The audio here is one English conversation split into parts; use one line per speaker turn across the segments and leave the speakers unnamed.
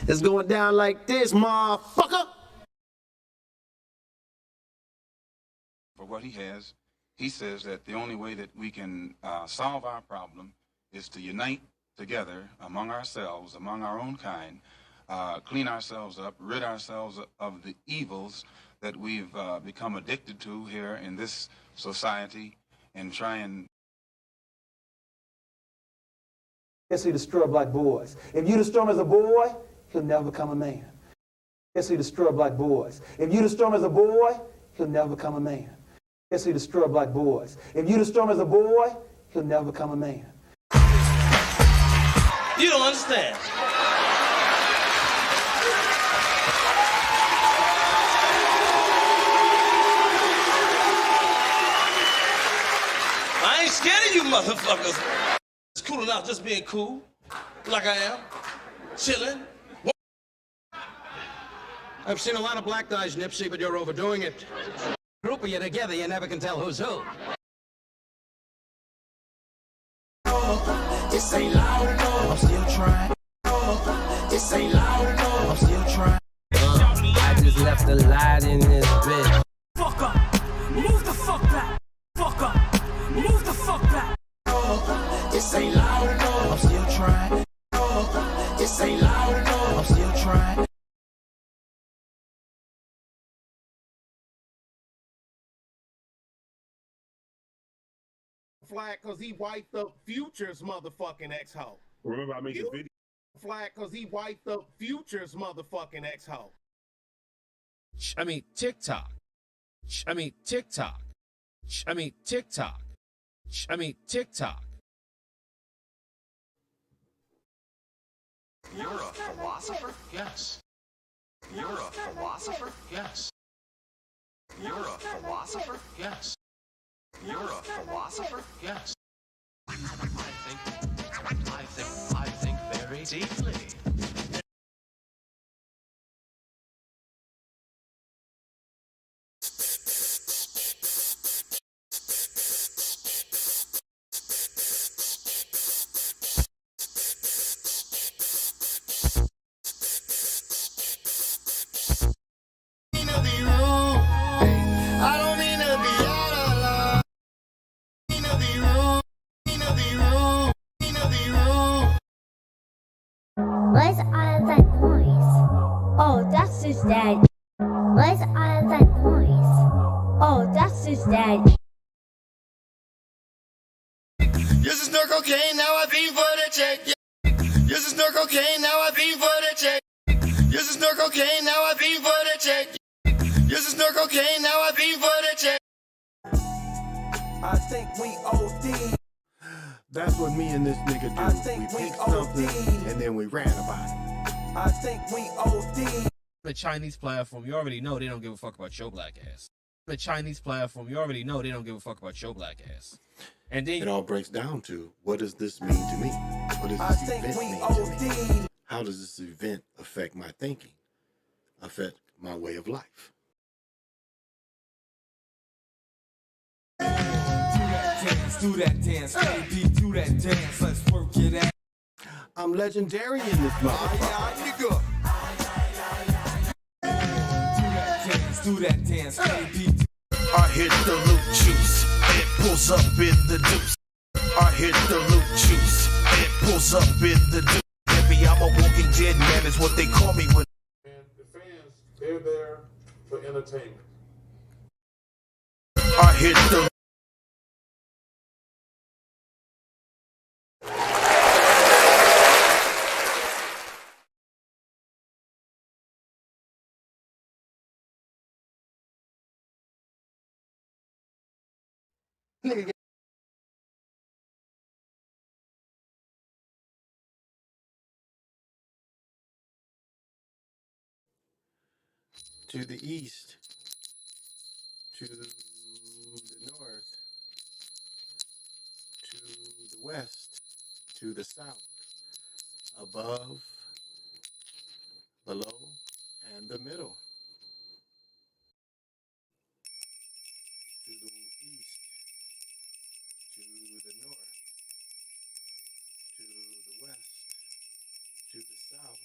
It's going down like this, motherfucker.
For what he has, he says that the only way that we can solve our problem is to unite together among ourselves, among our own kind, clean ourselves up, rid ourselves of the evils that we've become addicted to here in this society, and try and
Yes, he destroy black boys. If you destroy him as a boy, he'll never become a man. Yes, he destroy black boys. If you destroy him as a boy, he'll never become a man. Yes, he destroy black boys. If you destroy him as a boy, he'll never become a man.
You don't understand. I ain't scared of you motherfuckers. It's cool enough just being cool, like I am, chilling.
I've seen a lot of black guys, Nipsey, but you're overdoing it. Group of you together, you never can tell who's who.
This ain't loud enough. I'm still trying. This ain't loud enough. I'm still trying.
I just left a light in this bitch.
Fuck up. Move the fuck back. Fuck up. Move the fuck back. This ain't loud enough. I'm still trying. This ain't loud enough. I'm still trying.
Flag cause he wiped up Future's motherfucking ex-hoe.
Remember I made the video?
Flag cause he wiped up Future's motherfucking ex-hoe.
I mean, TikTok. I mean, TikTok. I mean, TikTok. I mean, TikTok.
You're a philosopher?
Yes.
You're a philosopher?
Yes.
You're a philosopher?
Yes.
You're a philosopher?
Yes. I think very deeply.
What's all that noise? Oh, that's his dad. What's all that noise? Oh, that's his dad.
Used to snort cocaine, now I beat for the check. Used to snort cocaine, now I beat for the check. Used to snort cocaine, now I beat for the check. Used to snort cocaine, now I beat for the check.
I think we OD.
That's what me and this nigga do.
I think we
picked
OD.
something and then we ran about it.
I think we OD.
The Chinese platform, you already know they don't give a fuck about your black ass. The Chinese platform, you already know they don't give a fuck about your black ass. And then
It all breaks down to, what does this mean to me? What does
I
this
think
event
we
mean to me?
OD.
How does this event affect my thinking? Affect my way of life?
Do that dance, baby, do that dance, let's work it out.
I'm legendary in this motherfucker.
Do that dance, baby.
I hit the loot juice, it pulls up in the deuce. I hit the loot juice, it pulls up in the deuce. Baby, I'm a walking dead man, is what they call me when.
And the fans, they're there for entertainment.
I hit the
Nigga,
To the east, to the north, to the west, to the south, above, below, and the middle. To the east, to the north, to the west, to the south,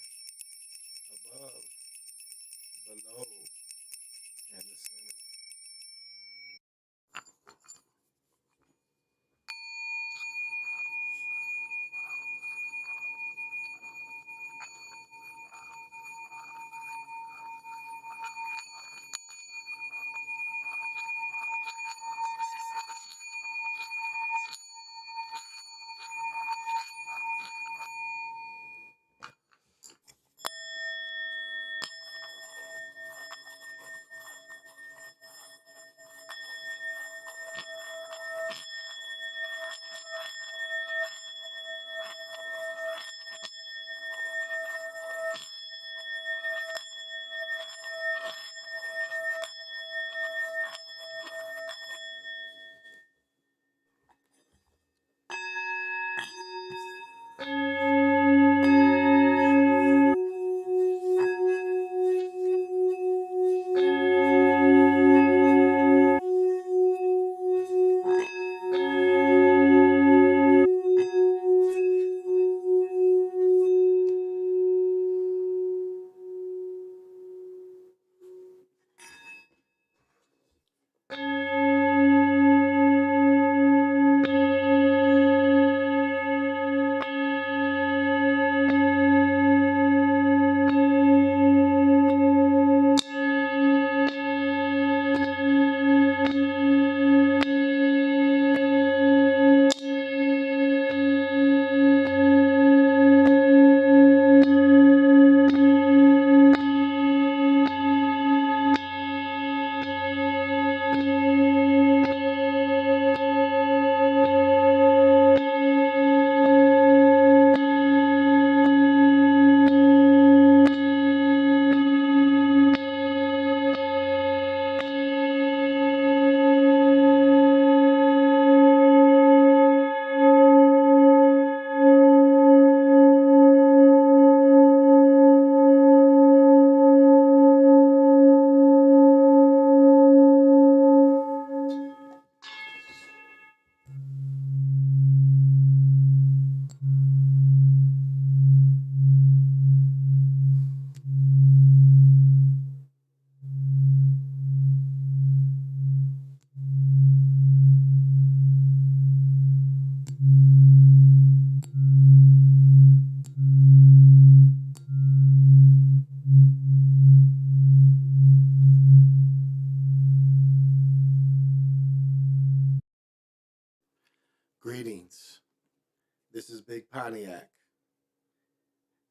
Pontiac,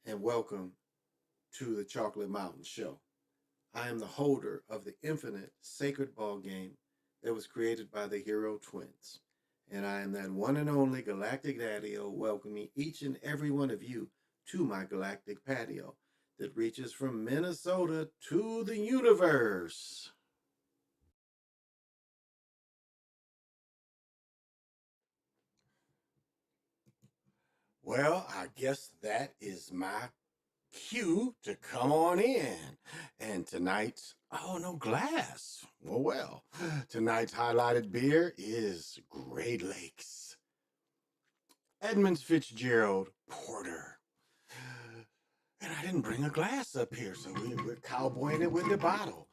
and welcome to the Chocolate Mountain Show. I am the holder of the infinite sacred ball game that was created by the Hero Twins, and I am that one and only Galactic Daddy-O, welcoming each and every one of you to my galactic patio that reaches from Minnesota to the universe. Well, I guess that is my cue to come on in. And tonight's, oh, no glass. Well, tonight's highlighted beer is Great Lakes Edmonds Fitzgerald Porter. And I didn't bring a glass up here, so we're cowboying it with the bottle.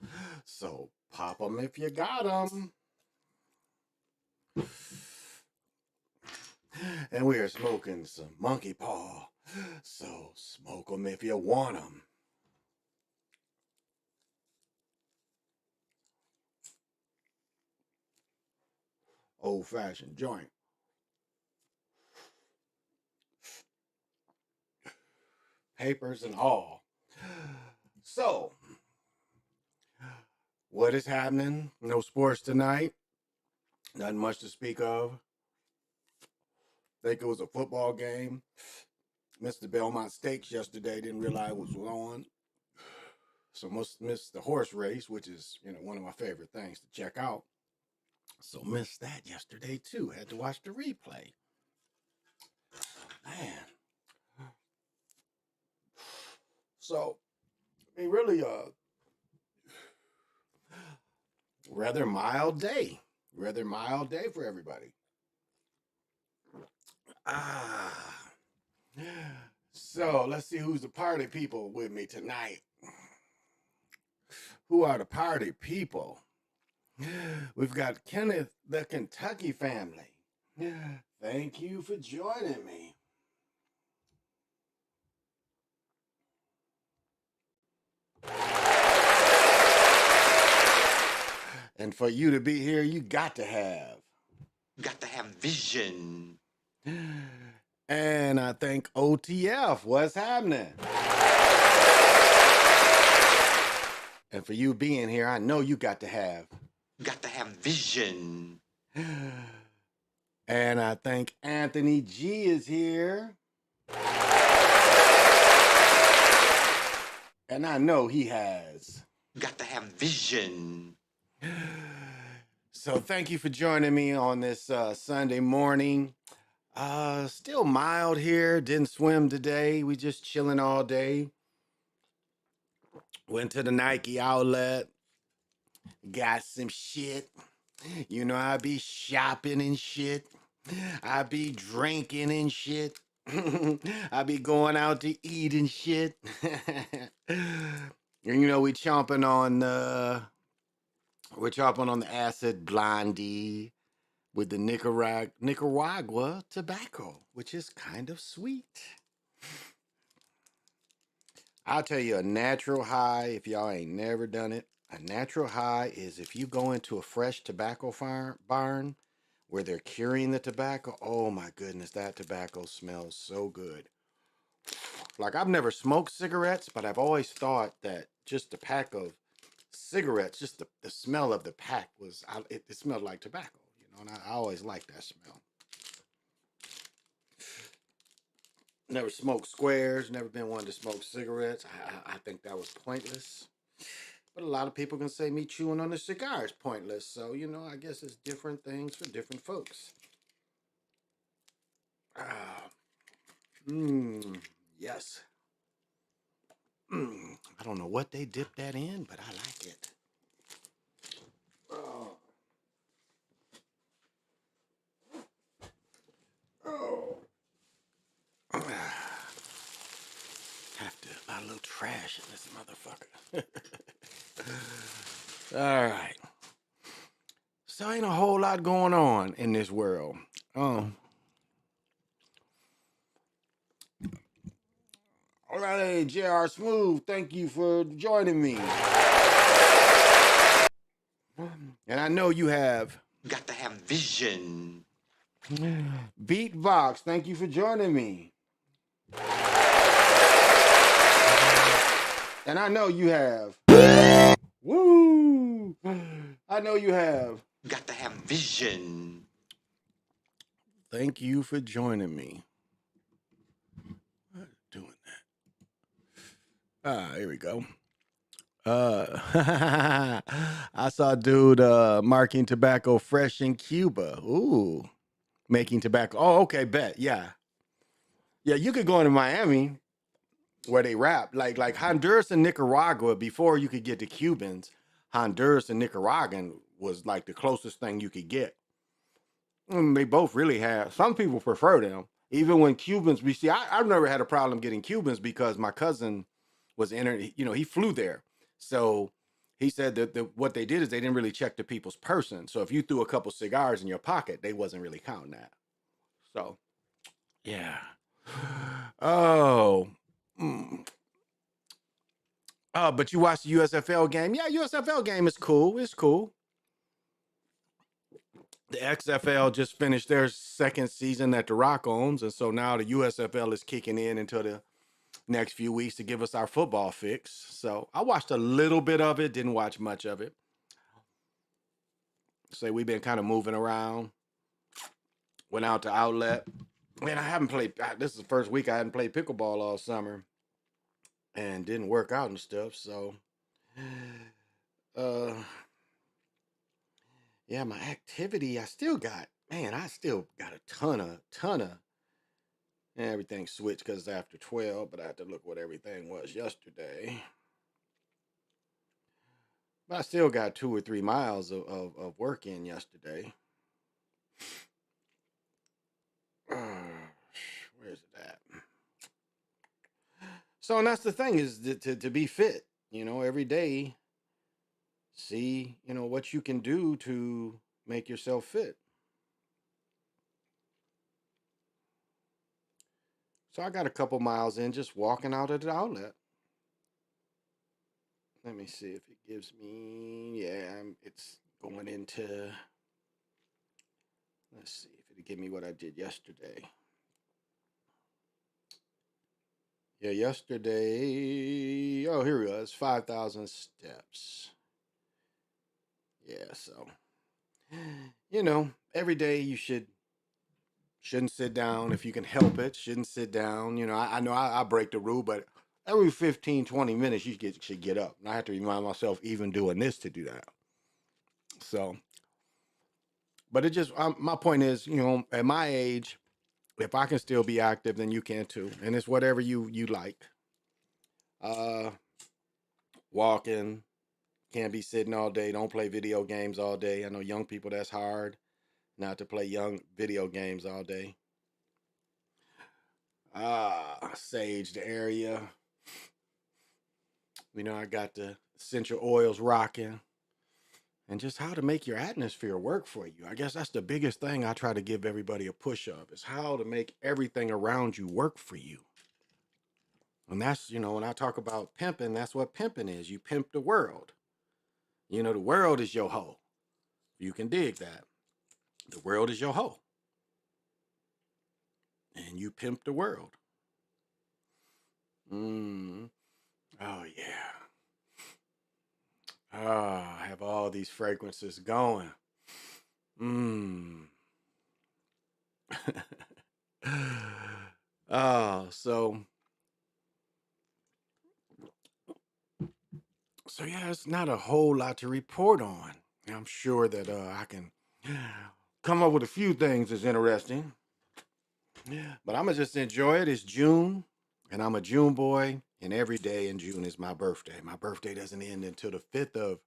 So pop them if you got them. And we are smoking some monkey paw, so smoke them if you want them. Old-fashioned joint. Papers and all. So, what is happening? No sports tonight. Nothing much to speak of. Think it was a football game. Missed the Belmont Stakes yesterday. Didn't realize it was on. So missed the horse race, which is, one of my favorite things to check out. So missed that yesterday too. Had to watch the replay. Man. So, really rather mild day. Rather mild day for everybody. So let's see who's the party people with me tonight. Who are the party people? We've got Kenneth, the Kentucky family. Thank you for joining me. And for you to be here, you got to have vision. And I think OTF, what's happening? And for you being here, I know you got to have vision. And I think Anthony G is here. And I know he has vision. So thank you for joining me on this Sunday morning. Still mild here. Didn't swim today. We just chilling all day. Went to the Nike outlet. Got some shit. I be shopping and shit. I be drinking and shit. I be going out to eat and shit. And we chomping on the acid blondie with the Nicaragua tobacco, which is kind of sweet. I'll tell you a natural high, if y'all ain't never done it. A natural high is if you go into a fresh tobacco barn where they're curing the tobacco. Oh my goodness, that tobacco smells so good. Like, I've never smoked cigarettes, but I've always thought that just the pack of cigarettes, just the smell of the pack it smelled like tobacco, and I always liked that smell. Never smoked squares, never been one to smoke cigarettes. I think that was pointless. But a lot of people can say me chewing on a cigar is pointless. So, I guess it's different things for different folks. Yes. I don't know what they dipped that in, but I like it. Have to a little trash in this motherfucker. All right. So ain't a whole lot going on in this world. All right, hey, J.R. Smooth, thank you for joining me. And I know you have vision. Beatbox, thank you for joining me. And I know you have. Woo! I know you have.
Got to have vision.
Thank you for joining me. Doing that. Here we go. I saw a dude marking tobacco fresh in Cuba. Ooh, making tobacco. Oh, okay, bet. Yeah. Yeah, you could go into Miami where they rap. Like Honduras and Nicaragua, before you could get to Cubans, Honduras and Nicaraguan was like the closest thing you could get. And they both really have. Some people prefer them. Even when Cubans, we see, I've never had a problem getting Cubans because my cousin was he flew there. So he said that what they did is they didn't really check the people's person. So if you threw a couple cigars in your pocket, they wasn't really counting that. So, yeah. Oh. But you watched the USFL game? Yeah, USFL game is cool. It's cool. The XFL just finished their second season that The Rock owns, and so now the USFL is kicking in until the next few weeks to give us our football fix. So I watched a little bit of it, didn't watch much of it. So we've been kind of moving around. Went out to Outlet. Man, I haven't played. This is the first week I hadn't played pickleball all summer, and didn't work out and stuff. So, yeah, my activity, I still got a ton of, everything switched because it's after 12, but I had to look what everything was yesterday. But I still got 2 or 3 miles of work in yesterday. Where's it at? So, and that's the thing, is to be fit, every day, see, what you can do to make yourself fit. So I got a couple miles in just walking out of the Outlet. Let me see if it gives me, it's going into, let's see if it'll give me what I did yesterday. Yeah, yesterday, oh, here we go, it's 5,000 steps. Yeah, so, every day you shouldn't sit down if you can help it, shouldn't sit down. I know I break the rule, but every 15, 20 minutes you should get up. And I have to remind myself even doing this to do that. So, but it just, my point is, at my age, if I can still be active, then you can too. And it's whatever you like. Walking, can't be sitting all day. Don't play video games all day. I know young people, that's hard, not to play video games all day. Sage the area. I got the essential oils rocking. And just how to make your atmosphere work for you. I guess that's the biggest thing I try to give everybody a push of, is how to make everything around you work for you. And that's, when I talk about pimping, that's what pimping is. You pimp the world. The world is your hoe. You can dig that. The world is your hoe. And you pimp the world. Oh, yeah. I have all these fragrances going. So yeah, it's not a whole lot to report on. I'm sure that I can come up with a few things that's interesting. But I'm going to just enjoy it. It's June, and I'm a June boy, and every day in June is my birthday. My birthday doesn't end until the 5th of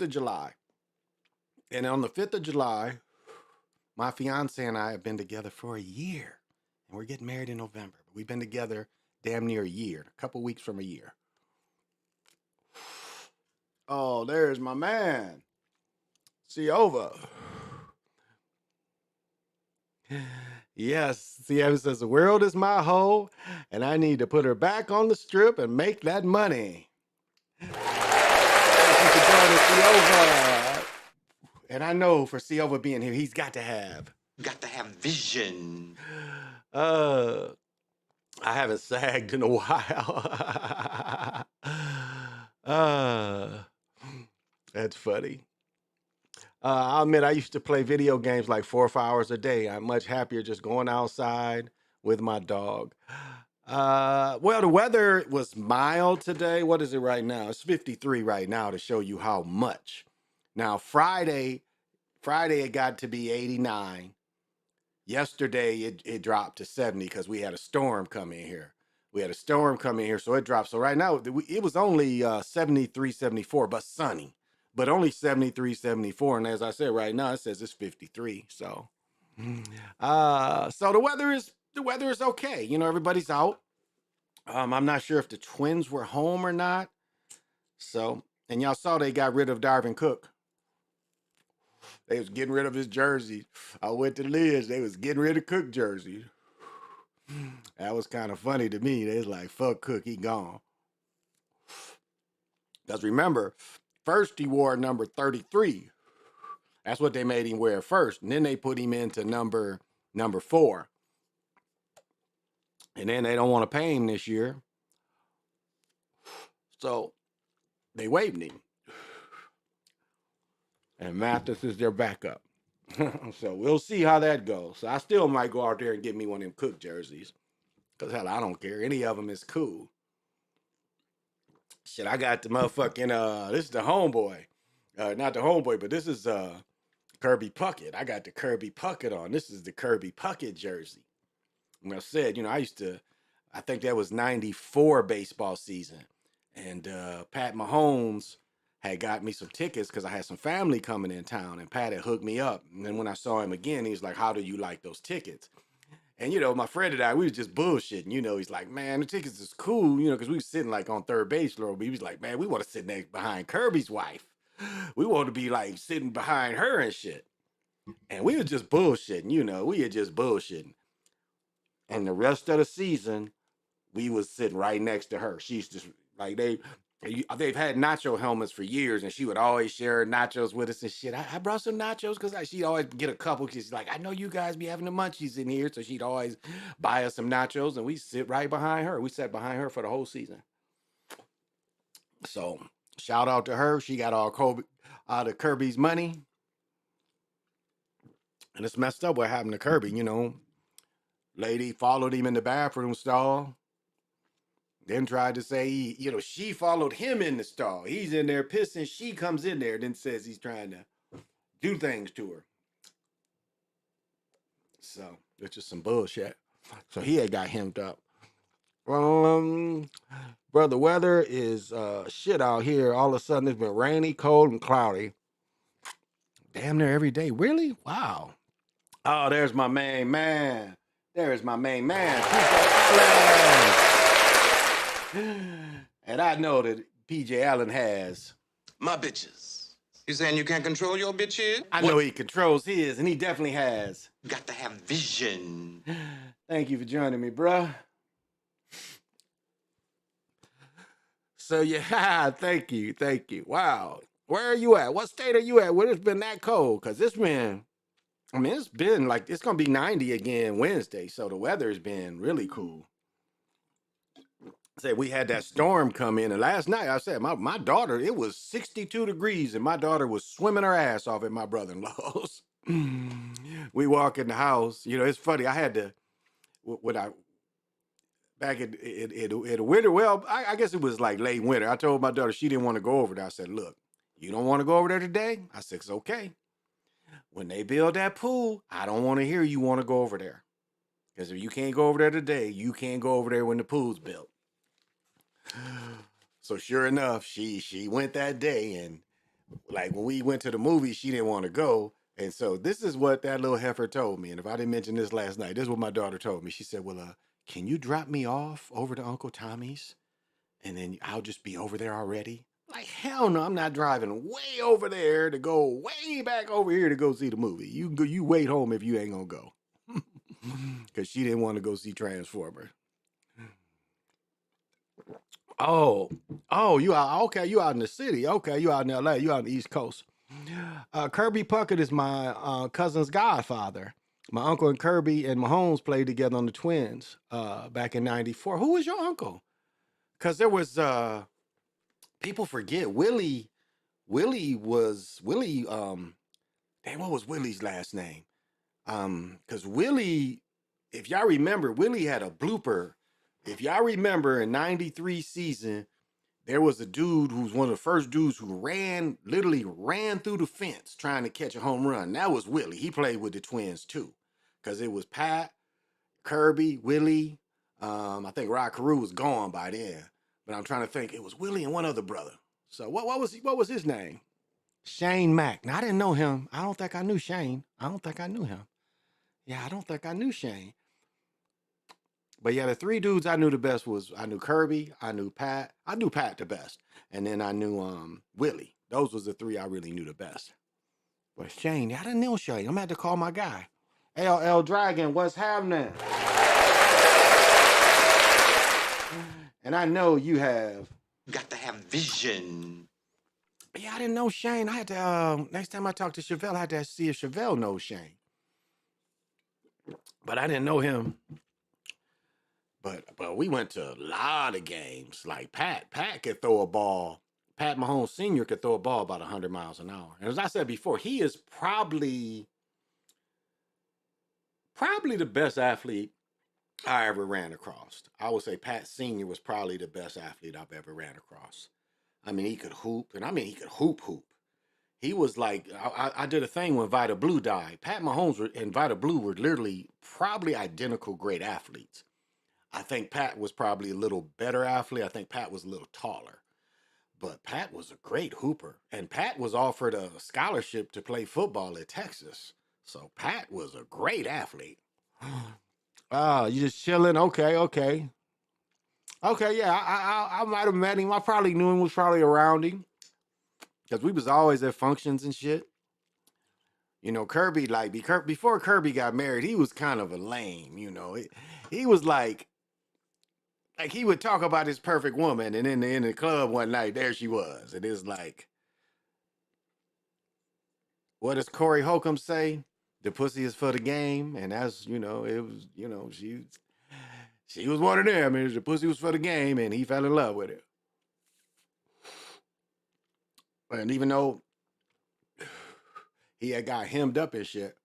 July. And on the 5th of July, my fiance and I have been together for a year. And we're getting married in November. But we've been together damn near a year, a couple weeks from a year. Oh, there's my man. Siova. Yes, Siova says, the world is my hoe, and I need to put her back on the strip and make that money. Thank you for joining Siova. And I know for Siova being here, he's got to have
Got to have vision.
I haven't sagged in a while. uh, that's funny. I'll admit I used to play video games like 4 or 5 hours a day. I'm much happier just going outside with my dog. Well, the weather was mild today. What is it right now? It's 53 right now to show you how much. Now, Friday it got to be 89. Yesterday it dropped to 70 because we had a storm come in here. So it dropped. So right now it was only 73, 74, but sunny, but only 73, 74. And as I said, right now it says it's 53. So, so the weather is okay. You know, everybody's out. I'm not sure if the Twins were home or not. So, and y'all saw they got rid of Darvin Cook. They was getting rid of his jersey. I went to Liz. They was getting rid of Cook jersey. That was kind of funny to me. They was like, fuck Cook, he gone. Because remember, first he wore number 33. That's what they made him wear first. And then they put him into number 4. And then they don't want to pay him this year. So they waived him. And Mathis is their backup. So we'll see how that goes. So I still might go out there and get me one of them Cook jerseys. Because hell, I don't care. Any of them is cool. Shit, I got the motherfucking, this is the homeboy. Not the homeboy, but this is Kirby Puckett. I got the Kirby Puckett on. This is the Kirby Puckett jersey. And I said, you know, I think that was 94 baseball season. And Pat Mahomes had got me some tickets because I had some family coming in town, and Pat had hooked me up. And then when I saw him again, he was like, how do you like those tickets? And, you know, my friend and I, we was just bullshitting. You know, he's like, man, the tickets is cool, you know, because we was sitting like on third base, Lord. But he was like, man, we want to sit next behind Kirby's wife. We want to be like sitting behind her and shit. And we were just bullshitting, you know, we were just bullshitting. And the rest of the season, we was sitting right next to her. She's just like, they've had nacho helmets for years, and she would always share nachos with us and shit. I brought some nachos because she'd always get a couple. She's like, I know you guys be having the munchies in here, so she'd always buy us some nachos, and we sit right behind her. We sat behind her for the whole season. So shout out to her. She got all the Kirby's money, and it's messed up what happened to Kirby. You know, lady followed him in the bathroom stall. Then tried to say, you know, she followed him in the stall. He's in there pissing. She comes in there, then says he's trying to do things to her. So it's just some bullshit. So he had got hemmed up. Brother, weather is shit out here. All of a sudden, it's been rainy, cold, and cloudy. Damn near every day. Really? Wow. Oh, there's my main man. There's my main man. And I know that PJ Allen has
My bitches. You saying you can't control your bitches?
I know he controls his, and he definitely has.
You got to have vision.
Thank you for joining me, bruh. So yeah, thank you. Wow. Where are you at? What state are you at? Where it's been that cold? Because it's been like, it's going to be 90 again Wednesday. So the weather's been really cool. Said we had that storm come in, and last night I said my daughter, it was 62 degrees, and my daughter was swimming her ass off at my brother-in-law's. We walk in the house. You know, it's funny. I had to back in winter. Well, I guess it was like late winter. I told my daughter she didn't want to go over there. I said, look, you don't want to go over there today? I said, it's okay. When they build that pool, I don't want to hear you want to go over there. Because if you can't go over there today, you can't go over there when the pool's built. So sure enough, she went that day, and like when we went to the movie, she didn't want to go. And so this is what that little heifer told me. And if I didn't mention this last night, this is what my daughter told me. She said, well, can you drop me off over to Uncle Tommy's? And then I'll just be over there already. Like, hell no, I'm not driving way over there to go way back over here to go see the movie. You wait home if you ain't gonna go. Because she didn't want to go see Transformer. Oh, you out? Okay, you out in the city. Okay, you out in LA. You out on the East Coast. Kirby Puckett is my cousin's godfather. My uncle and Kirby and Mahomes played together on the Twins back in '94. Who was your uncle? Because there was people forget Willie. Willie. Damn, what was Willie's last name? Because Willie, if y'all remember, Willie had a blooper. If y'all remember in '93 season, there was a dude who was one of the first dudes who literally ran through the fence trying to catch a home run. That was Willie. He played with the Twins too. Because it was Pat, Kirby, Willie. I think Rod Carew was gone by then. But I'm trying to think. It was Willie and one other brother. So what was his name? Shane Mack. Now I didn't know him. I don't think I knew Shane. I don't think I knew him. Yeah, I don't think I knew Shane. But yeah, the three dudes I knew the best was I knew Kirby, I knew Pat. I knew Pat the best. And then I knew Willie. Those was the three I really knew the best. But Shane, I didn't know Shane. I'm gonna have to call my guy. LL Dragon, what's happening? And I know you have.
Got to have vision.
Yeah, I didn't know Shane. I had to, next time I talk to Chevelle, I had to see if Chevelle knows Shane. But I didn't know him. But we went to a lot of games. Like Pat could throw a ball. Pat Mahomes Sr. could throw a ball about 100 miles an hour. And as I said before, he is probably the best athlete I ever ran across. I would say Pat Sr. was probably the best athlete I've ever ran across. I mean, he could hoop, and I mean, he could hoop. He was like, I did a thing when Vita Blue died. Pat Mahomes and Vita Blue were literally probably identical great athletes. I think Pat was probably a little better athlete. I think Pat was a little taller. But Pat was a great hooper. And Pat was offered a scholarship to play football at Texas. So Pat was a great athlete. You just chilling? Okay. Okay, yeah, I might have met him. I probably knew him, was probably around him. Because we was always at functions and shit. You know, Kirby, like, before Kirby got married, he was kind of a lame, you know. He was like he would talk about his perfect woman, and then in the club one night, there she was. And it's like, what does Corey Holcomb say? The pussy is for the game. And that's, you know, it was, you know, she was one of them. And the pussy was for the game, and he fell in love with it. And even though he had got hemmed up and shit,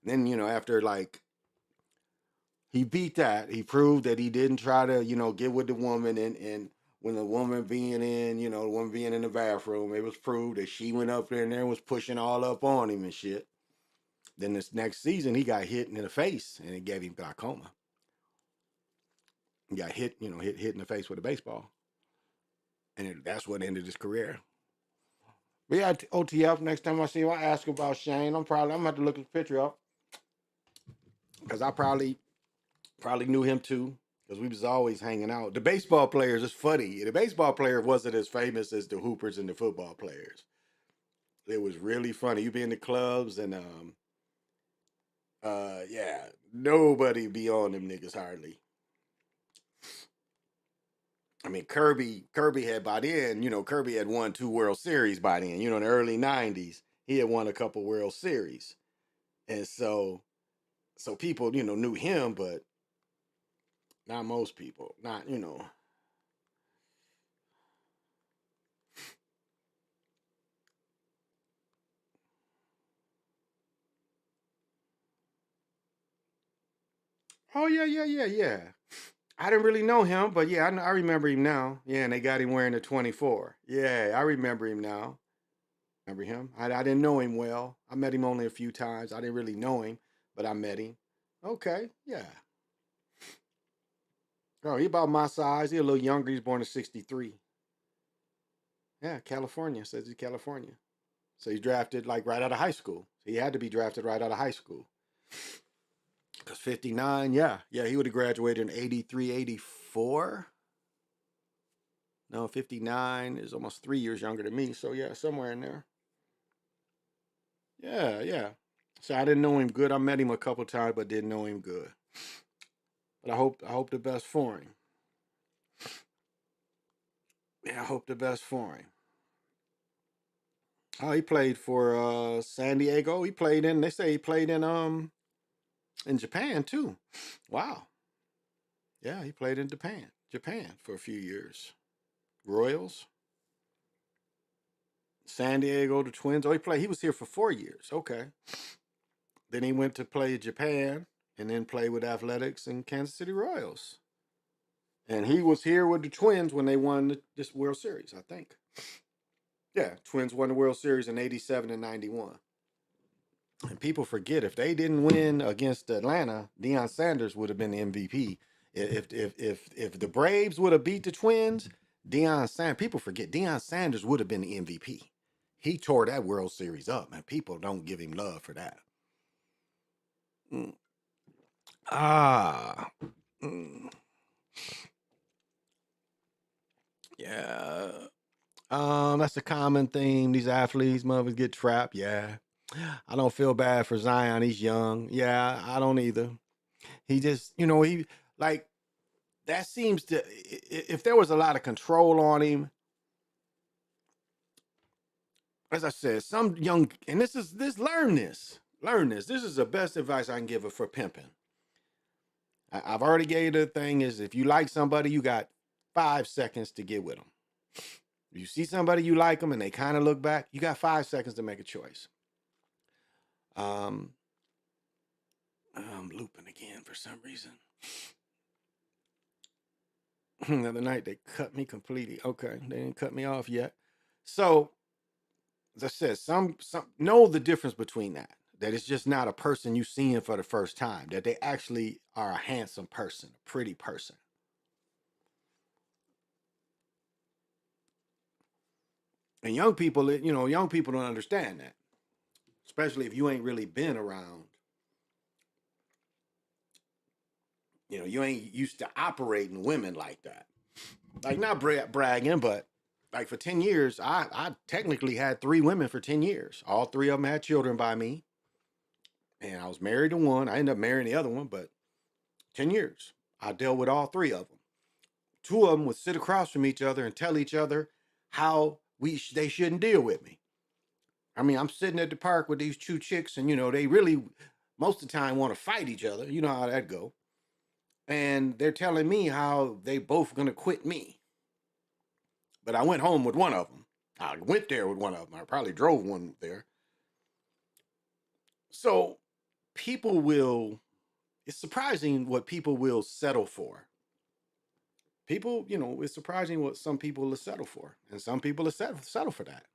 then, you know, after like he beat that, he proved that he didn't try to, you know, get with the woman. And when the woman being in, you know, the woman being in the bathroom, it was proved that she went up there and was pushing all up on him and shit. Then this next season, he got hit in the face and it gave him glaucoma. He got hit, you know, hit in the face with a baseball. And that's what ended his career. But yeah, OTF, next time I see him, I ask about Shane. I'm gonna have to look his picture up. Because I probably knew him too. Because we was always hanging out. The baseball players, it's funny. The baseball player wasn't as famous as the hoopers and the football players. It was really funny. You be in the clubs and yeah, nobody be on them niggas hardly. I mean, Kirby had by then, you know, Kirby had won 2 World Series by then. You know, in the early 90s, he had won a couple World Series. And so people, you know, knew him, but not most people. Not, you know. Oh, yeah. I didn't really know him, but yeah, I remember him now. Yeah, and they got him wearing the 24. Yeah, I remember him now. Remember him? I didn't know him well. I met him only a few times. I didn't really know him, but I met him. Okay, yeah. Oh, he about my size. He a little younger. He's born in '63. Yeah, California. Says he's California. So he's drafted like right out of high school. He had to be drafted right out of high school. Because 59, yeah, he would have graduated in 83, 84. No, 59 is almost 3 years younger than me. So yeah, somewhere in there. Yeah. So I didn't know him good. I met him a couple times, but didn't know him good. But I hope the best for him. Yeah, I hope the best for him. Oh, he played for San Diego. He played in. They say he played in Japan too. Wow. Yeah, he played in Japan for a few years. Royals, San Diego, the Twins. Oh, he played. He was here for 4 years. Okay. Then he went to play Japan and then play with Athletics and Kansas City Royals. And he was here with the Twins when they won this World Series, I think. Yeah, Twins won the World Series in '87 and '91. And people forget if they didn't win against Atlanta, Deion Sanders would have been the MVP. If the Braves would have beat the Twins, people forget Deion Sanders would have been the MVP. He tore that World Series up, man. People don't give him love for that. Mm. Ah. Mm. Yeah. That's a common theme. These athletes, mothers get trapped. Yeah. I don't feel bad for Zion. He's young. Yeah, I don't either. He just, he like that seems to if there was a lot of control on him, as I said, some young and learn this. Learn this. This is the best advice I can give her for pimping. I've already gave the thing is if you like somebody, you got 5 seconds to get with them. If you see somebody you like them and they kind of look back, you got 5 seconds to make a choice. I'm looping again for some reason. The other night they cut me completely. Okay, they didn't cut me off yet. So, as I said, some know the difference between that. That it's just not a person you seeing for the first time. That they actually are a handsome person, a pretty person. And young people don't understand that. Especially if you ain't really been around. You ain't used to operating women like that. Like not bragging, but like for 10 years, I technically had 3 women for 10 years. All 3 of them had children by me. And I was married to one. I ended up marrying the other one, but 10 years. I dealt with all 3 of them. 2 of them would sit across from each other and tell each other how they shouldn't deal with me. I mean, I'm sitting at the park with these 2 chicks and, they really, most of the time, want to fight each other. You know how that go. And they're telling me how they both going to quit me. But I went home with one of them. I went there with one of them. I probably drove one there. So it's surprising what people will settle for. People, it's surprising what some people will settle for. And some people will settle for that.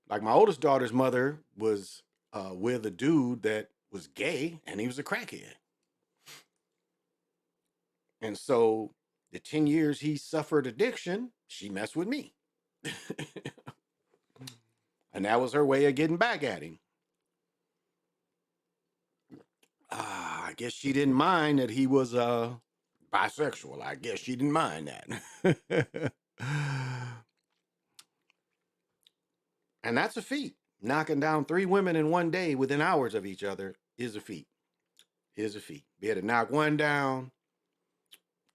Like my oldest daughter's mother was with a dude that was gay and he was a crackhead. And so the 10 years he suffered addiction, she messed with me. And that was her way of getting back at him. I guess she didn't mind that he was bisexual. I guess she didn't mind that. And that's a feat. Knocking down 3 women in one day within hours of each other is a feat. Be able to knock one down,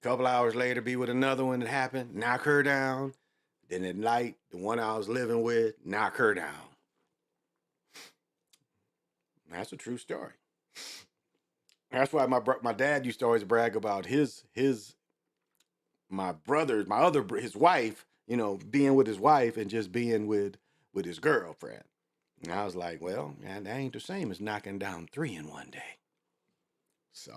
a couple hours later be with another one that happened, knock her down. Then at night, the one I was living with, knock her down. That's a true story. That's why my dad used to always brag about his wife, being with his wife and just being with his girlfriend. And I was like, well, man, that ain't the same as knocking down 3 in one day. So,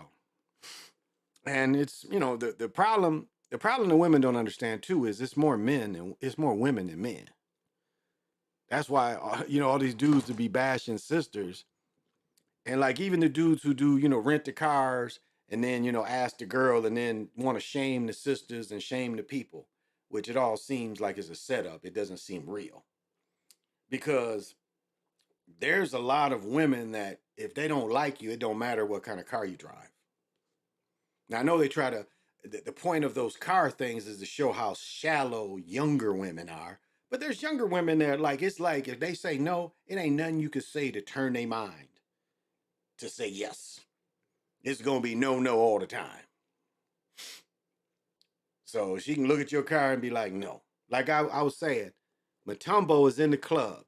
and it's, the problem that women don't understand too is it's more women than men. That's why, all these dudes to be bashing sisters. And like even the dudes who do, rent the cars and then, ask the girl and then want to shame the sisters and shame the people, which it all seems like is a setup. It doesn't seem real. Because there's a lot of women that if they don't like you, it don't matter what kind of car you drive. Now, I know they try to, the point of those car things is to show how shallow younger women are. But there's younger women that it's like if they say no, it ain't nothing you could say to turn their mind to say yes. It's going to be no all the time. So she can look at your car and be like, no. Like I was saying, Matumbo is in the club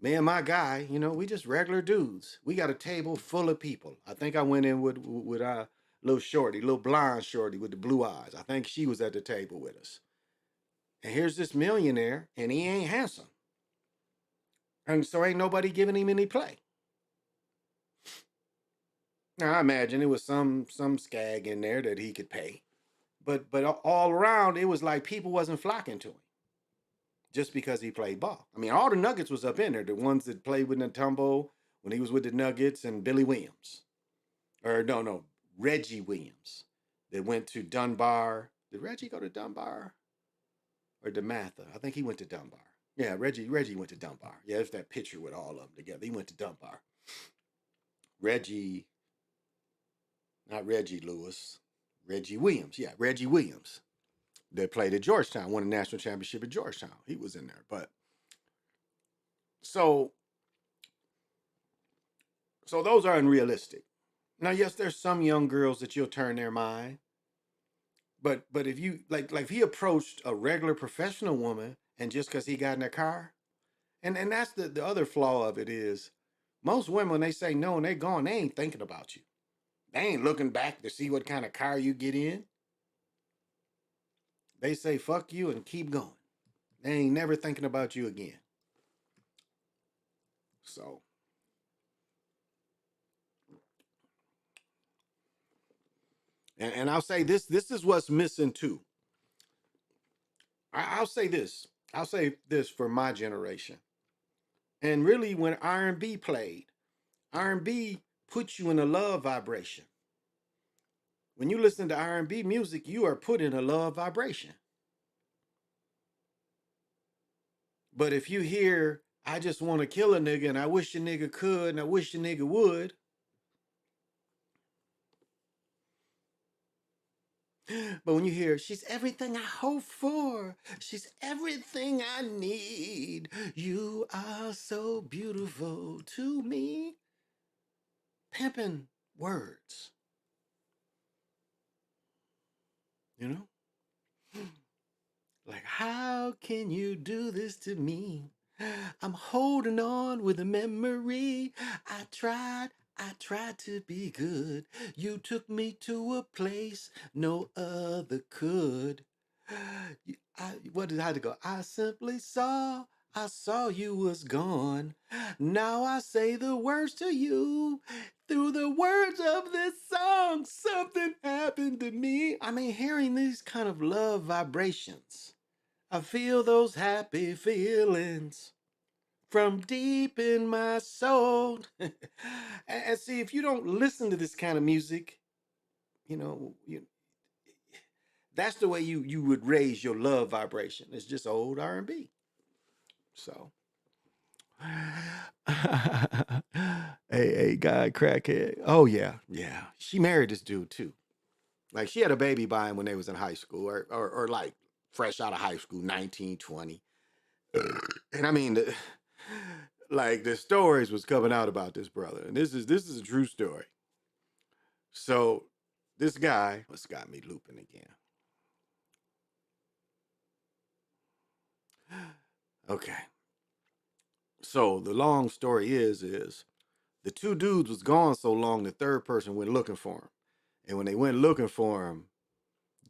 Me and my guy, you know, we just regular dudes. We got a table full of people. I think I went in with our little shorty, little blonde shorty with the blue eyes. I think she was at the table with us. And here's this millionaire, and he ain't handsome. And so ain't nobody giving him any play. Now I imagine it was some skag in there that he could pay. But all around, it was like people wasn't flocking to him just because he played ball. I mean, all the Nuggets was up in there. The ones that played with Natumbo when he was with the Nuggets, and Billy Williams. Or no, Reggie Williams. That went to Dunbar. Did Reggie go to Dunbar? Or DeMatha? I think he went to Dunbar. Yeah, Reggie went to Dunbar. Yeah, there's that picture with all of them together. He went to Dunbar. Reggie, not Reggie Lewis. Reggie Williams. Yeah, Reggie Williams. They played at Georgetown, won a national championship at Georgetown. He was in there. But so those are unrealistic. Now, yes, there's some young girls that you'll turn their mind. But if you like if he approached a regular professional woman and just because he got in a car, and that's the other flaw of it is most women when they say no and they're gone, they ain't thinking about you. They ain't looking back to see what kind of car you get in. They say fuck you and keep going. They ain't never thinking about you again. So and I'll say this is what's missing too. I'll say this. I'll say this for my generation. And really when R&B played, R&B puts you in a love vibration. When you listen to R&B music, you are put in a love vibration. But if you hear, I just want to kill a nigga and I wish a nigga could and I wish a nigga would. But when you hear, she's everything I hope for. She's everything I need. You are so beautiful to me. Pimping words. You know? Like, how can you do this to me? I'm holding on with a memory. I tried to be good. You took me to a place no other could. How'd it go? I saw you was gone. Now I say the words to you. Through the words of this song, something happened to me. I mean, hearing these kind of love vibrations, I feel those happy feelings from deep in my soul. and see, if you don't listen to this kind of music, that's the way you would raise your love vibration. It's just old R&B. So, hey, guy, crackhead. Oh yeah. She married this dude too. Like she had a baby by him when they was in high school, or like fresh out of high school, 19, 20. And I mean, the stories was coming out about this brother, and this is a true story. So this guy, what's got me looping again? Okay. So the long story is the two dudes was gone so long, the third person went looking for him. And when they went looking for him,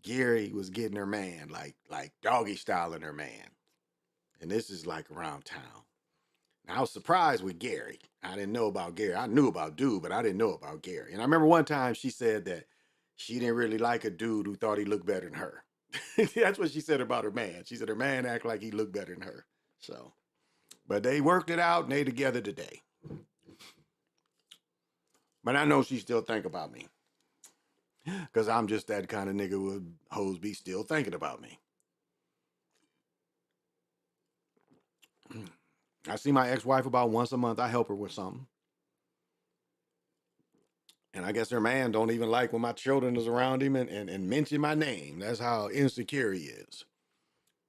Gary was getting her man, like doggy styling her man. And this is like around town. Now, I was surprised with Gary. I didn't know about Gary. I knew about dude, but I didn't know about Gary. And I remember one time she said that she didn't really like a dude who thought he looked better than her. That's what she said about her man. She said her man acted like he looked better than her. So, but they worked it out and they together today. But I know she still think about me. Because I'm just that kind of nigga with hoes be still thinking about me. I see my ex-wife about once a month. I help her with something. And I guess her man don't even like when my children is around him and mention my name. That's how insecure he is.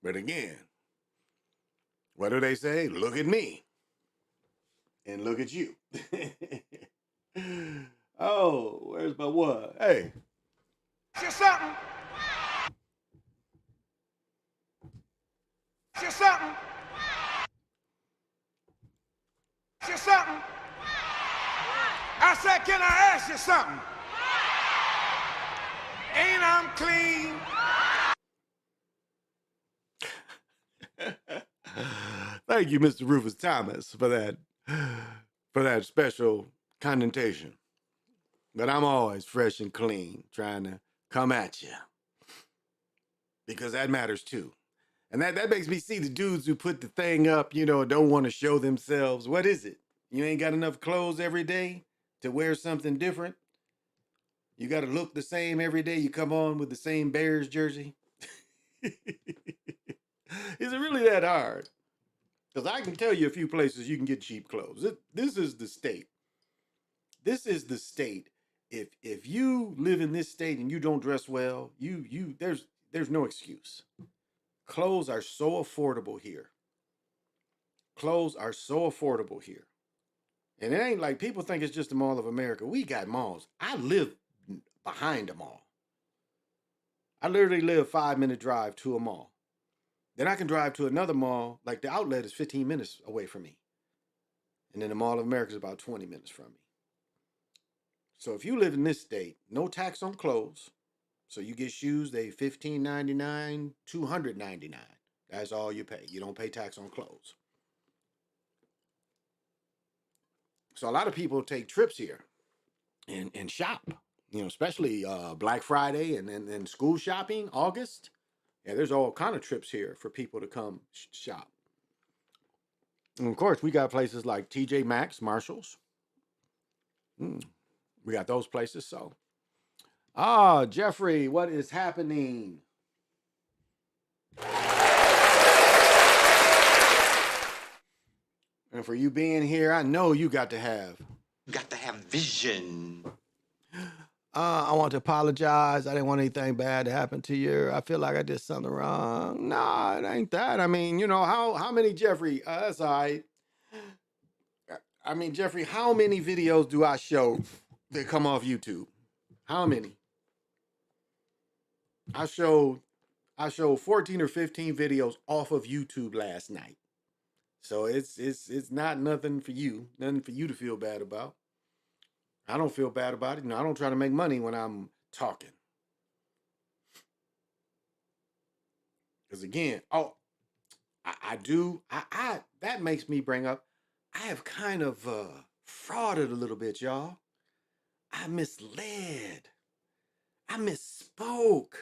But again, what do they say? Look at me. And look at you. Oh, where's my what? Hey.
Just something. Just something. You something? I said, can I ask you something? Ain't I'm clean?
Thank you, Mr. Rufus Thomas, for that special connotation. But I'm always fresh and clean, trying to come at you. Because that matters too. And that makes me see the dudes who put the thing up, don't want to show themselves. What is it? You ain't got enough clothes every day to wear something different? You got to look the same every day you come on with the same Bears jersey? Is it really that hard? Because I can tell you a few places you can get cheap clothes. This is the state. This is the state. If you live in this state and you don't dress well, there's no excuse. Clothes are so affordable here. Clothes are so affordable here. And it ain't like people think it's just the Mall of America. We got malls. I live behind a mall. I literally live 5-minute drive to a mall. Then I can drive to another mall, like the outlet is 15 minutes away from me. And then the Mall of America is about 20 minutes from me. So if you live in this state, no tax on clothes. So you get shoes, they $15.99, $200.99. That's all you pay. You don't pay tax on clothes. So a lot of people take trips here and shop, especially Black Friday and then school shopping, August. Yeah, there's all kind of trips here for people to come shop. And of course, we got places like TJ Maxx, Marshalls. We got those places. So, Jeffrey, what is happening? And for you being here, I know you got to have
vision.
I want to apologize. I didn't want anything bad to happen to you. I feel like I did something wrong. No, it ain't that. I mean, how many, Jeffrey? That's all right. I mean, Jeffrey, how many videos do I show that come off YouTube? How many? I showed 14 or 15 videos off of YouTube last night. So it's not nothing for you to feel bad about. I don't feel bad about it. I don't try to make money when I'm talking. Because again, I do. That makes me bring up, I have kind of frauded a little bit, y'all. I misled. I misspoke.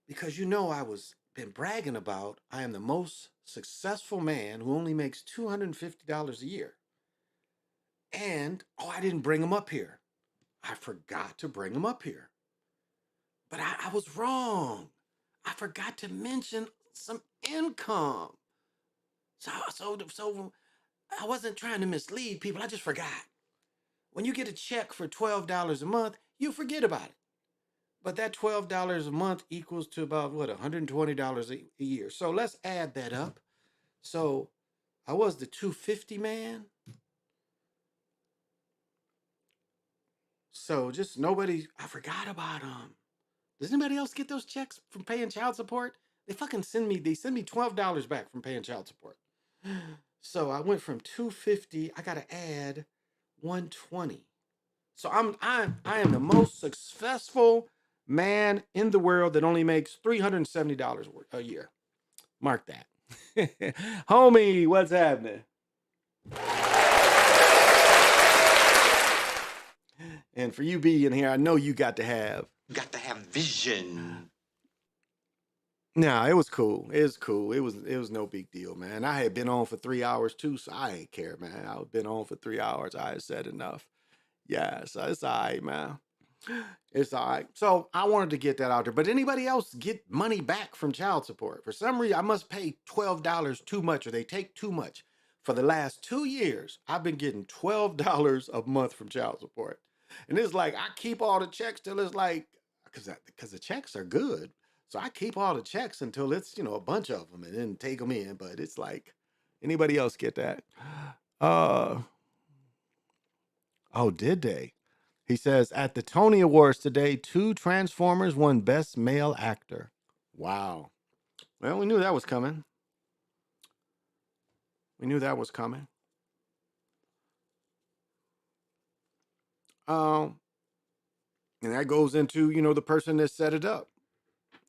Because I was been bragging about I am the most successful man who only makes $250 a year. And, I didn't bring him up here. I forgot to bring him up here. But I was wrong. I forgot to mention some income. So I wasn't trying to mislead people. I just forgot. When you get a check for $12 a month, you forget about it. But that $12 a month equals to about, $120 a year. So let's add that up. So I was the 250 man. So just I forgot about them. Does anybody else get those checks from paying child support? They send me $12 back from paying child support. So I went from 250, I gotta add 120. So I am the most successful man in the world that only makes $370 a year. Mark that. Homie, what's happening? And for you being here, I know you got to have
vision.
No, it was cool. It was cool. It was no big deal, man. I had been on for 3 hours too, so I ain't care, man. I had been on for 3 hours. I had said enough. Yeah, so it's all right, man. It's all right. So I wanted to get that out there. But anybody else get money back from child support? For some reason, I must pay $12 too much, or they take too much. For the last 2 years, I've been getting $12 a month from child support. And it's like, I keep all the checks till it's like, because the checks are good. So I keep all the checks until it's, a bunch of them and then take them in. But it's like, anybody else get that? Oh, did they? He says, at the Tony Awards today, 2 Transformers won Best Male Actor. Wow. Well, we knew that was coming. And that goes into, you know, the person that set it up.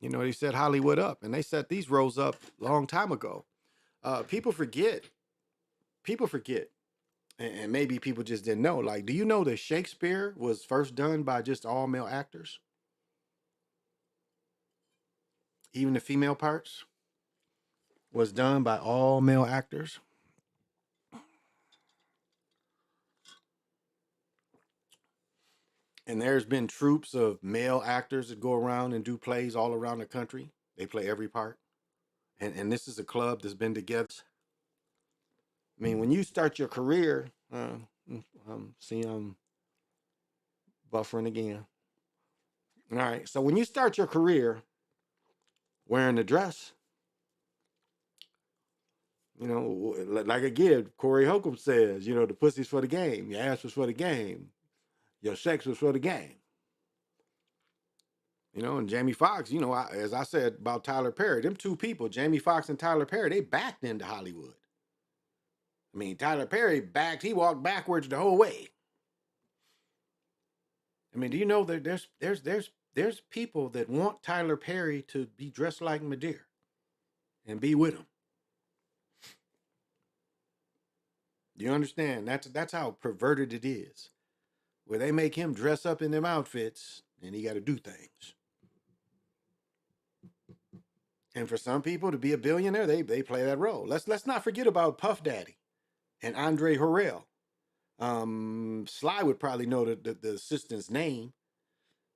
You know, they set Hollywood up, and they set these roles up a long time ago. People forget. People forget. And maybe people just didn't know. Like, do you know that Shakespeare was first done by just all male actors? Even the female parts was done by all male actors. And there's been troops of male actors that go around and do plays all around the country. They play every part. And this is a club that's been together. I mean, when you start your career, see, I'm buffering again. All right. So when you start your career wearing a dress, you know, like again, Corey Holcomb says, you know, the pussy's for the game. Your ass was for the game. Your sex was for the game. You know, and Jamie Foxx, you know, as I said about Tyler Perry, them two people, Jamie Foxx and Tyler Perry, they backed into Hollywood. I mean, Tyler Perry he walked backwards the whole way. I mean, do you know that there's people that want Tyler Perry to be dressed like Madea and be with him? Do you understand? That's how perverted it is. Where they make him dress up in them outfits and he got to do things. And for some people to be a billionaire, they play that role. Let's not forget about Puff Daddy and Andre Harrell. Sly would probably know the assistant's name,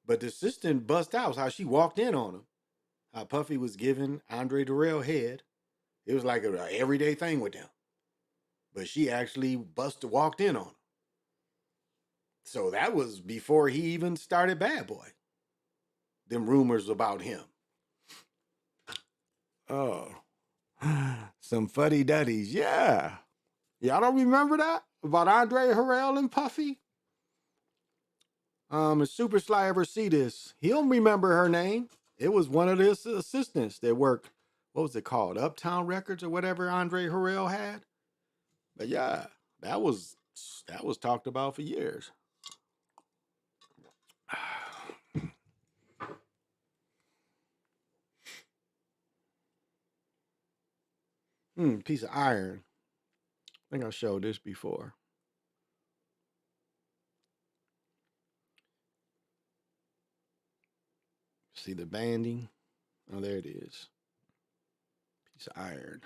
but the assistant bust out how she walked in on him. How Puffy was giving Andre Harrell head. It was like an everyday thing with them. But she actually walked in on him. So that was before he even started Bad Boy. Them rumors about him. Oh, some fuddy duddies. Yeah. Y'all don't remember that? About Andre Harrell and Puffy? If Super Sly ever see this, he'll remember her name. It was one of the assistants that worked, what was it called? Uptown Records or whatever Andre Harrell had. But yeah, that was talked about for years. Piece of iron. I think I showed this before. See the banding? Oh, there it is. Piece of iron.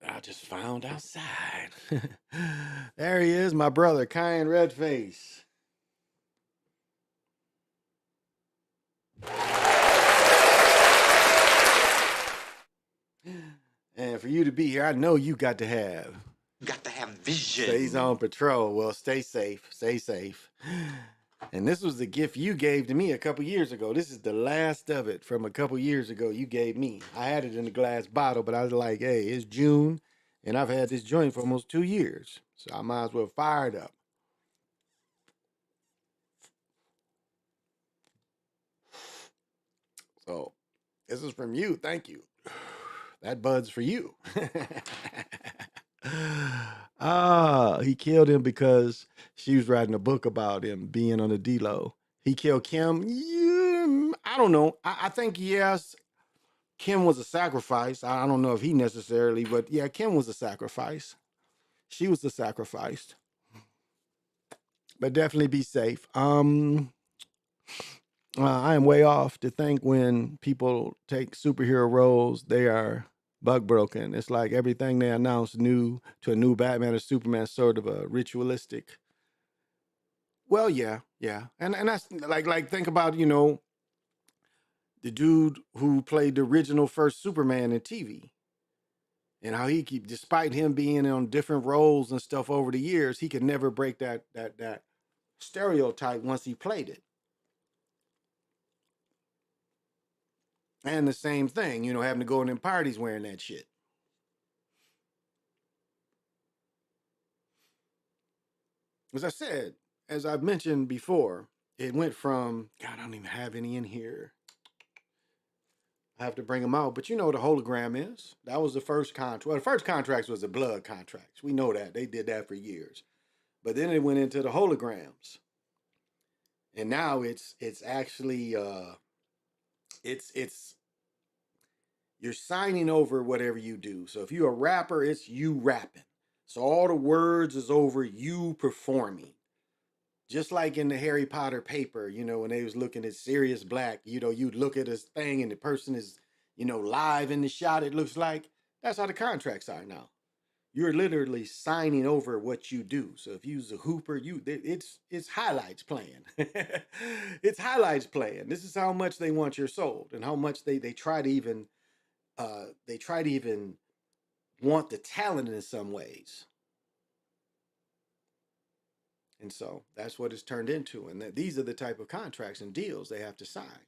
I just found outside. There he is, my brother, Kyan Redface. And for you to be here, I know you got to have vision. Stays on patrol. Well, stay safe. Stay safe. And this was the gift you gave to me a couple years ago. This is the last of it from a couple years ago you gave me. I had it in a glass bottle, but I was like, hey, it's June, and I've had this joint for almost 2 years. So I might as well fire it up. So this is from you. Thank you. That bud's for you. He killed him because she was writing a book about him being on the D-Lo. He killed Kim. Yeah, I don't know. I think, yes, Kim was a sacrifice. I don't know if he necessarily, but yeah, Kim was a sacrifice. She was the sacrifice. But definitely be safe. I am way off to think when people take superhero roles, they are bug broken. It's like everything they announce new to a new Batman or Superman, sort of a ritualistic. Well, yeah. And that's like think about, you know, the dude who played the original first Superman in TV. And how despite him being on different roles and stuff over the years, he could never break that stereotype once he played it. And the same thing, you know, having to go in them parties wearing that shit. As I said, as I've mentioned before, it went from, God, I don't even have any in here. I have to bring them out. But you know what a hologram is. That was the first contract. Well, the first contracts was the blood contracts. We know that. They did that for years. But then it went into the holograms. And now it's actually it's you're signing over whatever you do. So if you're a rapper, it's you rapping. So all the words is over you performing. Just like in the Harry Potter paper, you know, when they was looking at Sirius Black, you know, you'd look at this thing and the person is, you know, live in the shot, it looks like. That's how the contracts are now. You're literally signing over what you do. So if you's a hooper, it's highlights playing. It's highlights playing. This is how much they want your soul and how much they try to even want the talent in some ways. And so that's what it's turned into. And these are the type of contracts and deals they have to sign.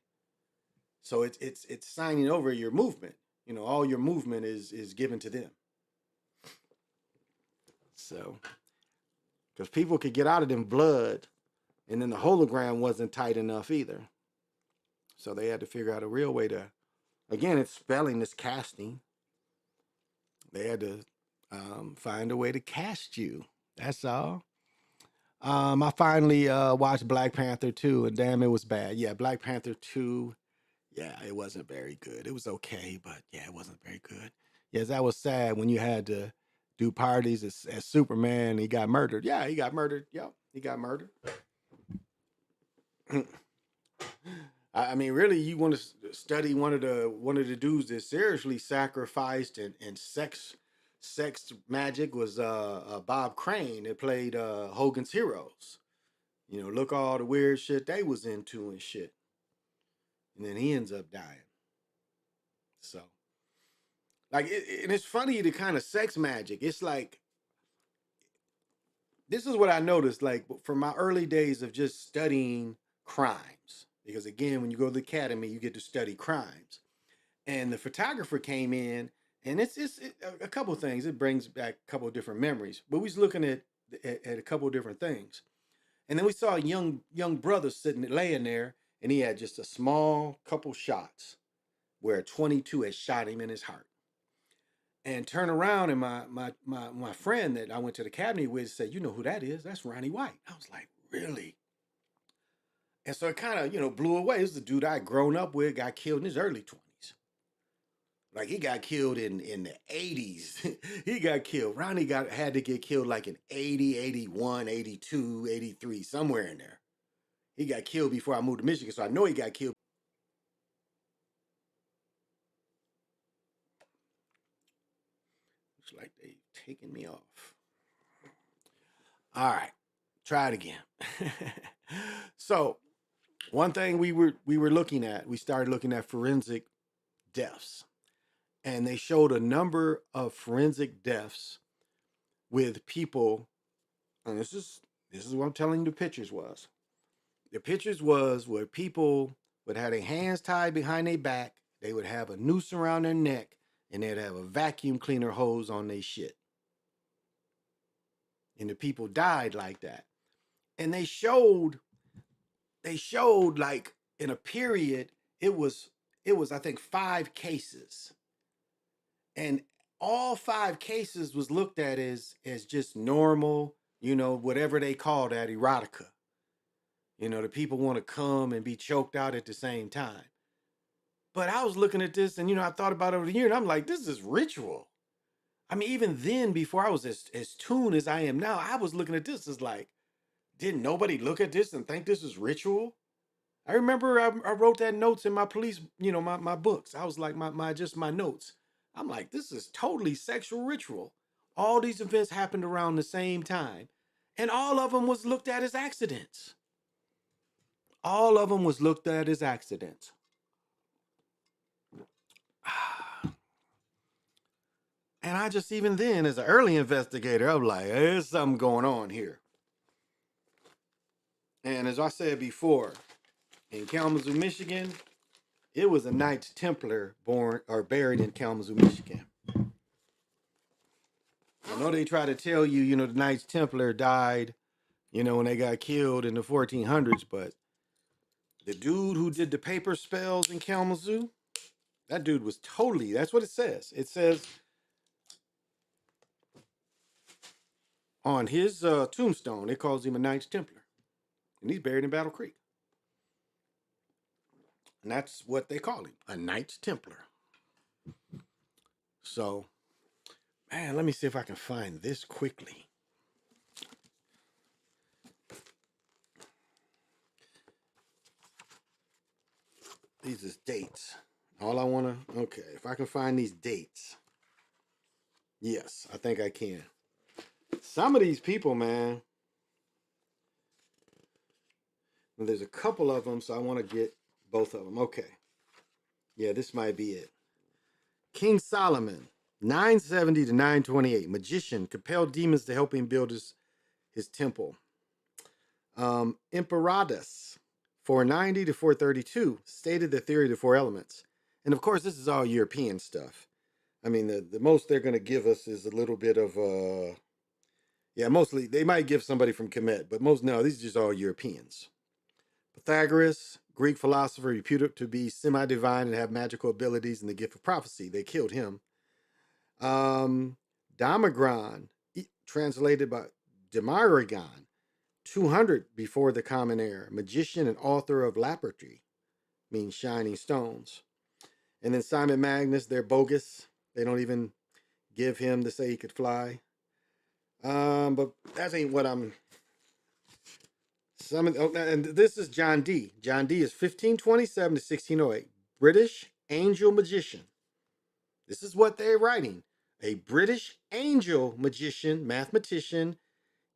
So it's signing over your movement. You know, all your movement is given to them. So, because people could get out of them blood, and then the hologram wasn't tight enough either. So they had to figure out a real way to, again, it's spelling, it's casting. They had to find a way to cast you. That's all. I finally watched Black Panther 2, and damn, it was bad. Yeah, Black Panther 2, yeah, it wasn't very good. It was okay, but yeah, it wasn't very good. Yes, that was sad when you had to do parties as Superman. He got murdered. Yeah, he got murdered. Yep, he got murdered. I mean, really, you want to study one of the dudes that seriously sacrificed and sex magic was Bob Crane that played Hogan's Heroes. You know, look all the weird shit they was into and shit. And then he ends up dying. So, like, and it's funny, the kind of sex magic. It's like, this is what I noticed, like, from my early days of just studying crimes. Because again, when you go to the academy, you get to study crimes. And the photographer came in, and it's a couple of things. It brings back a couple of different memories. But we was looking at a couple of different things. And then we saw a young brother laying there, and he had just a small couple shots where a 22 had shot him in his heart. And turn around, and my friend that I went to the academy with said, "You know who that is? That's Ronnie White." I was like, "Really?" And so it kind of, you know, blew away. This is the dude I had grown up with, got killed in his early 20s. Like, he got killed in the 80s. He got killed. Ronnie had to get killed like in 80, 81, 82, 83, somewhere in there. He got killed before I moved to Michigan, so I know he got killed. Looks like they've taken me off. All right, try it again. So, one thing we were looking at, we started looking at forensic deaths. And they showed a number of forensic deaths with people, and this is what I'm telling you the pictures was. The pictures was where people would have their hands tied behind their back, they would have a noose around their neck, and they'd have a vacuum cleaner hose on their shit. And the people died like that. And they showed like in a period, it was I think 5 cases. And all 5 cases was looked at as just normal, you know, whatever they call that, erotica. You know, the people want to come and be choked out at the same time. But I was looking at this, and, you know, I thought about it over the year, and I'm like, this is ritual. I mean, even then, before I was as tuned as I am now, I was looking at this as like, didn't nobody look at this and think this is ritual? I remember I wrote that notes in my police, you know, my books. I was like, my notes. I'm like, this is totally sexual ritual. All these events happened around the same time. And all of them was looked at as accidents. All of them was looked at as accidents. And I just, even then, as an early investigator, I'm like, there's something going on here. And as I said before, in Kalamazoo, Michigan, it was a Knights Templar buried in Kalamazoo, Michigan. I know they try to tell you, you know, the Knights Templar died, you know, when they got killed in the 1400s, but the dude who did the paper spells in Kalamazoo, that dude was totally, that's what it says. It says, On his tombstone, it calls him a Knights Templar. And he's buried in Battle Creek. And that's what they call him, a Knights Templar. So, man, let me see if I can find this quickly. These is dates. All I want to, okay, if I can find these dates. Yes, I think I can. Some of these people, man, well, there's a couple of them, so I want to get both of them. Okay. Yeah, this might be it. King Solomon, 970 to 928. Magician, compelled demons to help him build his temple. Imperatus, 490 to 432, stated the theory of the four elements. And of course, this is all European stuff. I mean, the most they're going to give us is a little bit of, yeah, mostly, they might give somebody from Kemet, but no, these are just all Europeans. Pythagoras, Greek philosopher, reputed to be semi-divine and have magical abilities and the gift of prophecy. They killed him. Damagran, translated by Demaragon, 200 before the Common Era, magician and author of Lapotry, means shining stones. And then Simon Magnus, they're bogus. They don't even give him to say he could fly. But that ain't what I'm... And this is John Dee. John Dee is 1527 to 1608. British angel magician. This is what they're writing. A British angel magician, mathematician,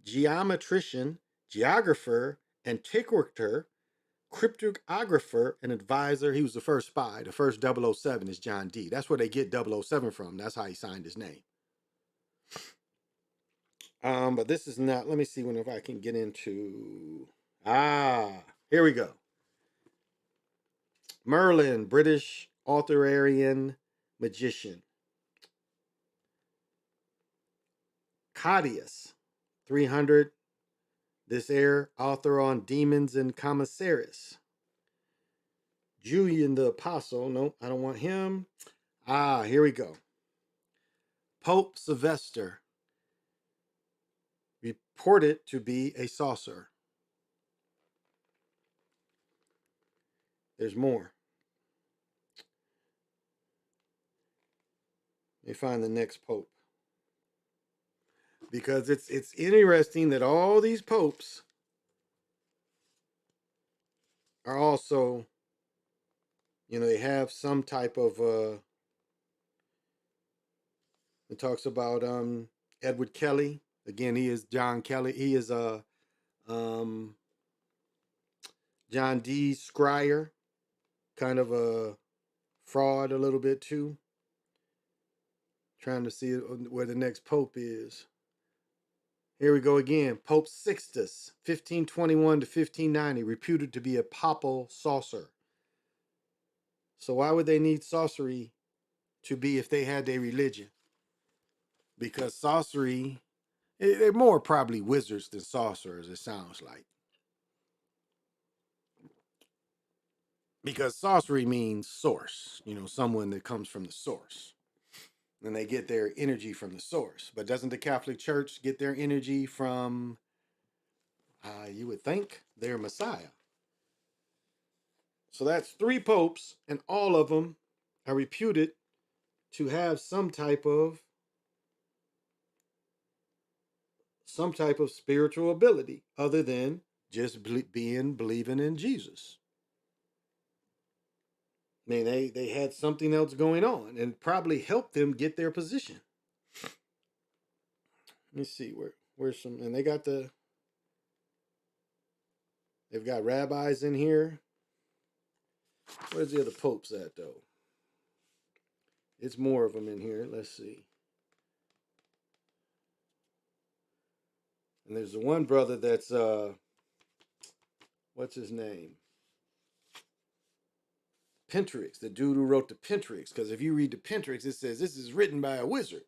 geometrician, geographer, antiquator, cryptographer, and advisor. He was the first spy. The first 007 is John Dee. That's where they get 007 from. That's how he signed his name. But this is not, let me see if I can get into, here we go. Merlin, British Arthurian magician. Claudius, 300, this heir, author on demons and commissaries. Julian the Apostle, no, I don't want him. Here we go. Pope Sylvester, reported to be a sorcerer. There's more. Let me find the next pope. Because it's interesting that all these popes are also, they have some type of it talks about Edward Kelly. Again, he is John Kelly. He is John D. Scryer, kind of a fraud a little bit too. Trying to see where the next pope is. Here we go again. Pope Sixtus, 1521 to 1590, reputed to be a papal sorcerer. So why would they need sorcery to be if they had their religion? Because sorcery, they're more probably wizards than sorcerers, it sounds like. Because sorcery means source, someone that comes from the source. And they get their energy from the source. But doesn't the Catholic Church get their energy from, you would think, their Messiah? So that's 3 popes, and all of them are reputed to have some type of spiritual ability other than just believing in Jesus. I mean, they had something else going on and probably helped them get their position. Let me see where's some, and they've got rabbis in here. Where's the other popes at though? It's more of them in here. Let's see. And there's the one brother that's what's his name? Pentrix, the dude who wrote the Pentrix. Because if you read the Pentrix, it says this is written by a wizard.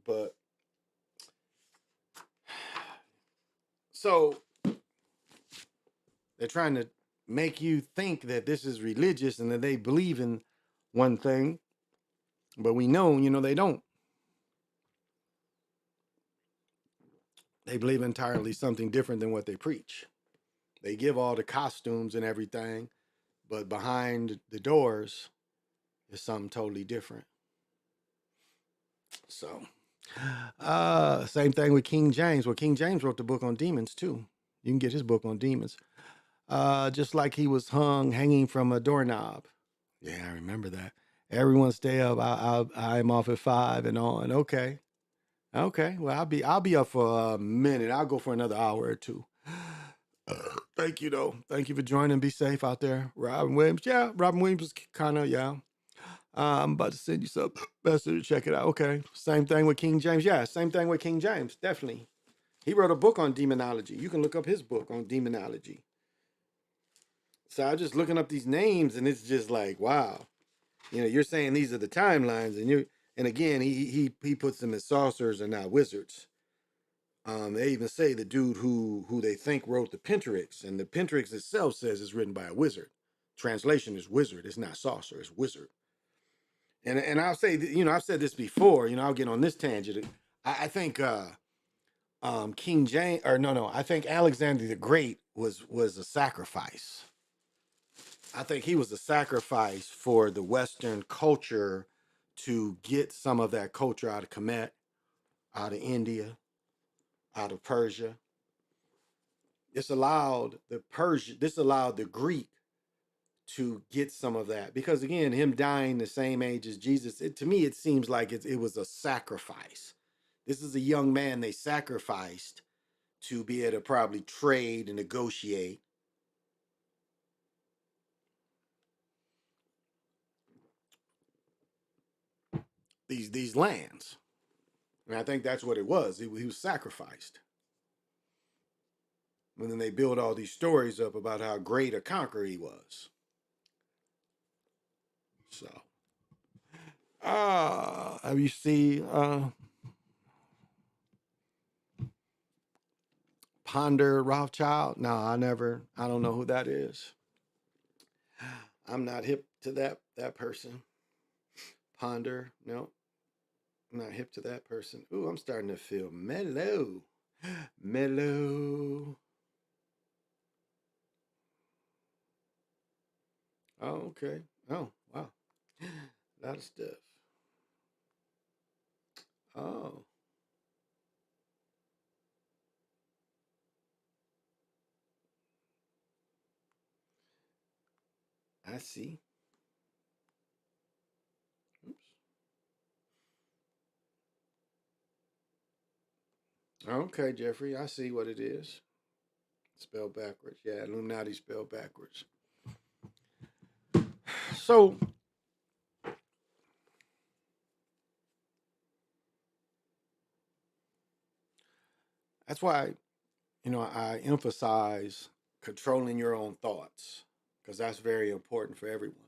But so they're trying to make you think that this is religious and that they believe in one thing, but we know, they don't. They believe entirely something different than what they preach. They give all the costumes and everything, but behind the doors is something totally different. So, same thing with King James. Well, King James wrote the book on demons too. You can get his book on demons. Just like he was hanging from a doorknob. Yeah, I remember that. Everyone stay up. I'm off at 5 and on. Okay. Okay. Well, I'll be up for a minute. I'll go for another hour or two. Thank you though. Thank you for joining. Be safe out there. Robin Williams. Yeah, Robin Williams was kind of, yeah. I'm about to send you some. Best to check it out. Okay. Same thing with King James. Yeah, same thing with King James. Definitely. He wrote a book on demonology. You can look up his book on demonology. So I'm just looking up these names, and it's just like, wow. You know, you're saying these are the timelines, and again, he puts them as sorcerers and not wizards. They even say the dude who they think wrote the Pentateuch, and the Pentateuch itself says it's written by a wizard. Translation is wizard. It's not sorcerer. It's wizard. And I'll say, I've said this before. I'll get on this tangent. I think King James, or no, I think Alexander the Great was a sacrifice. I think he was a sacrifice for the Western culture to get some of that culture out of Kemet, out of India, out of Persia. This allowed the Greek to get some of that, because again, him dying the same age as Jesus, to me, it seems like it was a sacrifice. This is a young man they sacrificed to be able to probably trade and negotiate. These lands. And I think that's what it was. He was sacrificed. And then they build all these stories up about how great a conqueror he was. So, have you seen Ponder Rothschild? No, I don't know who that is. I'm not hip to that person. Ponder, no, I'm not hip to that person. Ooh, I'm starting to feel mellow. Mellow. Oh, okay. Oh, wow. A lot of stuff. Oh. I see. Oops. Okay, Jeffrey, I see what it is. Spelled backwards. Yeah, Illuminati spelled backwards. So, that's why, I emphasize controlling your own thoughts, because that's very important for everyone.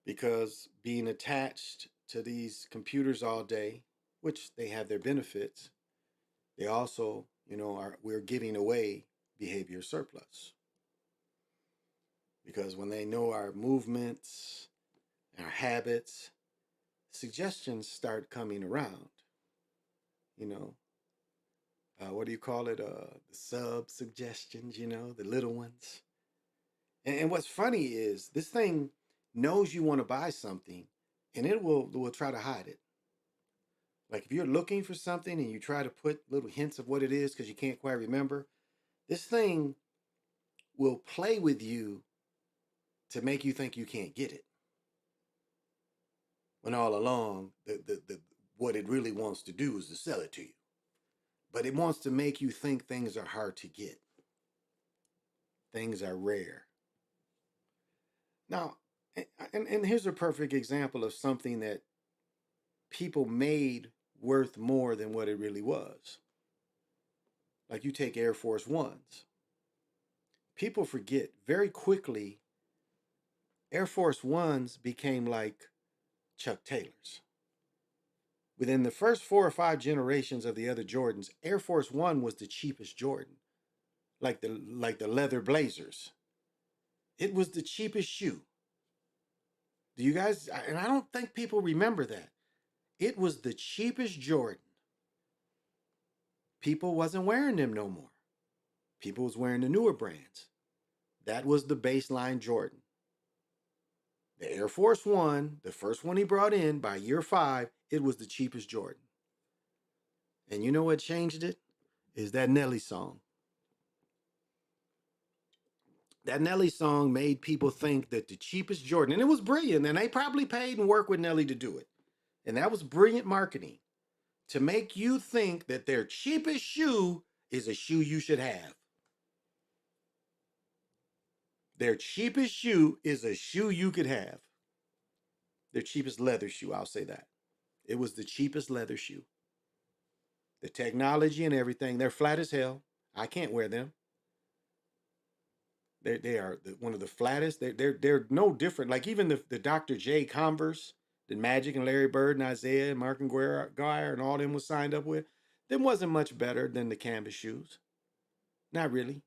Because being attached to these computers all day, which they have their benefits, they also, we're giving away behavior surplus. Because when they know our movements, our habits, suggestions start coming around. What do you call it? The sub suggestions, the little ones. And what's funny is this thing knows you want to buy something, and it will try to hide it. Like if you're looking for something and you try to put little hints of what it is because you can't quite remember, this thing will play with you to make you think you can't get it. When all along, what it really wants to do is to sell it to you. But it wants to make you think things are hard to get. Things are rare. Now, and here's a perfect example of something that people made worth more than what it really was. Like you take Air Force Ones. People forget very quickly, Air Force Ones became like Chuck Taylors. Within the first 4 or 5 generations of the other Jordans, Air Force One was the cheapest Jordan. Like the leather blazers. It was the cheapest shoe. Do you guys, and I don't think people remember that. It was the cheapest Jordan. people wasn't wearing them no more. People was wearing the newer brands. That was the baseline Jordan. The Air Force One, the first one he brought in, by year 5, it was the cheapest Jordan. And you know what changed it? Is that Nelly song. That Nelly song made people think that the cheapest Jordan, and it was brilliant, and they probably paid and worked with Nelly to do it. And that was brilliant marketing to make you think that their cheapest shoe is a shoe you should have. Their cheapest shoe is a shoe you could have. Their cheapest leather shoe, I'll say that. It was the cheapest leather shoe. The technology and everything, they're flat as hell. I can't wear them. They are one of the flattest. They're no different. Like even the Dr. J Converse that Magic and Larry Bird and Isaiah and Mark and Guire and all them was signed up with, them wasn't much better than the canvas shoes. Not really.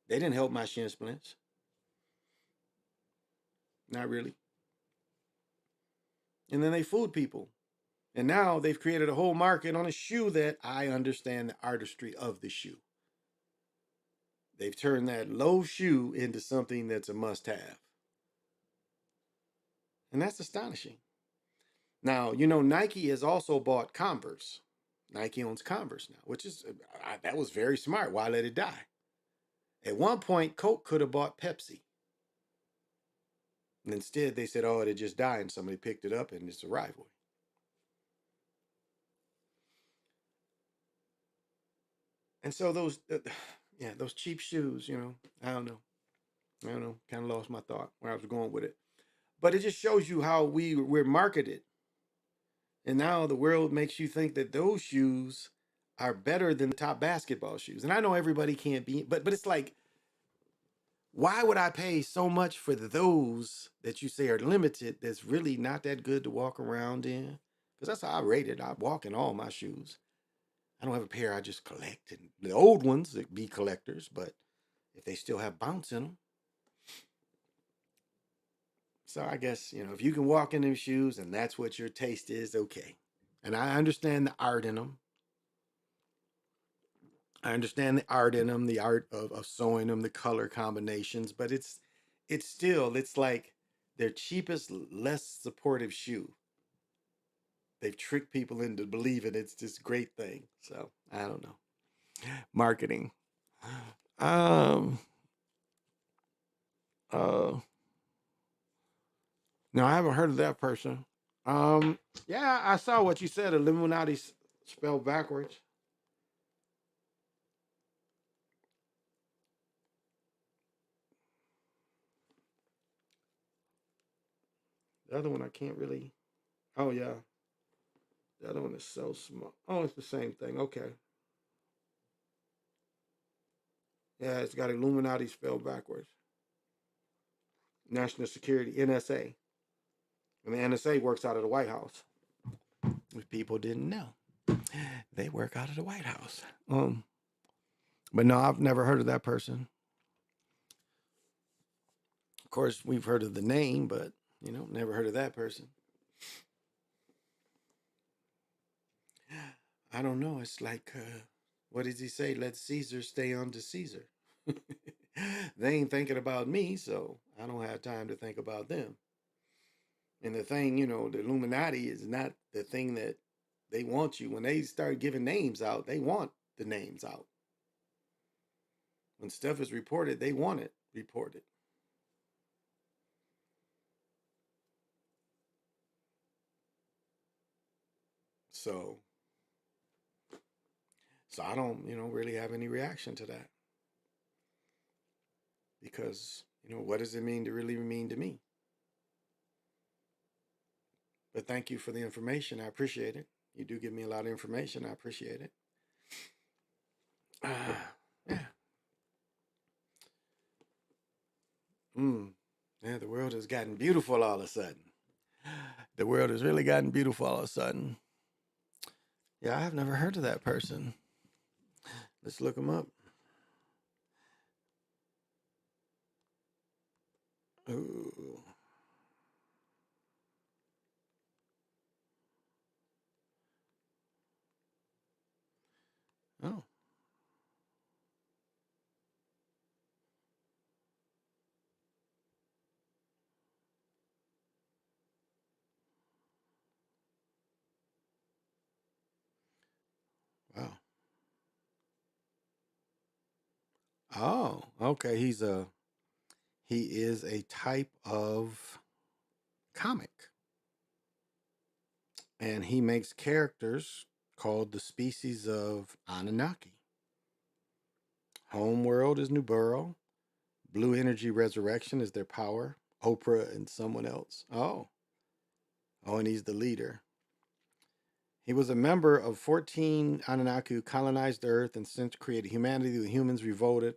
They didn't help my shin splints. Not really. And then they fooled people. And now they've created a whole market on a shoe that I understand the artistry of the shoe. They've turned that low shoe into something that's a must-have. And that's astonishing. Now, you know, Nike has also bought Converse. Nike owns Converse now, which is, that was very smart. Why let it die? At one point, Coke could have bought Pepsi. And instead, they said, oh, it just died, and somebody picked it up, and it's a rivalry. And so those cheap shoes, you know, I don't know, kind of lost my thought where I was going with it. But it just shows you how we're marketed. And now the world makes you think that those shoes are better than the top basketball shoes. And I know everybody can't be, but it's like, why would I pay so much for those that you say are limited that's really not that good to walk around in? Because that's how I rate it. I walk in all my shoes. I don't have a pair I just collect. And the old ones that be collectors, but if they still have bounce in them. So I guess, you know, if you can walk in them shoes and that's what your taste is, okay. And I understand the art in them. I understand the art in them, the art of sewing them, the color combinations, but it's like their cheapest, less supportive shoe. They've tricked people into believing it's this great thing. So I don't know. Marketing. No, I haven't heard of that person. Yeah, I saw what you said. Illuminati spelled backwards. The other one I can't really. Oh yeah, the other one is so small. Oh, it's the same thing. Okay. Yeah, it's got Illuminati spelled backwards. National Security, NSA. And the NSA works out of the White House. If people didn't know, they work out of the White House. But no, I've never heard of that person. Of course, we've heard of the name, but, you know, never heard of that person. I don't know. It's like, what does he say? Let Caesar stay unto Caesar. They ain't thinking about me, so I don't have time to think about them. And the thing, you know, the Illuminati is not the thing that they want you. When they start giving names out, they want the names out. When stuff is reported, they want it reported. So I don't, you know, really have any reaction to that. Because, you know, what does it mean to really mean to me? But thank you for the information. I appreciate it. You do give me a lot of information. I appreciate it. Yeah. Yeah, the world has gotten beautiful all of a sudden. The world has really gotten beautiful all of a sudden. Yeah, I've never heard of that person. Let's look him up. Ooh. Oh. Oh, okay. He is a type of comic, and he makes characters called the species of Anunnaki. Homeworld is Nuburo. Blue Energy Resurrection is their power. Oprah and someone else. Oh, and he's the leader. He was a member of 14 Anunnaki who colonized Earth and since created humanity. The humans revolted.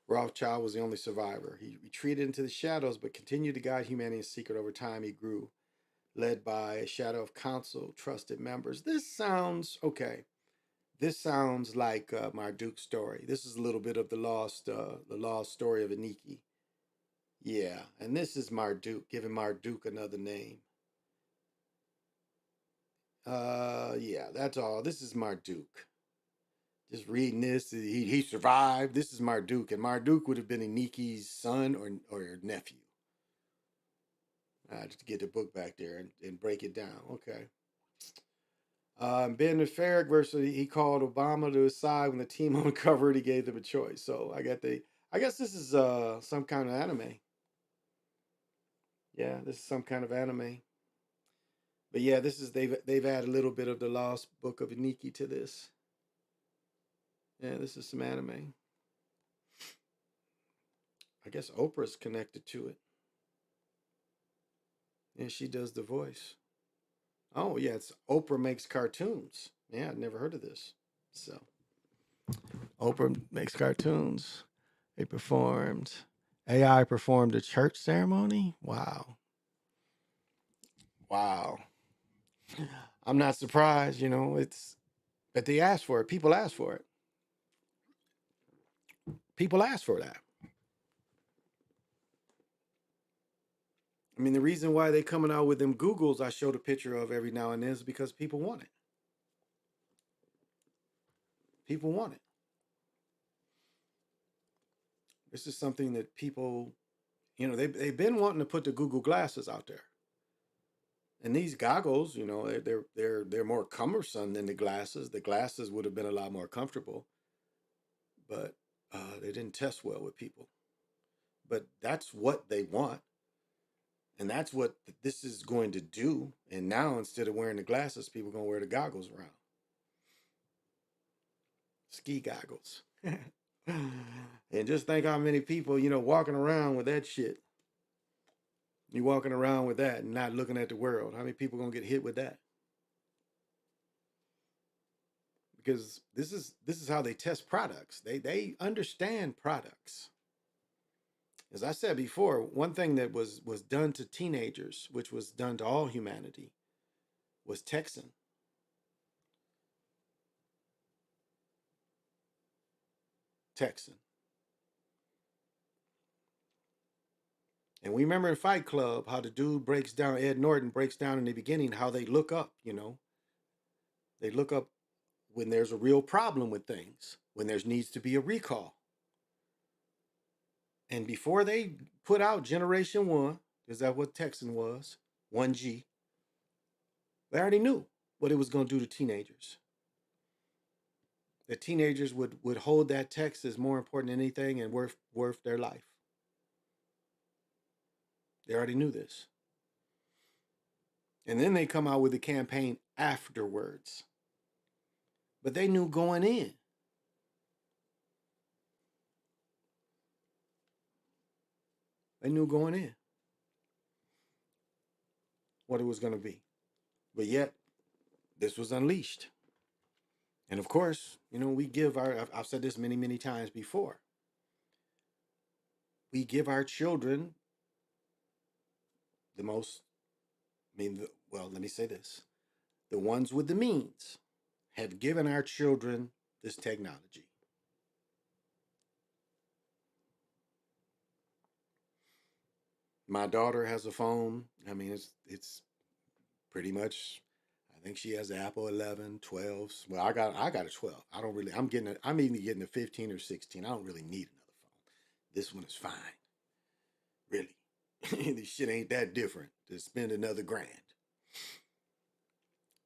Rothschild was the only survivor. He retreated into the shadows but continued to guide humanity in secret. Over time, he grew, led by a shadow of council, trusted members. This sounds okay. This sounds like Marduk's story. This is a little bit of the lost story of Aniki. Yeah, and this is Marduk, giving Marduk another name. Yeah, that's all. This is Marduk. Just reading this, he survived. This is Marduk, and Marduk would have been Aniki's son or nephew. Just to get the book back there and break it down. Okay. Ben Farrick versus he called Obama to his side when the team uncovered. He gave them a choice. So I guess this is some kind of anime. Yeah, this is some kind of anime. But yeah, this is they've added a little bit of the Lost Book of Aniki to this. Yeah, this is some anime. I guess Oprah's connected to it. Yeah, she does the voice. Oh yeah, it's Oprah makes cartoons. Yeah, I'd never heard of this. So Oprah makes cartoons. They performed. AI performed a church ceremony. Wow. Wow. I'm not surprised, but they asked for it. People asked for it. People asked for that. I mean, the reason why they coming out with them Googles I showed a picture of every now and then is because people want it. People want it. This is something that people, they've been wanting to put the Google glasses out there. And these goggles, they're more cumbersome than the glasses. The glasses would have been a lot more comfortable, but they didn't test well with people. But that's what they want. And that's what this is going to do. And now, instead of wearing the glasses, people are going to wear the goggles around. Ski goggles. And just think how many people, walking around with that shit. You walking around with that and not looking at the world. How many people are going to get hit with that? Because this is how they test products. They understand products. As I said before, one thing that was done to teenagers, which was done to all humanity, was texting. Texting. And we remember in Fight Club how the dude breaks down, Ed Norton breaks down in the beginning how they look up, They look up when there's a real problem with things, when there needs to be a recall. And before they put out Generation 1, is that what texting was? 1G. They already knew what it was going to do to teenagers. The teenagers would hold that text as more important than anything and worth their life. They already knew this. And then they come out with the campaign afterwards. But they knew going in. They knew going in what it was going to be. But yet, this was unleashed. And of course, we give I've said this many, many times before. We give our children the most, let me say this. The ones with the means have given our children this technology. My daughter has a phone. I mean, it's pretty much, I think she has an Apple 11, 12. Well, I got a 12. I'm even getting a 15 or 16. I don't really need another phone. This one is fine. Really. This shit ain't that different to spend another $1,000.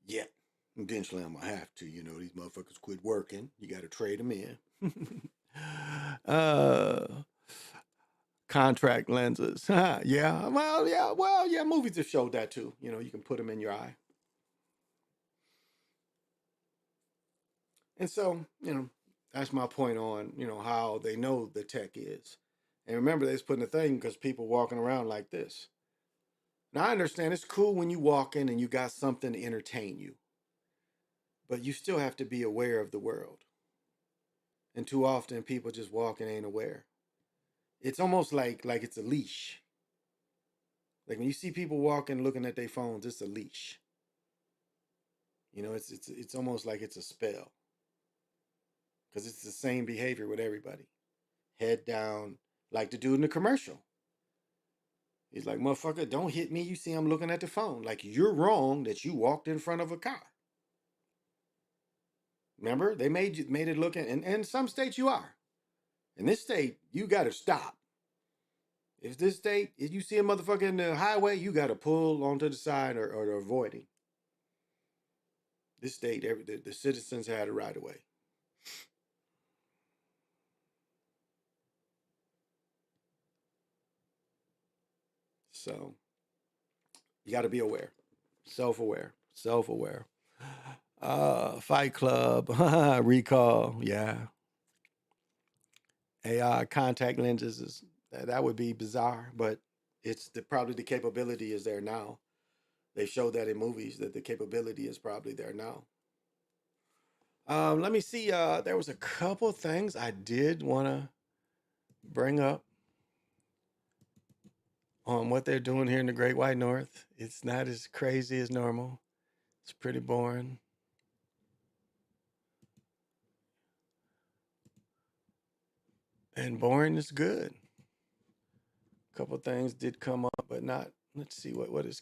Yet, eventually I'm gonna have to, these motherfuckers quit working. You gotta trade them in. Contract lenses. Yeah. Well, yeah. Movies have showed that too. You know, you can put them in your eye. And so, you know, that's my point on, you know, how they know the tech is. And remember, they was putting a thing because people walking around like this. Now, I understand it's cool when you walk in and you got something to entertain you. But you still have to be aware of the world. And too often people just walk and ain't aware. It's almost like it's a leash. Like when you see people walking looking at their phones, it's a leash. You know, it's almost like it's a spell. Because it's the same behavior with everybody. Head down, like the dude in the commercial. He's like, motherfucker, don't hit me. You see I'm looking at the phone. Like, you're wrong that you walked in front of a car. Remember? They made it look, and in some states you are. In this state, you got to stop. If this state, if you see a motherfucker in the highway, you got to pull onto the side or avoid him. This state, the citizens had it right away. So, you got to be aware. Self-aware. Fight Club, Recall, yeah. AI contact lenses that would be bizarre, but it's probably the capability is there now. They showed that in movies that the capability is probably there now. Let me see. There was a couple things I did want to bring up on what they're doing here in the Great White North. It's not as crazy as normal. It's pretty boring. And boring is good. A couple things did come up, but not. Let's see what is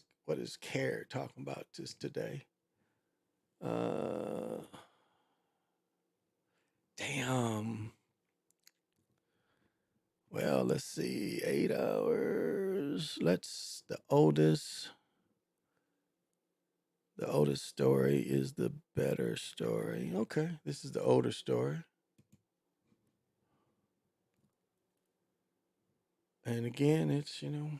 CARE talking about just today. Damn. Well, let's see. 8 hours. The oldest story is the better story. Okay, this is the older story. And again, it's, you know,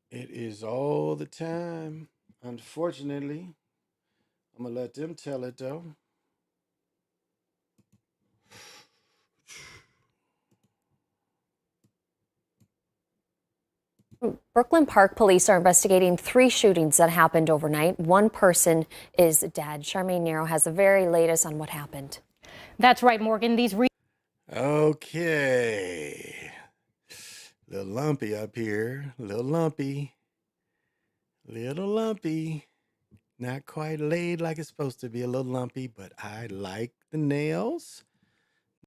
it is all the time. Unfortunately, I'm going to let them tell it, though.
Brooklyn Park police are investigating 3 shootings that happened overnight. 1 person is dead. Charmaine Nero has the very latest on what happened.
That's right, Morgan.
Okay. Little lumpy up here. Little lumpy. Not quite laid like it's supposed to be. A little lumpy, but I like the nails.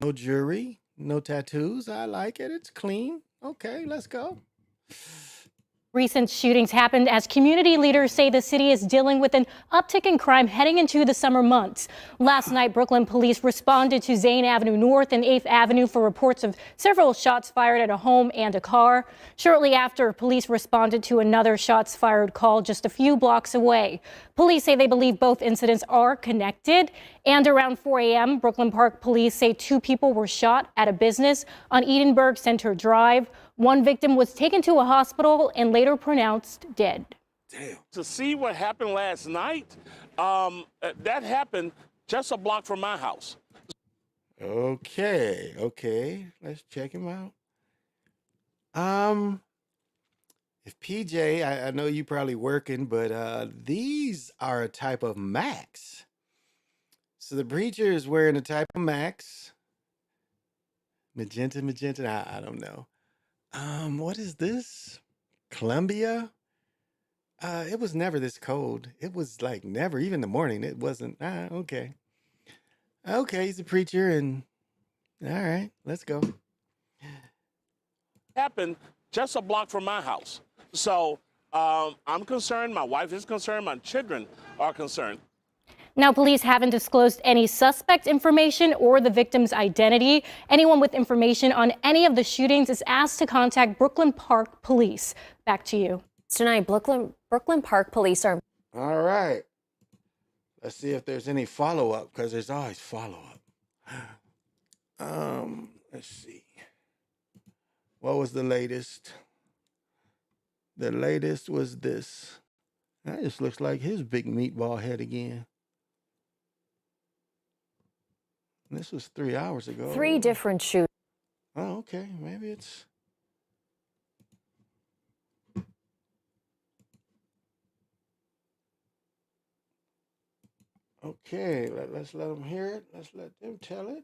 No jewelry. No tattoos. I like it. It's clean. Okay, let's go.
Recent shootings happened as community leaders say the city is dealing with an uptick in crime heading into the summer months. Last night, Brooklyn police responded to Zane Avenue North and 8th Avenue for reports of several shots fired at a home and a car. Shortly after, police responded to another shots fired call just a few blocks away. Police say they believe both incidents are connected. And around 4 a.m., Brooklyn Park police say 2 people were shot at a business on Edinburgh Center Drive. 1 victim was taken to a hospital and later pronounced dead.
Damn.
To see what happened last night, that happened just a block from my house.
Okay. Let's check him out. If PJ, I know you probably working, but these are a type of Max. So the preacher is wearing a type of Max. Magenta, I don't know. What is this? Columbia? It was never this cold. It was like never, even in the morning, it wasn't. Okay. Okay, he's a preacher, and all right, let's go.
Happened just a block from my house. So I'm concerned, my wife is concerned, my children are concerned.
Now, police haven't disclosed any suspect information or the victim's identity. Anyone with information on any of the shootings is asked to contact Brooklyn Park Police. Back to you.
Tonight, Brooklyn Park police are
All right. Let's see if there's any follow-up, because there's always follow-up. Let's see. What was the latest? The latest was this. That just looks like his big meatball head again. This was 3 hours ago.
3 different shootings.
Oh, okay. Maybe it's... Okay, let's let them hear it. Let's let them tell it.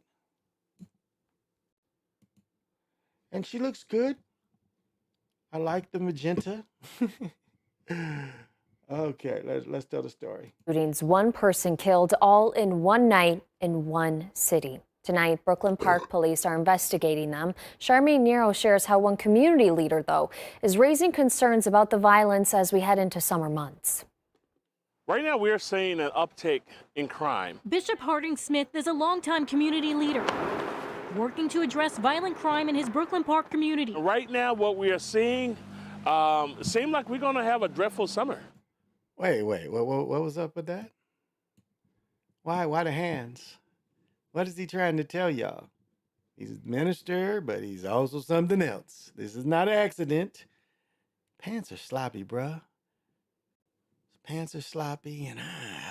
And she looks good. I like the magenta. Okay, let's tell the story.
Shootings, 1 person killed, all in one night in one city. Tonight, Brooklyn Park police are investigating them. Charmaine Nero shares how one community leader, though, is raising concerns about the violence as we head into summer months.
Right now, we're seeing an uptick in crime.
Bishop Harding Smith is a longtime community leader working to address violent crime in his Brooklyn Park community.
Right now, what we are seeing seems like we're going to have a dreadful summer.
Wait, what was up with that? Why the hands? What is he trying to tell y'all? He's a minister, but he's also something else. This is not an accident. Pants are sloppy, bruh. Pants are sloppy, and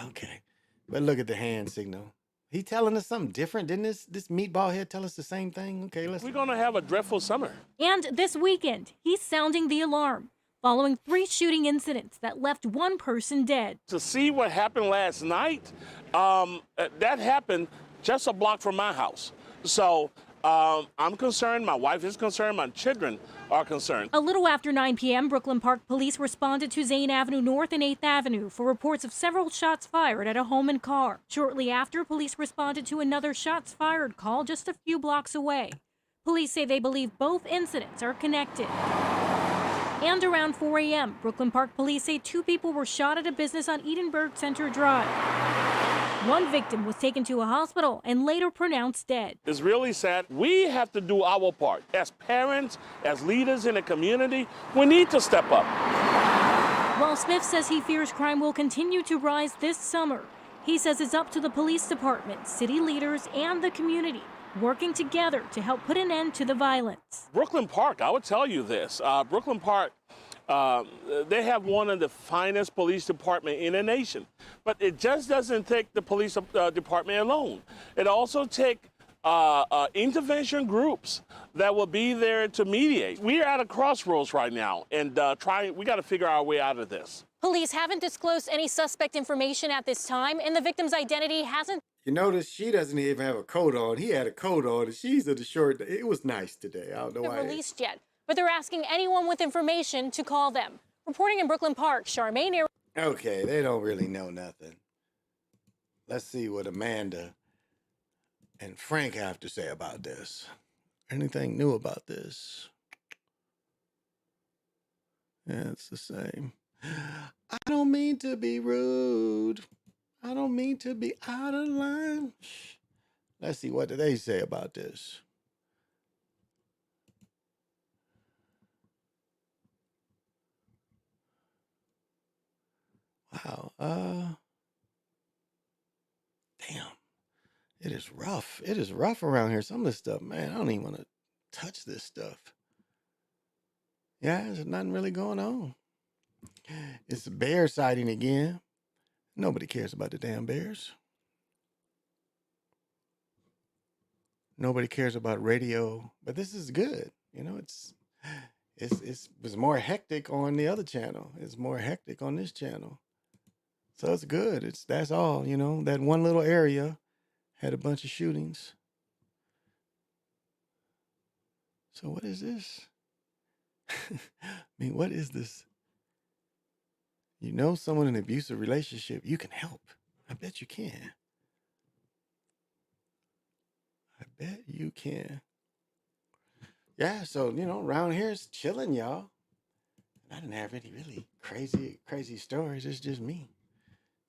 okay. But look at the hand signal. He telling us something different. Didn't this meatball head tell us the same thing? Okay,
We're going to have a dreadful summer.
And this weekend, he's sounding the alarm following 3 shooting incidents that left 1 person dead.
To see what happened last night, that happened just a block from my house. So I'm concerned, my wife is concerned, my children are concerned.
A little after 9 p.m., Brooklyn Park police responded to Zane Avenue North and 8th Avenue for reports of several shots fired at a home and car. Shortly after, police responded to another shots fired call just a few blocks away. Police say they believe both incidents are connected. And around 4 a.m., Brooklyn Park police say 2 people were shot at a business on Edenburg Center Drive. 1 victim was taken to a hospital and later pronounced dead.
It's really sad. We have to do our part. As parents, as leaders in the community, we need to step up.
While Smith says he fears crime will continue to rise this summer, he says it's up to the police department, city leaders, and the community working together to help put an end to the violence.
Brooklyn Park, I would tell you this. Brooklyn Park, they have one of the finest police departments in the nation. But it just doesn't take the police department alone. It also takes intervention groups that will be there to mediate. We are at a crossroads right now, and we got to figure our way out of this.
Police haven't disclosed any suspect information at this time, and the victim's identity hasn't.
You notice she doesn't even have a coat on. He had a coat on, and she's in the short. It was nice today. I don't know why.
Released yet, but they're asking anyone with information to call them. Reporting in Brooklyn Park, Charmaine Nero.
Okay, they don't really know nothing. Let's see what Amanda and Frank have to say about this. Anything new about this? Yeah, it's the same. I don't mean to be rude. I don't mean to be out of line. Let's see, what do they say about this? Wow. Damn. It is rough. It is rough around here. Some of this stuff, man, I don't even want to touch this stuff. Yeah, there's nothing really going on. It's a bear sighting again. Nobody cares about the damn bears. Nobody cares about radio, but this is good. You know, it was more hectic on the other channel. It's more hectic on this channel. So it's good. That's all, you know, that one little area had a bunch of shootings. So what is this? I mean, what is this? You know someone in an abusive relationship, you can help. I bet you can. I bet you can. Yeah, so, you know, around here it's chilling, y'all. I didn't have any really crazy stories. It's just me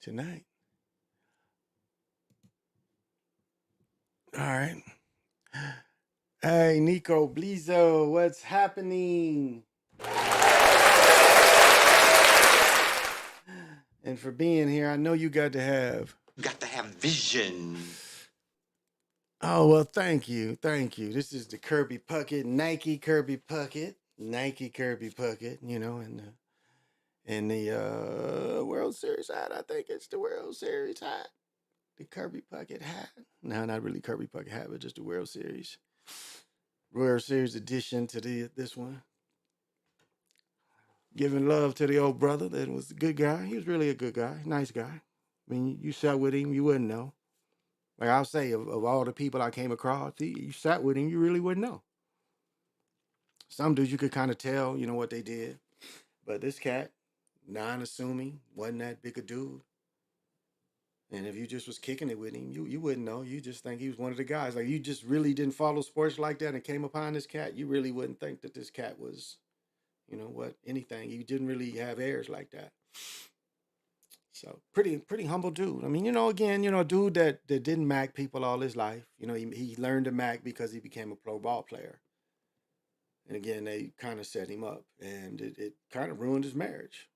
tonight. All right. Hey, Nico Blizzo, what's happening? and for being here. I know you got to have.
You got to have vision.
Oh, well, thank you. Thank you. This is the Kirby Puckett, Nike Kirby Puckett, you know, and the World Series hat. I think it's the World Series hat. The Kirby Puckett hat. No, not really Kirby Puckett hat, but just the World Series. World Series edition to this one. Giving love to the old brother that was a good guy. He was really a good guy, nice guy. I mean, you sat with him, you wouldn't know. Like I'll say, of all the people I came across, you sat with him, you really wouldn't know. Some dudes you could kind of tell, you know, what they did. But this cat, non-assuming, wasn't that big a dude. And if you just was kicking it with him, you wouldn't know. You just think he was one of the guys. Like you just really didn't follow sports like that and came upon this cat, you really wouldn't think that this cat was, you know what, anything. You didn't really have airs like that. So pretty humble dude. I mean, you know, again, you know, a dude that didn't Mac people all his life. You know, he learned to Mac because he became a pro ball player. And again, they kind of set him up, and it kind of ruined his marriage.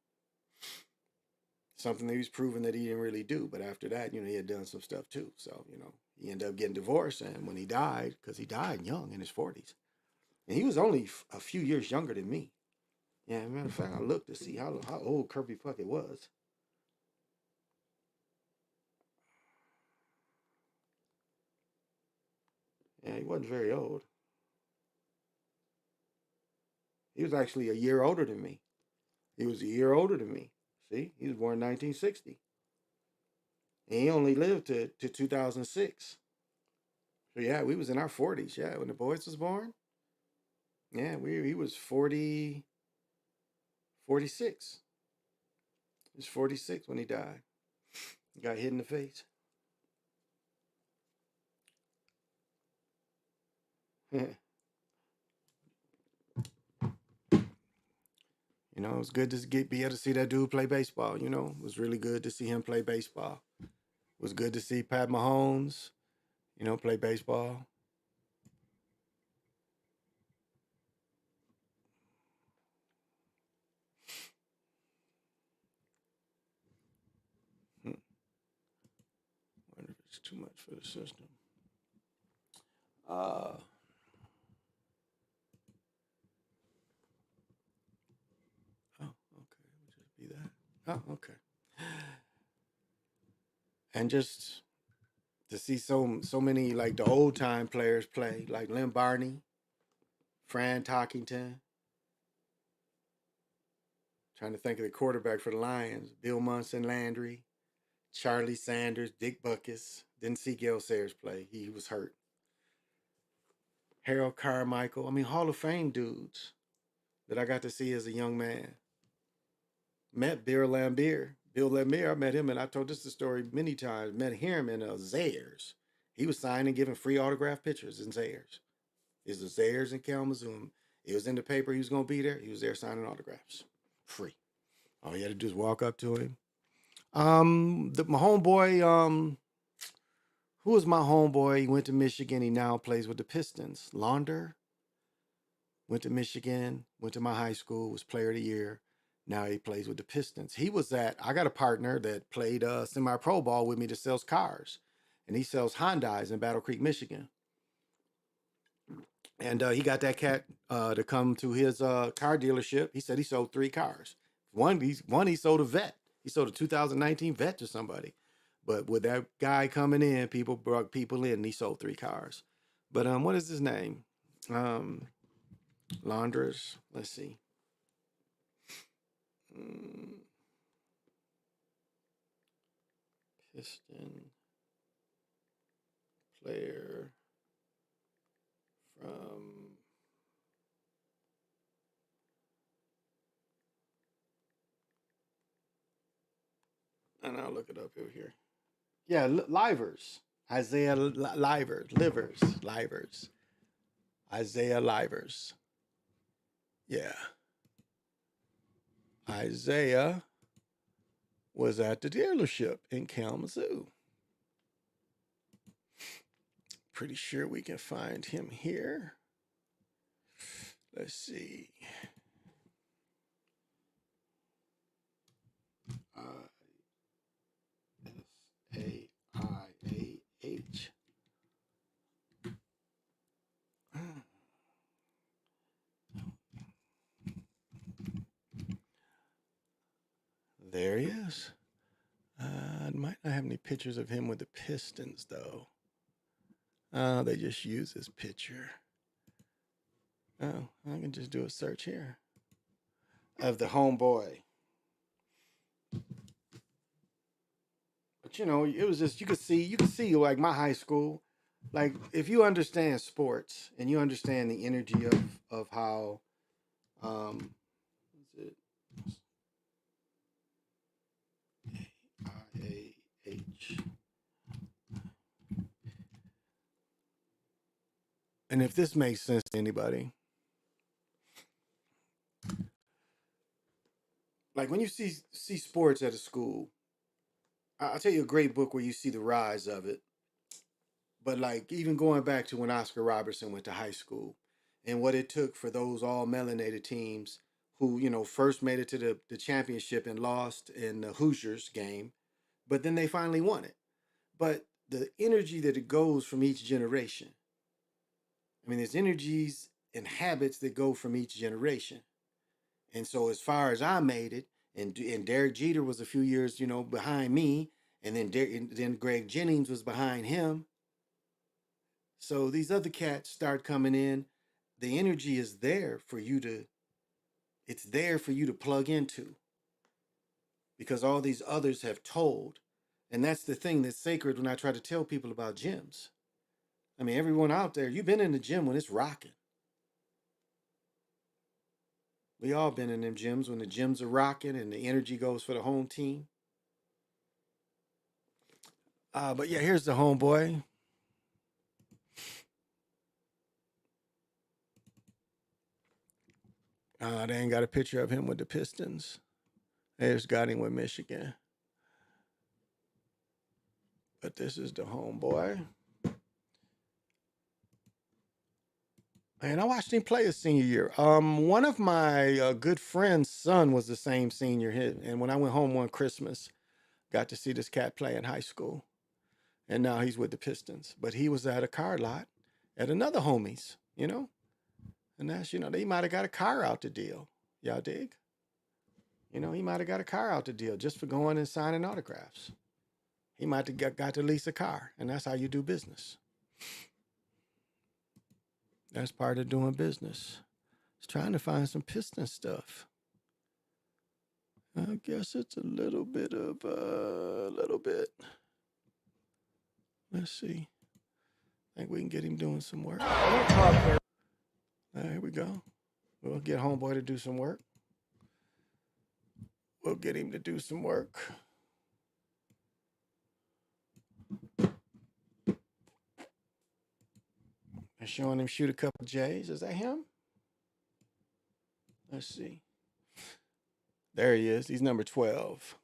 Something that he was proving that he didn't really do. But after that, you know, he had done some stuff too. So, you know, he ended up getting divorced, and when he died, because he died young in his 40s, and he was only a few years younger than me. Yeah, as a matter of fact, I looked to see how old Kirby Puckett was. Yeah, he wasn't very old. He was actually a year older than me. He was a year older than me. See, he was born in 1960. And he only lived to 2006. So yeah, we was in our 40s. Yeah, when the boys was born. Yeah, he was 46. He was 46 when he died. He got hit in the face. You know, it was good to be able to see that dude play baseball. You know, it was really good to see him play baseball. It was good to see Pat Mahomes, you know, play baseball. Wonder if it's too much for the system. Oh, okay. We'll just be that. Oh, okay. And just to see so many like the old time players play, like Lynn Barney, Fran Talkington. Trying to think of the quarterback for the Lions: Bill Munson Landry, Charlie Sanders, Dick Buckus. Didn't see Gale Sayers play; he was hurt. Harold Carmichael. I mean, Hall of Fame dudes that I got to see as a young man. Met Bill Lambier. Bill Lambier, I met him, and I told this story many times. Met him in Zayers. He was signing and giving free autograph pictures in Zayers. It's the Zayers in Kalamazoo. It was in the paper he was going to be there. He was there signing autographs. Free. All you had to do is walk up to him. My homeboy, who was my homeboy? He went to Michigan. He now plays with the Pistons. Launder went to Michigan, went to my high school, was player of the year. Now he plays with the Pistons. I got a partner that played semi-pro ball with me that sells cars. And he sells Hondas in Battle Creek, Michigan. And he got that cat to come to his car dealership. He said he sold 3 cars. One he sold a Vet. He sold a 2019 Vet to somebody. But with that guy coming in, people brought people in, and he sold 3 cars. But what is his name? Launders. Let's see. Piston player from and I'll look it up over here. Yeah, Livers. Isaiah Livers. Isaiah Livers. Yeah. Isaiah was at the dealership in Kalamazoo. Pretty sure we can find him here. Let's see. There he is. I might not have any pictures of him with the Pistons, though. Oh, they just use his picture. Oh, I can just do a search here of the homeboy. But you know, it was just you could see like my high school. Like if you understand sports and you understand the energy of how what's it? IAH. And if this makes sense to anybody, like when you see sports at a school, I'll tell you a great book where you see the rise of it. But like even going back to when Oscar Robertson went to high school and what it took for those all melanated teams who, you know, first made it to the championship and lost in the Hoosiers game, but then they finally won it. But the energy that it goes from each generation. I mean, there's energies and habits that go from each generation. And so as far as I made it, and Derek Jeter was a few years, you know, behind me, and then Greg Jennings was behind him. So these other cats start coming in. The energy is there for you to, it's there for you to plug into. Because all these others have told. And that's the thing that's sacred when I try to tell people about gyms. I mean, everyone out there, you've been in the gym when it's rocking. We all been in them gyms when the gyms are rocking and the energy goes for the home team. But yeah, here's the homeboy. They ain't got a picture of him with the Pistons. They just got him with Michigan. But this is the homeboy. And I watched him play his senior year. One of my good friend's son was the same senior. And when I went home one Christmas, got to see this cat play in high school. And now he's with the Pistons. But he was at a car lot at another homie's, you know. And that's, you know, they might have got a car out the deal. Y'all dig? You know, he might have got a car out the deal just for going and signing autographs. He might have got to lease a car. And that's how you do business. That's part of doing business. It's trying to find some Piston stuff. I guess it's a little bit of Let's see. I think we can get him doing some work. Here we go. We'll get homeboy to do some work. We'll get him to do some work. And showing him shoot a couple J's. Is that him? Let's see. There he is. He's number 12.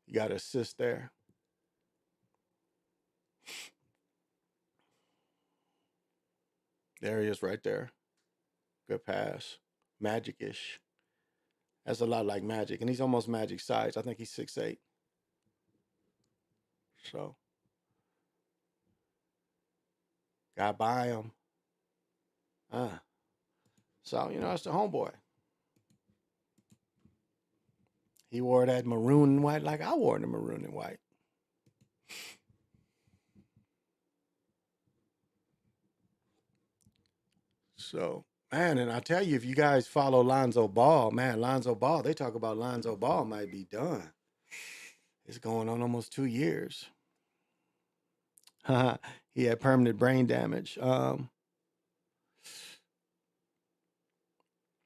You got to assist there. There he is right there. Good pass. Magic-ish. That's a lot like Magic. And he's almost Magic size. I think he's 6'8". So. Got by him. So, you know, it's the homeboy. He wore that maroon and white like I wore the maroon and white. So, man, and I tell you, if you guys follow Lonzo Ball, man, Lonzo Ball, they talk about Lonzo Ball might be done. It's going on almost 2 years. He had permanent brain damage.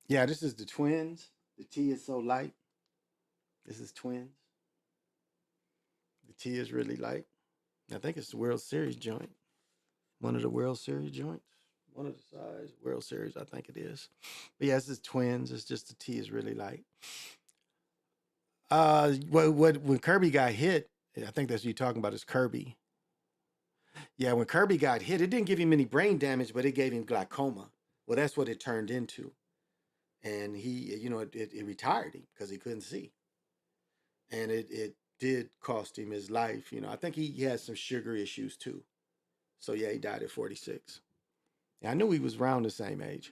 Yeah, this is the Twins. The T is so light. This is Twins. The T is really light. I think it's the World Series joint. One of the World Series joints. One of the size. World Series, I think it is. But yeah, this is Twins. It's just the T is really light. When Kirby got hit, I think that's what you're talking about is Kirby. Yeah, when Kirby got hit, it didn't give him any brain damage, but it gave him glaucoma. Well, that's what it turned into. And he, you know, it retired him because he couldn't see. And it did cost him his life. You know, I think he had some sugar issues too. So yeah, he died at 46. Yeah, I knew he was around the same age.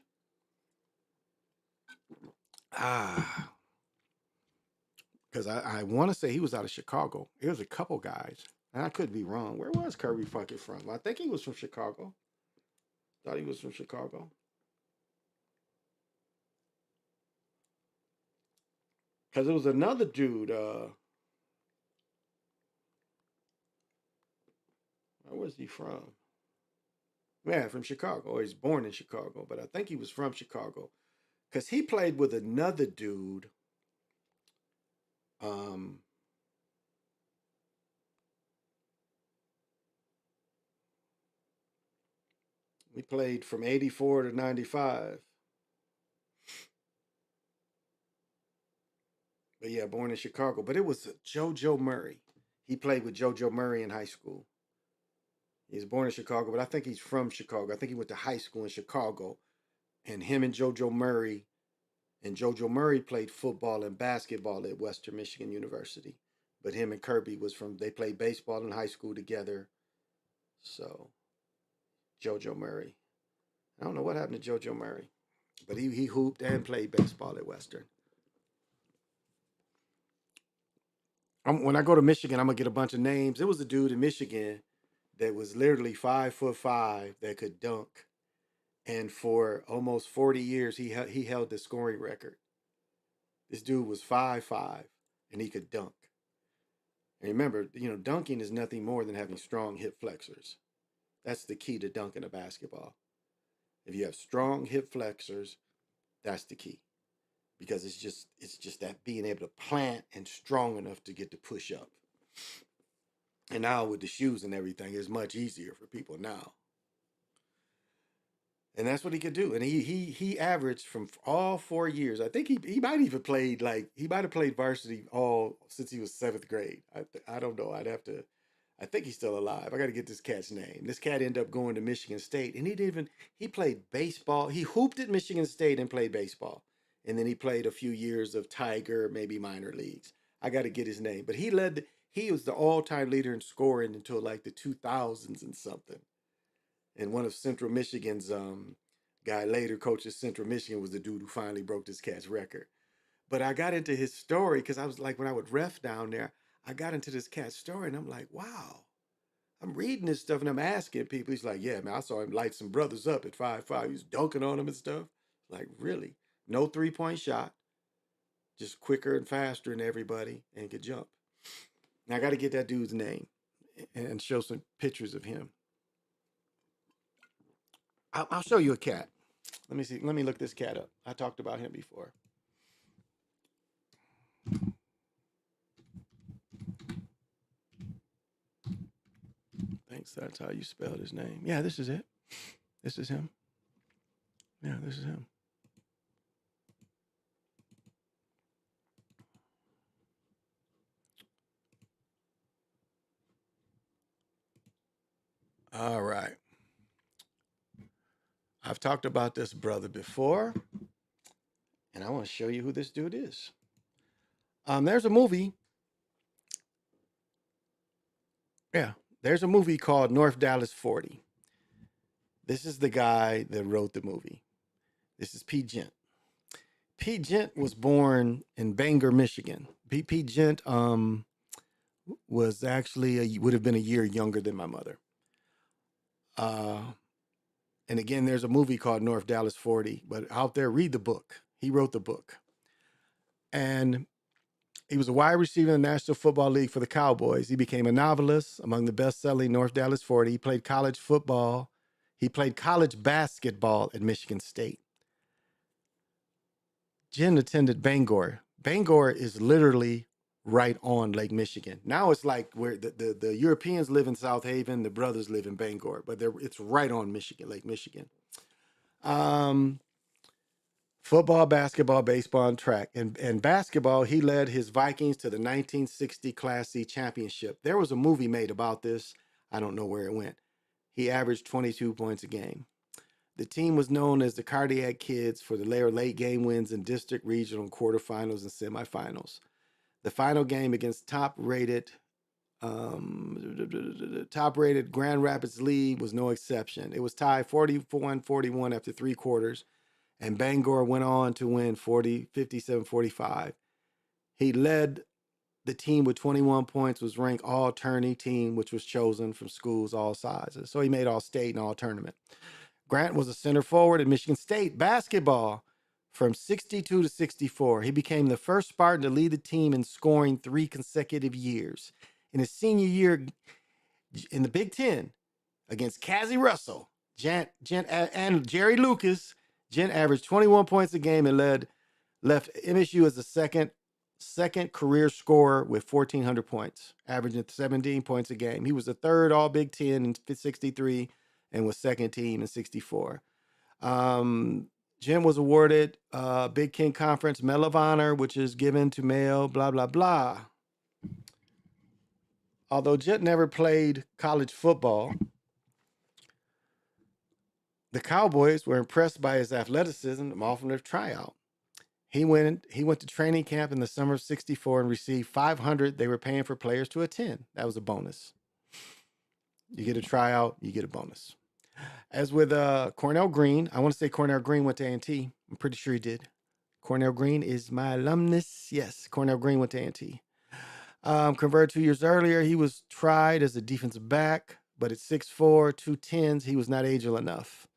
because I want to say he was out of Chicago. It was a couple guys, and I could be wrong. Where was Kirby fucking from? I think he was from Chicago. Thought he was from Chicago. Because it was another dude. Where was he from? Yeah, from Chicago. Or he's born in Chicago, but I think he was from Chicago. Because he played with another dude. We played from 84 to 95. But yeah, born in Chicago. But it was JoJo Murray. He played with JoJo Murray in high school. He was born in Chicago, but I think he's from Chicago. I think he went to high school in Chicago. And him and JoJo Murray played football and basketball at Western Michigan University. But him and Kirby they played baseball in high school together. So, JoJo Murray. I don't know what happened to JoJo Murray, but he hooped and played baseball at Western. When I go to Michigan, I'm going to get a bunch of names. There was a dude in Michigan that was literally 5'5" that could dunk. And for almost 40 years, he held the scoring record. This dude was 5'5", and he could dunk. And remember, dunking is nothing more than having strong hip flexors. That's the key to dunking a basketball. If you have strong hip flexors, that's the key. Because it's just that being able to plant and strong enough to get the push up. And now with the shoes and everything, it's much easier for people now. And that's what he could do. And he averaged from all 4 years. I think he might even played he might have played varsity all since he was 7th grade. I don't know. I think he's still alive. I got to get this cat's name. This cat ended up going to Michigan State, and he played baseball. He hooped at Michigan State and played baseball. And then he played a few years of Tiger, maybe minor leagues. I got to get his name. But he was the all-time leader in scoring until like the 2000s and something. And one of Central Michigan's guy later coaches Central Michigan was the dude who finally broke this cat's record. But I got into his story because I was like, when I would ref down there, I got into this cat's story and I'm like, wow. I'm reading this stuff and I'm asking people. He's like, yeah, man, I saw him light some brothers up at 5'5". He was dunking on them and stuff. Like, really? No 3-point shot. Just quicker and faster than everybody and could jump. Now I got to get that dude's name and show some pictures of him. I'll show you a cat. Let me see. Let me look this cat up. I talked about him before. Thanks. That's how you spelled his name. Yeah, this is it. This is him. Yeah, this is him. All right. I've talked about this brother before, and I want to show you who this dude is. There's a movie. Yeah, there's a movie called North Dallas 40. This is the guy that wrote the movie. This is Pete Gent. Pete Gent was born in Bangor, Michigan. Pete Gent was actually would have been a year younger than my mother. And again, there's a movie called North Dallas 40, but out there, read the book. He wrote the book. And he was a wide receiver in the National Football League for the Cowboys. He became a novelist among the best-selling North Dallas 40. He played college football. He played college basketball at Michigan State. Jen attended Bangor. Bangor is literally right on Lake Michigan. Now it's like where the Europeans live in South Haven, the brothers live in Bangor, but it's right on Michigan, Lake Michigan. Football, basketball, baseball, and track. And basketball, he led his Vikings to the 1960 Class C championship. There was a movie made about this. I don't know where it went. He averaged 22 points a game. The team was known as the Cardiac Kids for their late game wins in district, regional, quarterfinals, and semifinals. The final game against top-rated Grand Rapids League was no exception. It was tied 41-41 after 3 quarters, and Bangor went on to win 57-45. He led the team with 21 points was ranked all tourney team, which was chosen from schools all sizes. So he made all state and all tournament. Grant was a center forward at Michigan State basketball from 62 to 64. He became the first Spartan to lead the team in scoring 3 consecutive years. In his senior year in the Big Ten against Cassie Russell, and Jerry Lucas, Gent averaged 21 points a game and left MSU as the second career scorer with 1,400 points, averaging 17 points a game. He was the third All Big Ten in 63 and was second team in 64. Jim was awarded Big King Conference Medal of Honor, which is given to male, blah, blah, blah. Although Jet never played college football, the Cowboys were impressed by his athleticism and offered him a tryout. He went to training camp in the summer of 64 and received $500 they were paying for players to attend. That was a bonus. You get a tryout, you get a bonus. As with Cornell Green, I want to say Cornell Green went to A&T. I'm pretty sure he did. Cornell Green is my alumnus. Yes, Cornell Green went to A&T. Converted 2 years earlier, he was tried as a defensive back, but at 6'4", 210s, he was not agile enough.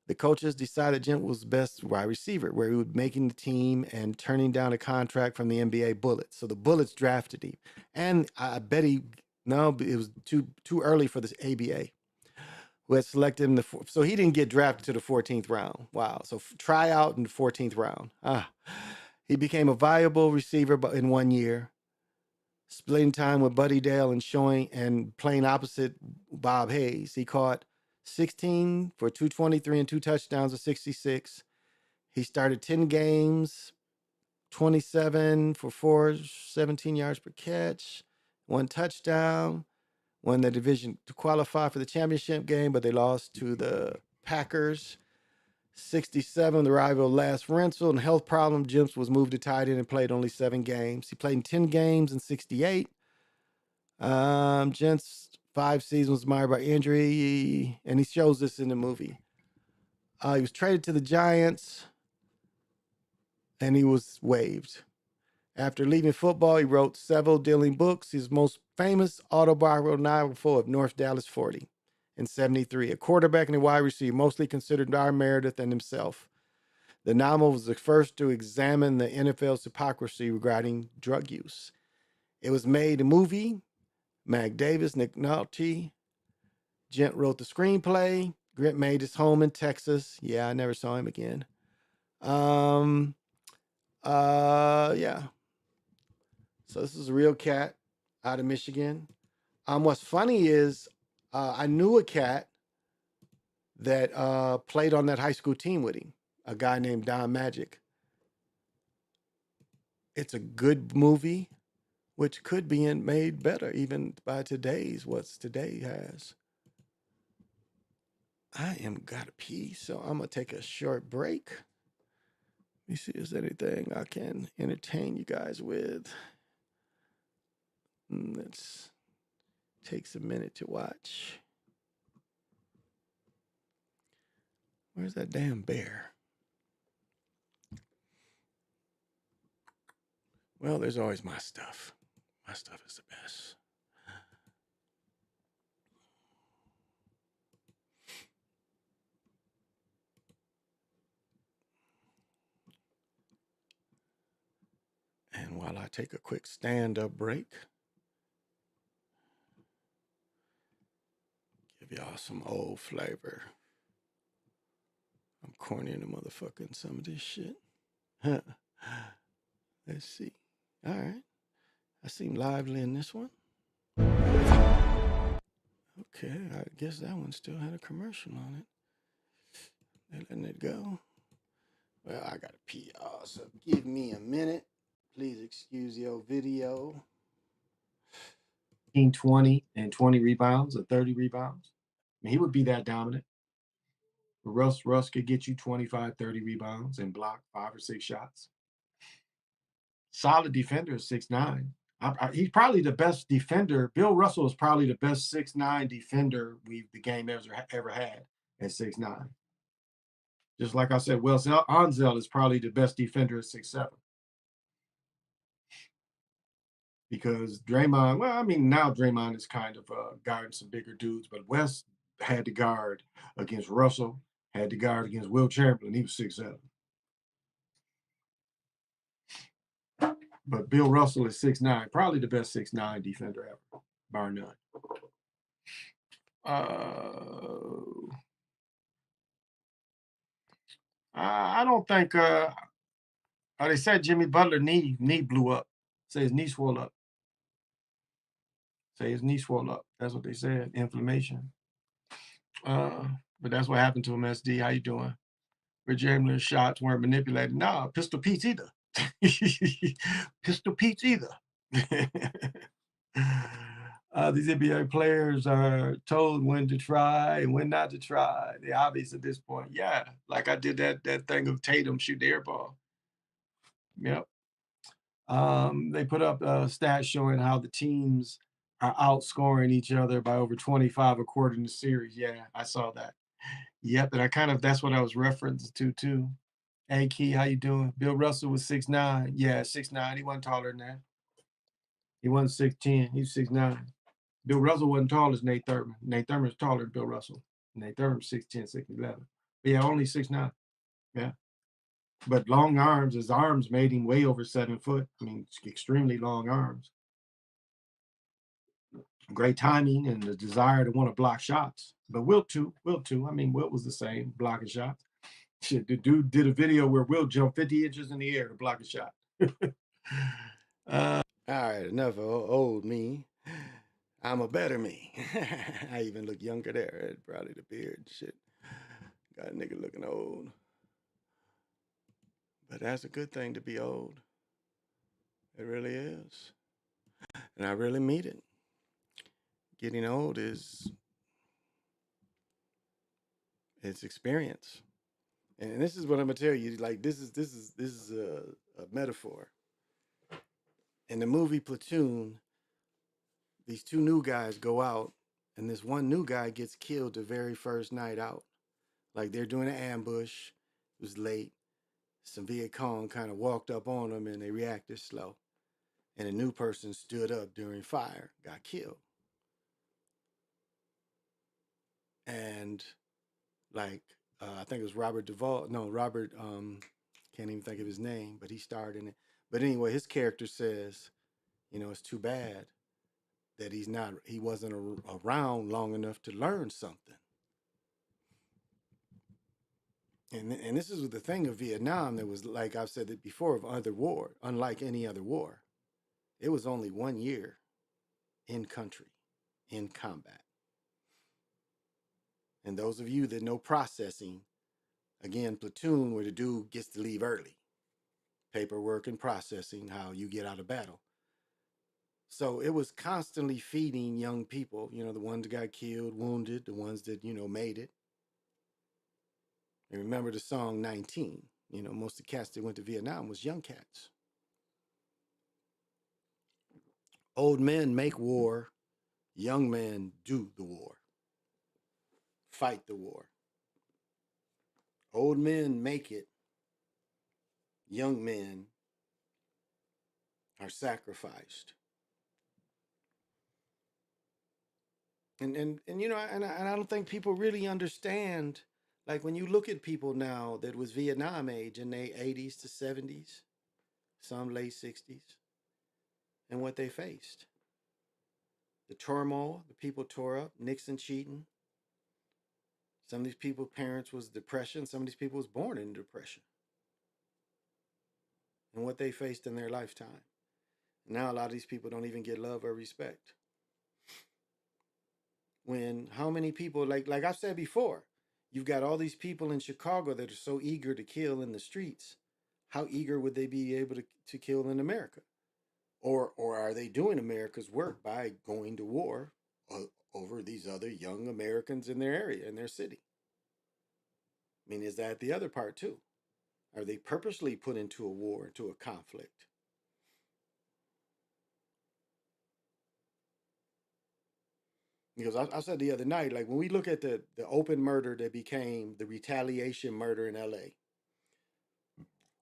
The coaches decided Gent was the best wide receiver, where he was making the team and turning down a contract from the NBA Bullets. So the Bullets drafted him. And I bet it was too early for this ABA, who had selected him. So he didn't get drafted to the 14th round. Wow. So tryout in the 14th round. He became a viable receiver in 1 year, splitting time with Buddy Dale and playing opposite Bob Hayes. He caught 16 for 223 and 2 touchdowns of 66. He started 10 games, 27 for 417 yards per catch, 1 touchdown, won the division to qualify for the championship game, but they lost to the Packers. 67, the rival Last Rental and health problem. Jimps was moved to tight end and played only 7 games. He played in 10 games in 68. Gents 5 seasons mired by injury, and he shows this in the movie. He was traded to the Giants, and he was waived. After leaving football, he wrote several dealing books. His most famous autobiography of North Dallas 40 in 73. A quarterback and a wide receiver, mostly considered by Meredith and himself. The novel was the first to examine the NFL's hypocrisy regarding drug use. It was made a movie. Mag Davis, Nick Nolte. Gent wrote the screenplay. Grant made his home in Texas. Yeah, I never saw him again. Yeah. So this is a real cat out of Michigan. What's funny is I knew a cat that played on that high school team with him, a guy named Don Magic. It's a good movie, which could be made better even by what today has. I am gotta pee, so I'm gonna take a short break. Let me see if there's anything I can entertain you guys with. Let's takes a minute to watch. Where's that damn bear? Well, there's always my stuff. My stuff is the best. And while I take a quick stand-up break, give y'all some old flavor. I'm corny in the motherfucker in some of this shit. Let's see. All right. I seem lively in this one. Okay, I guess that one still had a commercial on it. They're letting it go. Well, I gotta pee, y'all, so give me a minute. Please excuse your video. 20 and 20 rebounds or 30 rebounds. I mean, he would be that dominant. Russ could get you 25, 30 rebounds and block 5 or 6 shots. Solid defender at 6'9". He's probably the best defender. Bill Russell is probably the best 6'9" defender the game ever had at 6'9". Just like I said, Will Onzel is probably the best defender at 6'7".
because Draymond, well, I mean, now Draymond is kind of guarding some bigger dudes, but West had to guard against Russell, had to guard against Will Chamberlain. He was 6'7". But Bill Russell is 6'9", probably the best 6'9" defender ever, bar none. I don't think. They said Jimmy Butler knee blew up. Say his knee swelled up. Say his knee swelled up. That's what they said. Inflammation. But that's what happened to him. SD, how you doing? Rich Chamberlain's shots weren't manipulated. Nah, Pistol Pete's either. Pistol Pete's either. These NBA players are told when to try and when not to try. They're obvious at this point. Yeah, like I did that thing of Tatum shoot the air ball. Yep. They put up stats showing how the teams are outscoring each other by over 25 according to series. Yeah, I saw that. Yep, and that's what I was referencing to too. Hey Key, how you doing? Bill Russell was 6'9". Yeah, 6'9". He wasn't taller than that. He wasn't 6'10". He was 6'9". Bill Russell wasn't tall as Nate Thurman. Nate Thurman's taller than Bill Russell. Nate Thurman's 6'10", 6'11". But yeah, only 6'9". Yeah. But long arms, his arms made him way over 7 foot. I mean, extremely long arms. Great timing and the desire to want to block shots. But Wilt too. I mean, Wilt was the same, blocking shots. Shit, the dude did a video where Wilt jumped 50 inches in the air to block a shot.
All right, enough of old me. I'm a better me. I even look younger there. Probably the beard and shit. Got a nigga looking old. But that's a good thing to be old. It really is. And I really mean it. Getting old is it's experience. And this is what I'm gonna tell you. Like this is a metaphor. In the movie Platoon, these two new guys go out, and this one new guy gets killed the very first night out. Like they're doing an ambush. It was late. Some Viet Cong kind of walked up on them, and they reacted slow. And a new person stood up during fire, got killed. And like I think it was Robert Duvall. No, Robert. Can't even think of his name, but he starred in it. But anyway, his character says, it's too bad that he wasn't around long enough to learn something. And this is the thing of Vietnam that was, like I've said it before, of other war, unlike any other war. It was only 1 year in country, in combat. And those of you that know processing, again, platoon, where the dude gets to leave early. Paperwork and processing, how you get out of battle. So it was constantly feeding young people, the ones that got killed, wounded, the ones that, made it. And remember the song 19. Most of the cats that went to Vietnam was young cats. Old men make war. Young men do the war. Fight the war. Old men make it. Young men are sacrificed. And I don't think people really understand. Like when you look at people now that was Vietnam age in their 80s to 70s, some late 60s, and what they faced. The turmoil, the people tore up, Nixon cheating. Some of these people's parents was depression. Some of these people was born in depression. And what they faced in their lifetime. Now a lot of these people don't even get love or respect. When how many people, like I've said before, you've got all these people in Chicago that are so eager to kill in the streets. How eager would they be able to kill in America? Or are they doing America's work by going to war over these other young Americans in their area, in their city? I mean, is that the other part too? Are they purposely put into a war, into a conflict? Because I said the other night, like when we look at the open murder that became the retaliation murder in LA,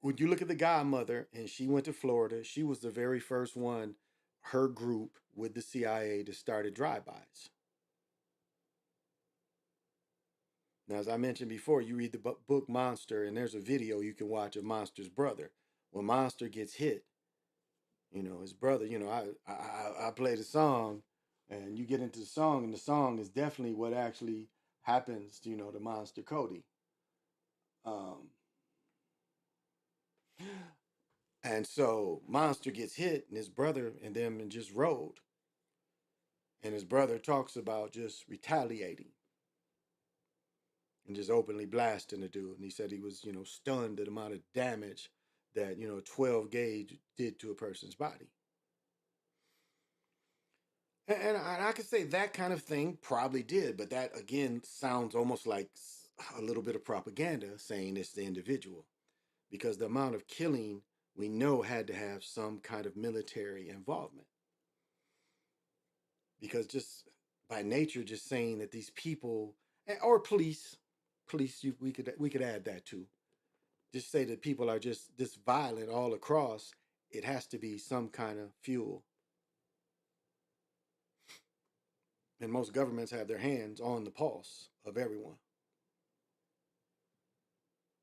when you look at the godmother and she went to Florida, she was the very first one her group with the CIA to start drive-bys. Now, as I mentioned before, you read the book Monster, and there's a video you can watch of Monster's brother. When Monster gets hit, his brother, I play the song, and you get into the song, and the song is definitely what actually happens, to Monster Cody. And so Monster gets hit, and his brother and them just rode. And his brother talks about just retaliating and just openly blasting the dude. And he said he was, stunned at the amount of damage that, 12 gauge did to a person's body. And I could say that kind of thing probably did, but that, again, sounds almost like a little bit of propaganda saying it's the individual. Because the amount of killing we know had to have some kind of military involvement. Because just by nature, just saying that these people, or police, we could add that too. Just say that people are just this violent all across. It has to be some kind of fuel. And most governments have their hands on the pulse of everyone.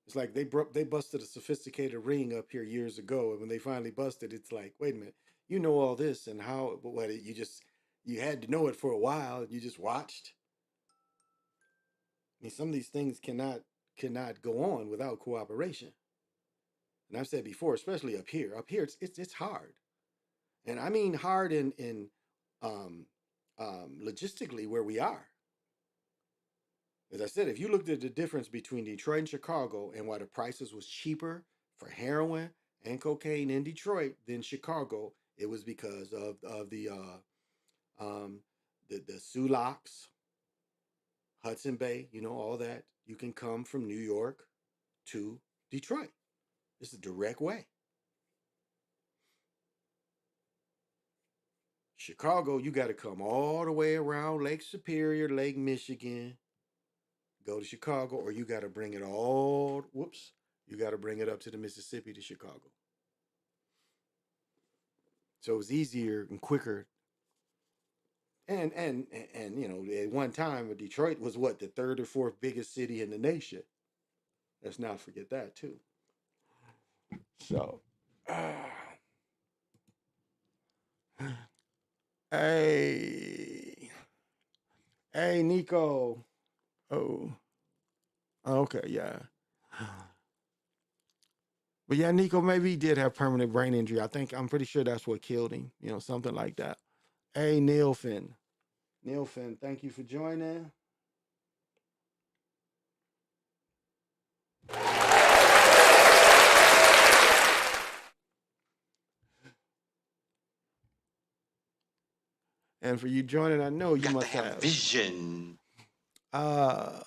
It's like they busted a sophisticated ring up here years ago, and when they finally busted, it's like, wait a minute, you know all this and how? But what you had to know it for a while, and you just watched. I mean, some of these things cannot go on without cooperation. And I've said before, especially up here. Up here, it's hard, and I mean hard in logistically where we are. As I said, if you looked at the difference between Detroit and Chicago and why the prices was cheaper for heroin and cocaine in Detroit than Chicago, it was because of the Sulaks, Hudson Bay, all that. You can come from New York to Detroit. It's a direct way. Chicago, you got to come all the way around Lake Superior, Lake Michigan, go to Chicago, or you got to bring it you got to bring it up to the Mississippi to Chicago. So it was easier and quicker. And at one time, Detroit was the third or fourth biggest city in the nation. Let's not forget that too. So, hey, Nico. Oh, okay, yeah. But yeah, Nico, maybe he did have permanent brain injury. I'm pretty sure that's what killed him. Something like that. Hey, Neilfin, thank you for joining. And for you joining, I know you must have
vision.
Well,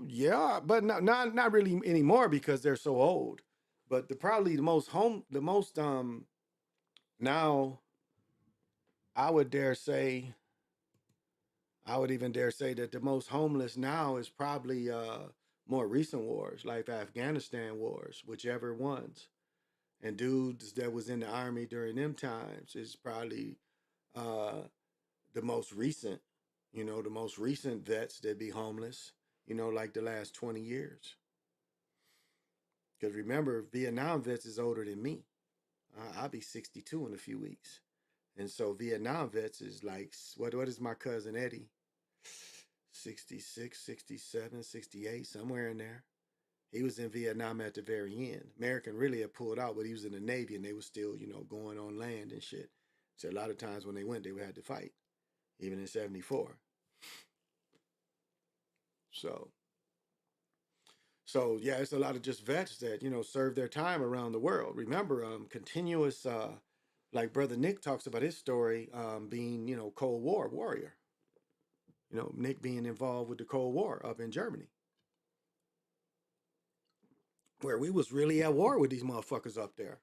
yeah, but not really anymore because they're so old. But probably the most now I would even dare say that the most homeless now is probably more recent wars, like Afghanistan wars, whichever ones. And dudes that was in the army during them times is probably the most recent, the most recent vets that be homeless, like the last 20 years. Because remember, Vietnam vets is older than me. I'll be 62 in a few weeks. And so Vietnam vets is like, what is my cousin Eddie? 66, 67, 68, somewhere in there. He was in Vietnam at the very end. American really had pulled out, but he was in the Navy and they were still, going on land and shit. So a lot of times when they went, they had to fight, even in 74. So yeah, it's a lot of just vets that, serve their time around the world. Remember, continuous, like Brother Nick talks about his story, being, Cold War warrior. Nick being involved with the Cold War up in Germany, where we was really at war with these motherfuckers up there.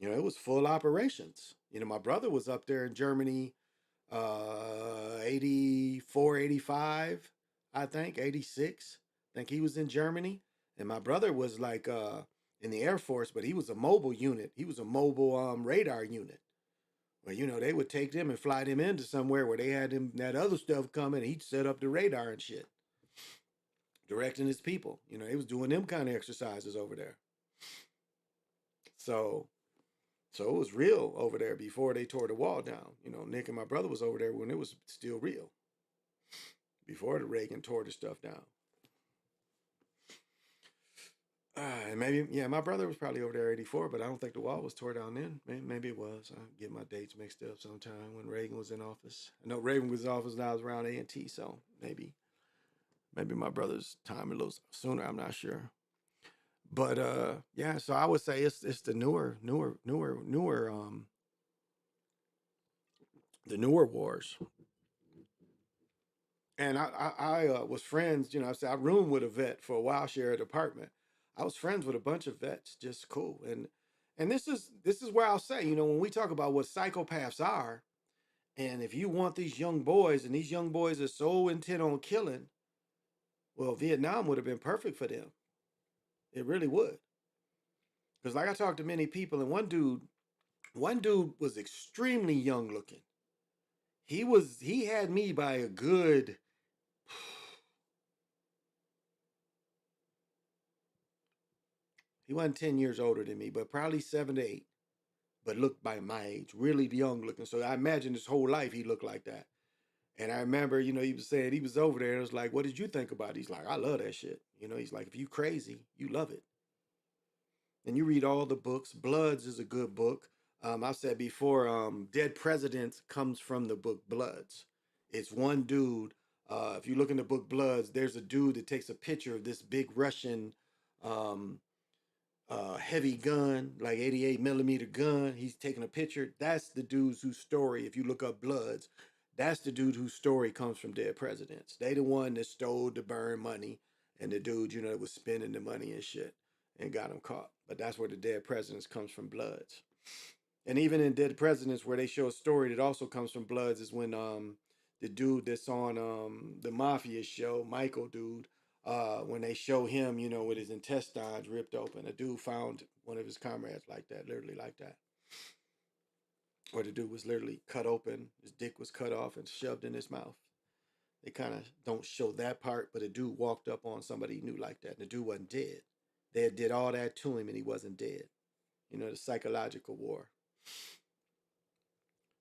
It was full operations. My brother was up there in Germany, 84, 85, I think, 86. I think he was in Germany. And my brother was like in the Air Force, but he was a mobile unit. He was a mobile radar unit. Well, you know, they would take them and fly them into somewhere where they had them that other stuff coming. And he'd set up the radar and shit, directing his people. You know, he was doing them kind of exercises over there. So it was real over there before they tore the wall down. You know, Nick and my brother was over there when it was still real, before the Reagan tore the stuff down. And maybe, yeah, my brother was probably over there 84, but I don't think the wall was tore down then. Maybe it was. I get my dates mixed up sometime when Reagan was in office. I know Reagan was in office when I was around A&T, so maybe my brother's time a little sooner. I'm not sure. But yeah, so I would say it's the newer wars. And I was friends, you know, I roomed with a vet for a while, shared an apartment. I was friends with a bunch of vets, just cool. And this is where I'll say, you know, when we talk about what psychopaths are, and if you want these young boys, and these young boys are so intent on killing, well, Vietnam would have been perfect for them. It really would. Because like I talked to many people, and one dude was extremely young looking. He had me by a good, he wasn't 10 years older than me, but probably 7 to 8, but looked by my age, really young looking. So I imagine his whole life he looked like that. And I remember, you know, he was saying he was over there. And it was like, what did you think about it? He's like, I love that shit. You know, he's like, if you crazy, you love it. And you read all the books. Bloods is a good book. I've said before, Dead Presidents comes from the book Bloods. It's one dude. If you look in the book Bloods, there's a dude that takes a picture of this big Russian heavy gun, like 88 millimeter gun. He's taking a picture. That's the dude's whose story, if you look up Bloods, that's the dude whose story comes from Dead Presidents. They the one that stole the burn money, and the dude, you know, that was spending the money and shit and got him caught. But that's where the Dead Presidents comes from, Bloods. And even in Dead Presidents, where they show a story that also comes from Bloods, is when the dude that's on the Mafia show, Michael dude, when they show him, you know, with his intestines ripped open. A dude found one of his comrades like that, literally like that. Or the dude was literally cut open, his dick was cut off and shoved in his mouth. They kind of don't show that part, but a dude walked up on somebody he knew like that, and the dude wasn't dead. They did all that to him and he wasn't dead. You know, the psychological war.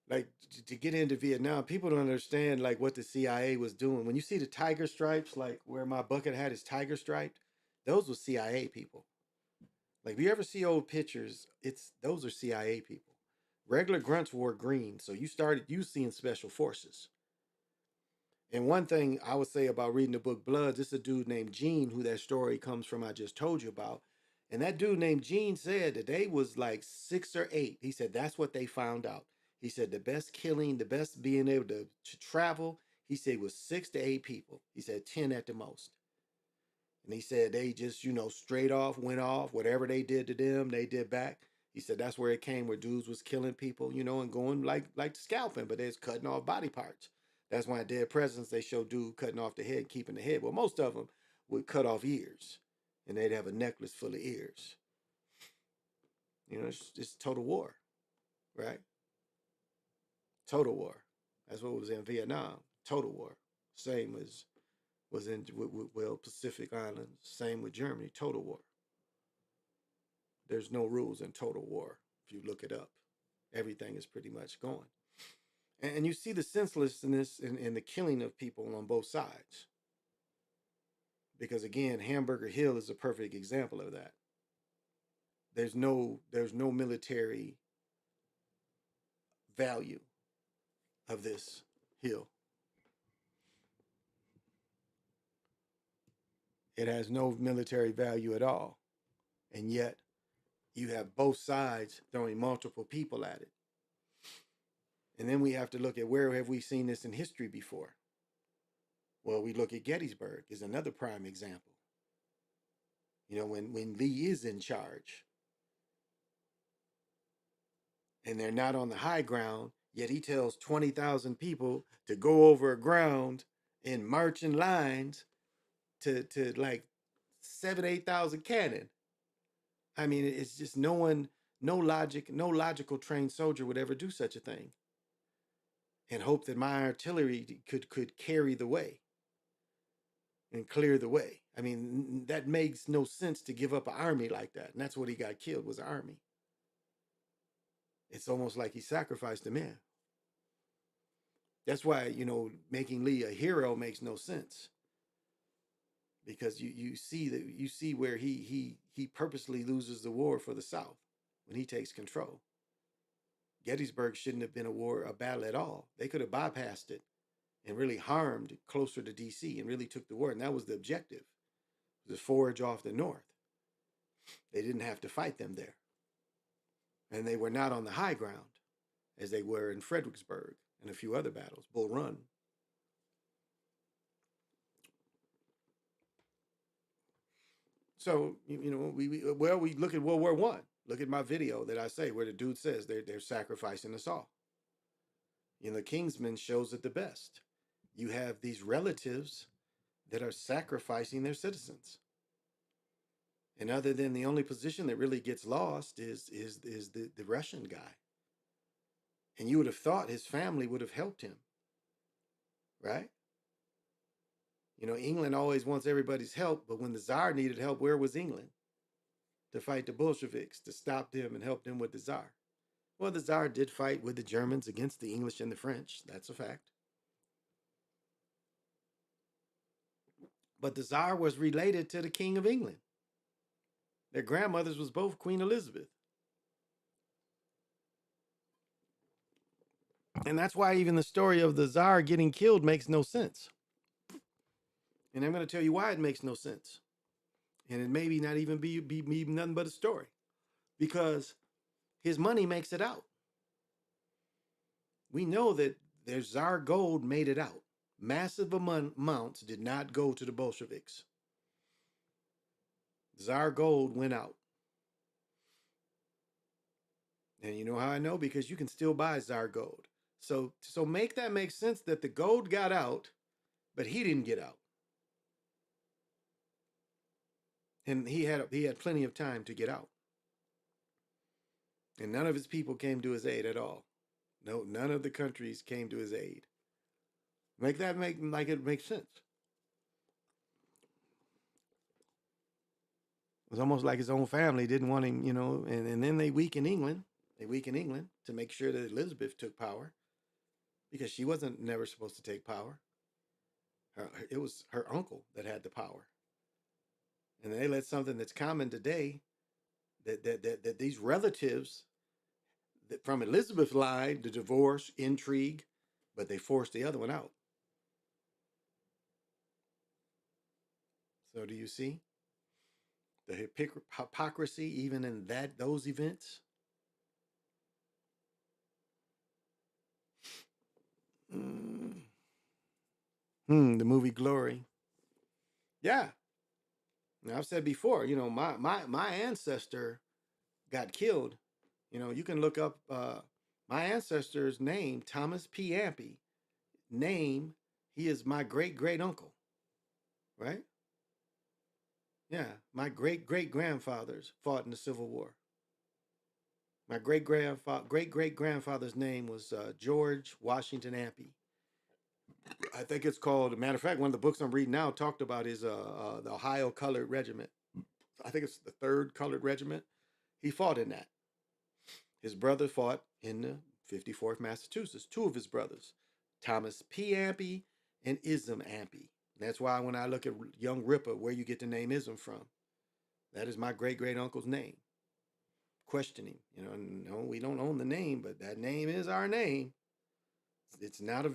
Like, to get into Vietnam, people don't understand like what the CIA was doing. When you see the tiger stripes, like where my bucket hat is tiger striped, those were CIA people. Like, if you ever see old pictures, those are CIA people. Regular grunts wore green, so you seeing special forces. And one thing I would say about reading the book Bloods, it's a dude named Gene who that story comes from I just told you about. And that dude named Gene said that they was like 6 or 8. He said that's what they found out. He said the best killing, the best being able to travel, he said was 6 to 8 people. He said 10 at the most. And he said they just, you know, straight off went off. Whatever they did to them, they did back. He said that's where it came, where dudes was killing people, you know, and going like scalping, but they're cutting off body parts. That's why in Dead Presidents they show dude cutting off the head, keeping the head. Well, most of them would cut off ears, and they'd have a necklace full of ears. You know, it's total war, right? Total war. That's what was in Vietnam. Total war. Same as was in Pacific Islands. Same with Germany. Total war. There's no rules in total war. If you look it up, everything is pretty much gone. And you see the senselessness in the killing of people on both sides. Because again, Hamburger Hill is a perfect example of that. There's no military value of this hill. It has no military value at all. And yet you have both sides throwing multiple people at it. And then we have to look at where have we seen this in history before? Well, we look at Gettysburg is another prime example. You know, when Lee is in charge and they're not on the high ground, yet he tells 20,000 people to go over a ground and march in lines to like 8,000 cannon. I mean, it's just no one, no logic, no logical trained soldier would ever do such a thing and hope that my artillery could carry the way and clear the way. I mean, that makes no sense to give up an army like that. And that's what he got killed, was an army. It's almost like he sacrificed a man. That's why, making Lee a hero makes no sense. Because you see where he purposely loses the war for the South when he takes control. Gettysburg shouldn't have been a battle at all. They could have bypassed it and really harmed closer to DC and really took the war. And that was the objective, to forage off the North. They didn't have to fight them there. And they were not on the high ground as they were in Fredericksburg and a few other battles, Bull Run. So, we look at World War I. Look at my video that I say where the dude says they're sacrificing us all. The Kingsman shows it the best. You have these relatives that are sacrificing their citizens. And other than the only position that really gets lost is the Russian guy. And you would have thought his family would have helped him, right? England always wants everybody's help, but when the Tsar needed help, where was England? To fight the Bolsheviks, to stop them and help them with the Tsar. Well, the Tsar did fight with the Germans against the English and the French. That's a fact. But the Tsar was related to the King of England. Their grandmothers was both Queen Elizabeth. And that's why even the story of the Tsar getting killed makes no sense. And I'm going to tell you why it makes no sense. And it maybe not even be nothing but a story. Because his money makes it out. We know that their Tsar gold made it out. Massive amounts did not go to the Bolsheviks. Tsar gold went out. And you know how I know? Because you can still buy Tsar gold. So make that make sense that the gold got out, but he didn't get out. And he had plenty of time to get out. And none of his people came to his aid at all. No, none of the countries came to his aid. Make it make sense. It was almost like his own family didn't want him, and then they weakened England. They weakened England to make sure that Elizabeth took power, because she wasn't never supposed to take power. It was her uncle that had the power. And they let something that's common today, that these relatives that from Elizabeth's line, the divorce, intrigue, but they forced the other one out. So do you see the hypocrisy even in those events? The movie Glory. Yeah. Now, I've said before, my ancestor got killed. You can look up my ancestor's name, Thomas P. Ampey. He is my great uncle, right? Yeah, my great grandfathers fought in the Civil War. My great grandfather's name was George Washington Ampey. I think it's called, a matter of fact, one of the books I'm reading now talked about is the Ohio Colored Regiment. I think it's the 3rd Colored Regiment. He fought in that. His brother fought in the 54th Massachusetts. 2 of his brothers, Thomas P. Ampey and Ism Ampey. That's why when I look at Young Ripper, where you get the name Ism from, that is my great uncle's name. Question him. No, we don't own the name, but that name is our name. It's not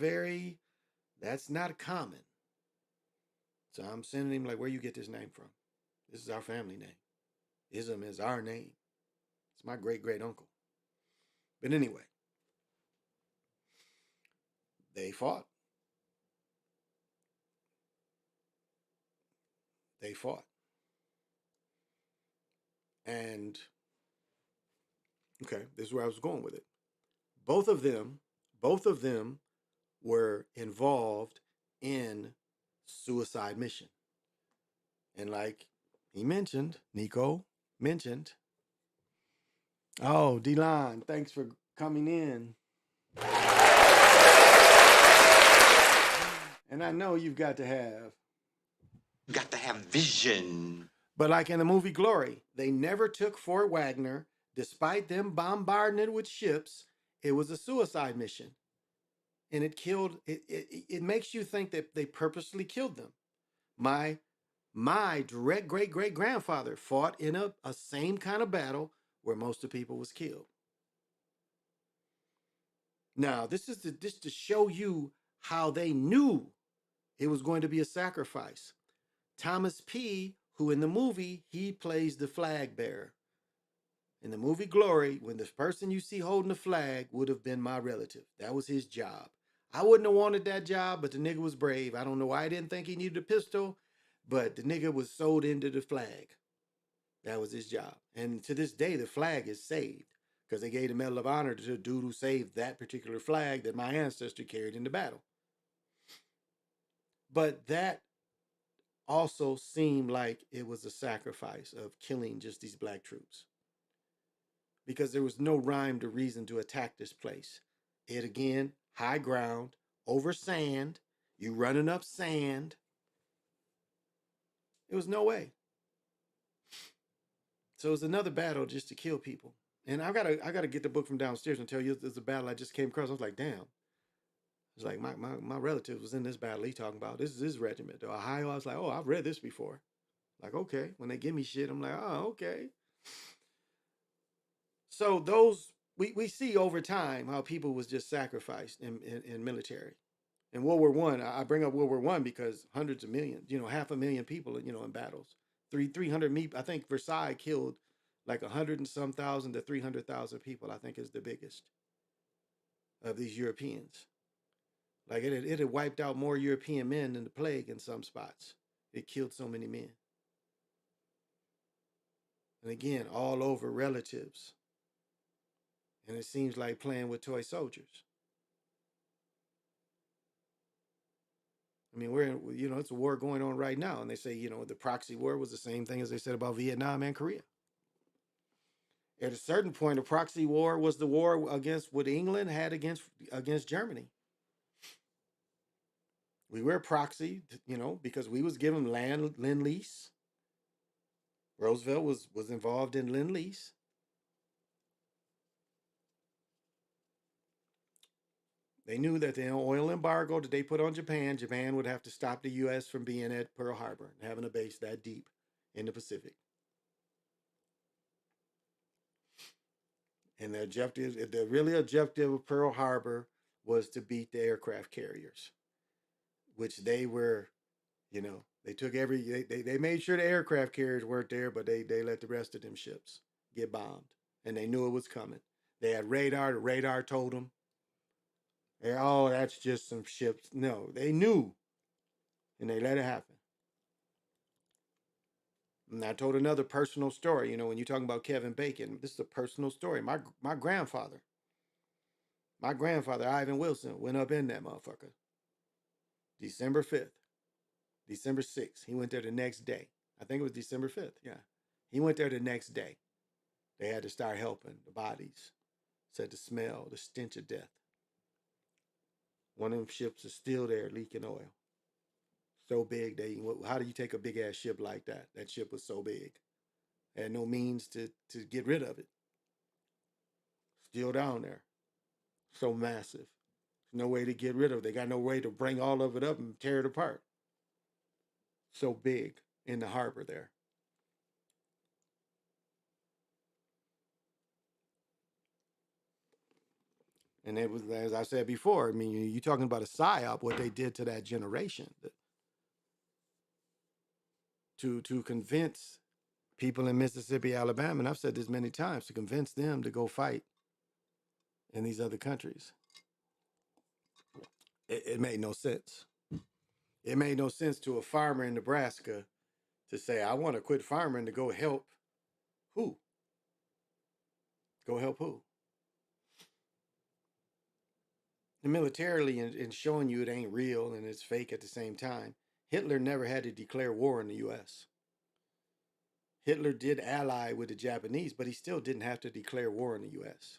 that's not common. So I'm sending him like, where you get this name from? This is our family name. Ism is our name. It's my great uncle. But anyway, they fought. And okay, this is where I was going with it. Both of them were involved in suicide mission. And like he mentioned, Nico mentioned, Oh, D-Line, thanks for coming in. And I know you've got to have
vision.
But like in the movie Glory, they never took Fort Wagner, despite them bombarding it with ships. It was a suicide mission, and it killed. It makes you think that they purposely killed them. My direct great grandfather fought in a same kind of battle where most of the people was killed. Now this is to show you how they knew it was going to be a sacrifice. Thomas P., who in the movie, he plays the flag bearer. In the movie Glory, when the person you see holding the flag would have been my relative. That was his job. I wouldn't have wanted that job, but the nigga was brave. I don't know why I didn't think he needed a pistol, but the nigga was sold into the flag. That was his job. And to this day, the flag is saved because they gave the Medal of Honor to the dude who saved that particular flag that my ancestor carried into battle. But that also seemed like it was a sacrifice of killing just these black troops, because there was no rhyme to reason to attack this place. It again, high ground, over sand, you running up sand. It was no way. So it was another battle just to kill people. And I gotta get the book from downstairs and tell you there's a battle I just came across. I was like, damn. It's like my relative was in this battle he talking about. This is his regiment. The Ohio, I was like, oh, I've read this before. Like, okay. When they give me shit, I'm like, oh, okay. So those we see over time how people was just sacrificed in military. In World War One, I bring up World War One because hundreds of millions, 500,000 people, in battles. 300 I think Versailles killed like 100 and some thousand to 300,000 people. I think is the biggest of these Europeans. Like it had wiped out more European men than the plague in some spots. It killed so many men. And again, all over relatives. And it seems like playing with toy soldiers. I mean, we're in, it's a war going on right now. And they say, the proxy war was the same thing as they said about Vietnam and Korea. At a certain point, a proxy war was the war against what England had against Germany. We were a proxy, because we was given Lend-Lease. Roosevelt was involved in Lend-Lease. They knew that the oil embargo that they put on Japan would have to stop the U.S. from being at Pearl Harbor and having a base that deep in the Pacific. And the really objective of Pearl Harbor was to beat the aircraft carriers, which they were, they took they made sure the aircraft carriers weren't there, but they let the rest of them ships get bombed. And they knew it was coming. They had radar. The radar told them, oh, that's just some ships. No, they knew. And they let it happen. And I told another personal story. When you're talking about Kevin Bacon, this is a personal story. My grandfather, Ivan Wilson, went up in that motherfucker. December 5th, December 6th. He went there the next day. I think it was December 5th. Yeah. He went there the next day. They had to start helping the bodies. Said the smell, the stench of death. One of them ships is still there leaking oil. So big, how do you take a big ass ship like that? That ship was so big. They had no means to get rid of it. Still down there. So massive. No way to get rid of it. They got no way to bring all of it up and tear it apart. So big in the harbor there. And it was, as I said before, I mean, you're talking about a psyop, what they did to that generation. To convince people in Mississippi, Alabama, and I've said this many times, to convince them to go fight in these other countries. It made no sense. It made no sense to a farmer in Nebraska to say, I want to quit farming to go help who? Go help who? And militarily, and showing you it ain't real and it's fake at the same time, Hitler never had to declare war in the U.S. Hitler did ally with the Japanese, but he still didn't have to declare war on the U.S.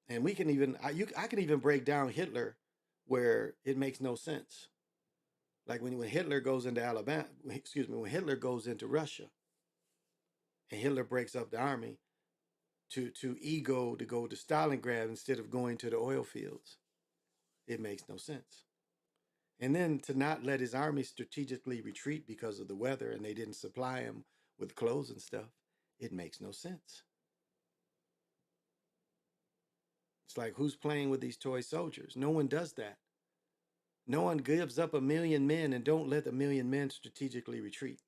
And we can even, I can even break down Hitler where it makes no sense. Like when Hitler goes into Alabama, excuse me, when Hitler goes into Russia, and Hitler breaks up the army to go to Stalingrad instead of going to the oil fields, it makes no sense. And then to not let his army strategically retreat because of the weather and they didn't supply him with clothes and stuff, it makes no sense. It's like, who's playing with these toy soldiers? No one does that. No one gives up 1,000,000 men and don't let 1,000,000 men strategically retreat.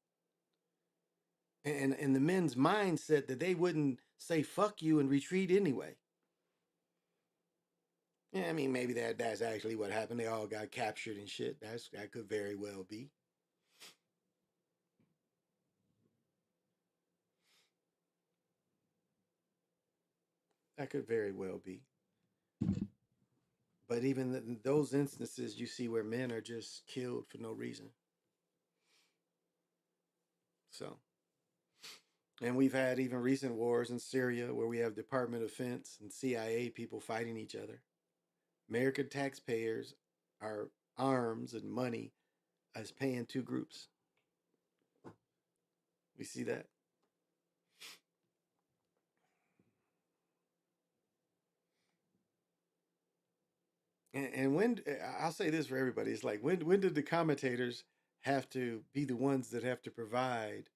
And the men's mindset that they wouldn't say fuck you and retreat anyway. Yeah, I mean, maybe that's actually what happened. They all got captured and shit. That could very well be. That could very well be. But even in those instances, you see where men are just killed for no reason. So, and we've had even recent wars in Syria where we have Department of Defense and CIA people fighting each other. American taxpayers are arms and money as paying two groups. We see that. And when, I'll say this for everybody, it's like, when did the commentators have to be the ones that have to provide,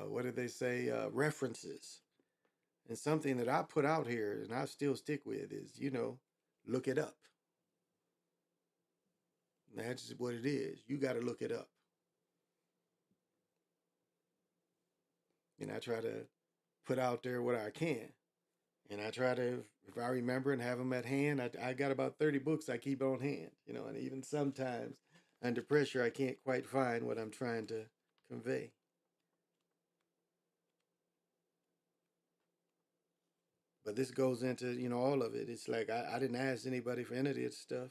what did they say, references? And something that I put out here and I still stick with is, look it up. That's just what it is. You got to look it up. And I try to put out there what I can. And I try to, if I remember and have them at hand, I got about 30 books I keep on hand, and even sometimes under pressure, I can't quite find what I'm trying to convey. But this goes into, all of it. It's like, I didn't ask anybody for any of this stuff,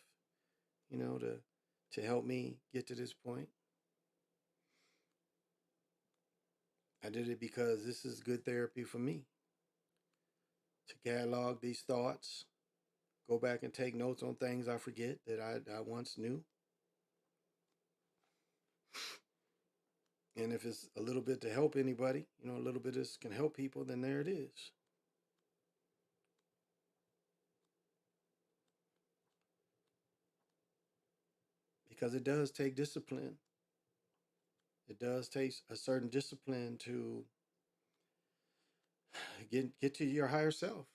to help me get to this point. I did it because this is good therapy for me. To catalog these thoughts, go back and take notes on things I forget that I once knew. And if it's a little bit to help anybody, a little bit of this can help people, then there it is. Because it does take discipline. It does take a certain discipline to get to your higher self,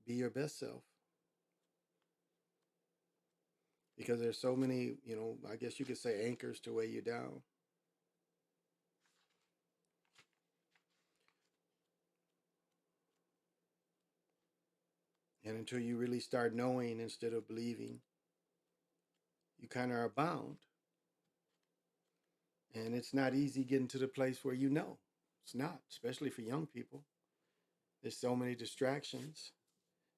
be your best self. Because there's so many, I guess you could say anchors to weigh you down. And until you really start knowing instead of believing, you kind of are bound. And it's not easy getting to the place where you know. It's not, especially for young people. There's so many distractions.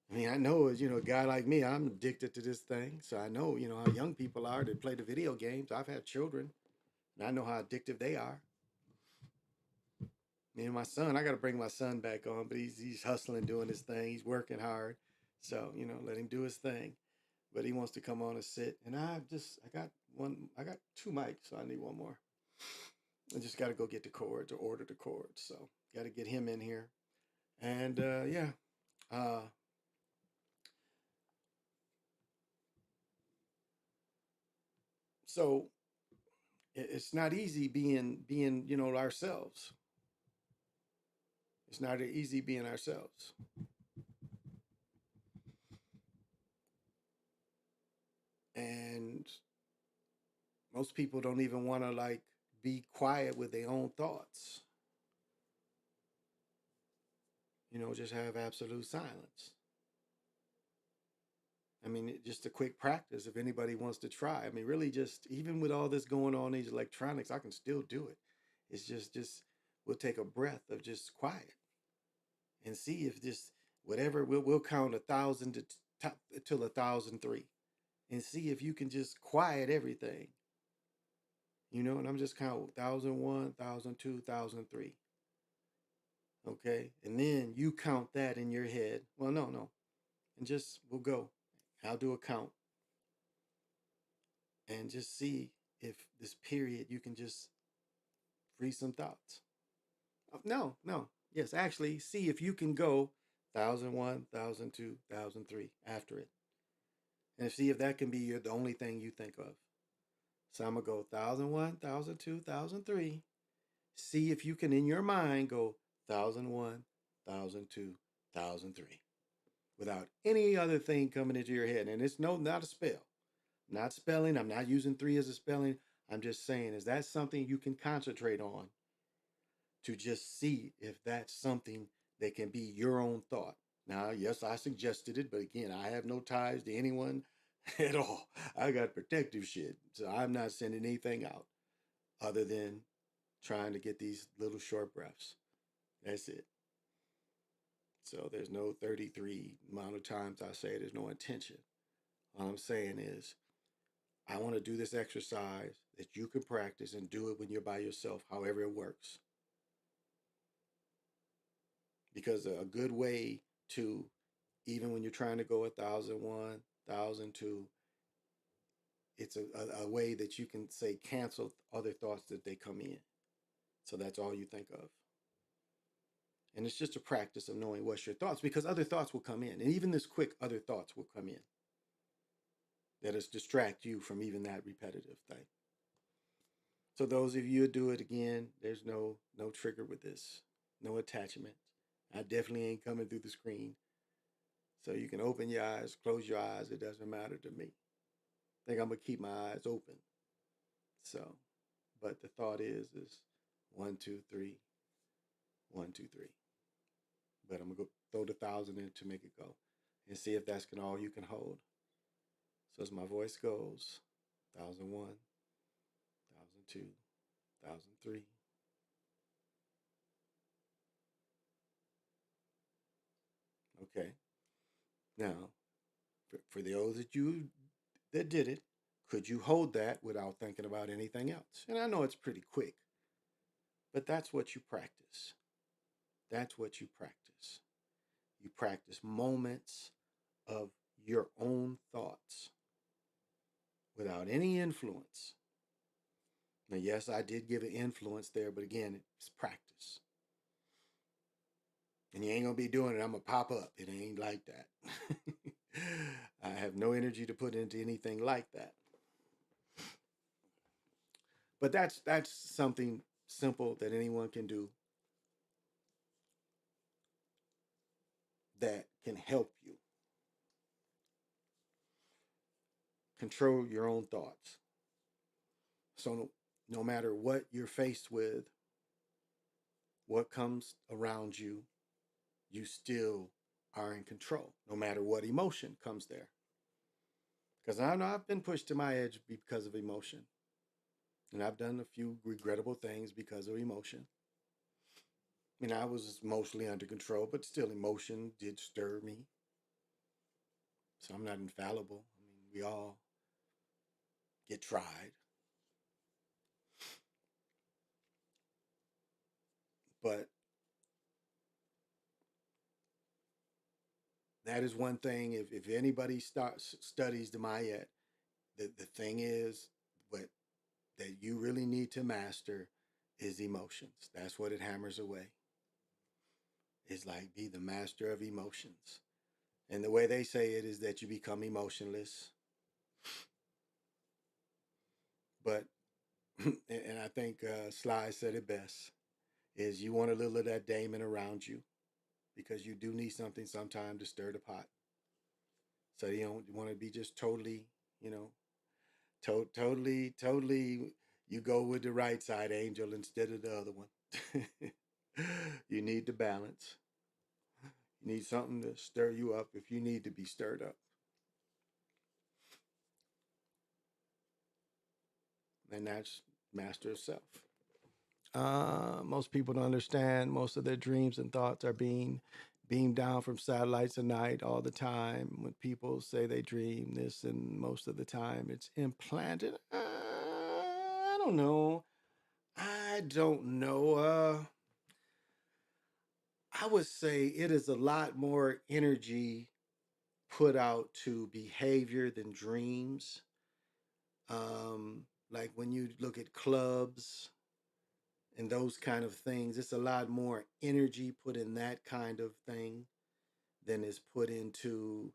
I mean, I know as, a guy like me, I'm addicted to this thing. So I know, how young people are that play the video games. I've had children, and I know how addictive they are. Me and my son, I got to bring my son back on, but he's hustling, doing his thing. He's working hard. So, let him do his thing. But he wants to come on and sit. And I got two mics, so I need one more. I just got to go get the cords or order the cords. So got to get him in here. And yeah. So it's not easy being, ourselves. It's not easy being ourselves. And most people don't even want to be quiet with their own thoughts. Just have absolute silence. I mean, just a quick practice if anybody wants to try. I mean, really just, even with all this going on, these electronics, I can still do it. It's just we'll take a breath of just quiet and see if this, whatever, we'll count 1,000 till 1,003 and see if you can just quiet everything. You know, and I'm just count 1001, 1002, 1003. Okay. And then you count that in your head. Well, no. And just, we'll go. I'll do a count and just see if this period you can just free some thoughts. No. Yes, actually, see if you can go 1001, 1002, 1003 after it. And see if that can be the only thing you think of. So I'm going to go 1001, 1002, 1003. See if you can, in your mind, go 1001, 1002, 1003 without any other thing coming into your head. And it's not a spell. Not spelling. I'm not using 3 as a spelling. I'm just saying, is that something you can concentrate on to just see if that's something that can be your own thought? Now, yes, I suggested it, but again, I have no ties to anyone at all. I got protective shit. So I'm not sending anything out other than trying to get these little short breaths. That's it. So there's no 33 amount of times I say there's no intention. All I'm saying is I want to do this exercise that you can practice and do it when you're by yourself, however it works. Because a good way to, even when you're trying to go 1001, 1002, it's a way that you can say cancel other thoughts that they come in. So that's all you think of. And it's just a practice of knowing what's your thoughts, because other thoughts will come in. And even this quick, other thoughts will come in that is distract you from even that repetitive thing. So those of you who do it again, there's no trigger with this, no attachment. I definitely ain't coming through the screen. So you can open your eyes, close your eyes. It doesn't matter to me. I think I'm going to keep my eyes open. So, but the thought is 1, 2, 3, 1, 2, 3. But I'm going to go throw the 1,000 in to make it go and see if that's all you can hold. So as my voice goes, 1001, 1002, 1003. Okay. Now, for those of you that did it, could you hold that without thinking about anything else? And I know it's pretty quick, but that's what you practice. That's what you practice. You practice moments of your own thoughts without any influence. Now, yes, I did give an influence there, but again, it's practice. And you ain't going to be doing it, I'm going to pop up. It ain't like that. I have no energy to put into anything like that. But that's something simple that anyone can do that can help you control your own thoughts. So no matter what you're faced with, what comes around you, you still are in control, no matter what emotion comes there. Because I know I've been pushed to my edge because of emotion. And I've done a few regrettable things because of emotion. I mean, I was mostly under control, but still emotion did stir me. So I'm not infallible. I mean, we all get tried. But that is one thing. If anybody studies the Mayet, the thing is that you really need to master is emotions. That's what it hammers away. It's like be the master of emotions. And the way they say it is that you become emotionless. But, and I think Sly said it best, is you want a little of that Damon around you because you do need something sometime to stir the pot. So you don't want to be just totally, totally, you go with the right side angel instead of the other one. You need the balance. You need something to stir you up if you need to be stirred up. And that's master of self. Most people don't understand most of their dreams and thoughts are being beamed down from satellites at night all the time. When people say they dream this, and most of the time it's implanted. I don't know. I don't know. I would say it is a lot more energy put out to behavior than dreams. Like when you look at clubs and those kind of things, it's a lot more energy put in that kind of thing than is put into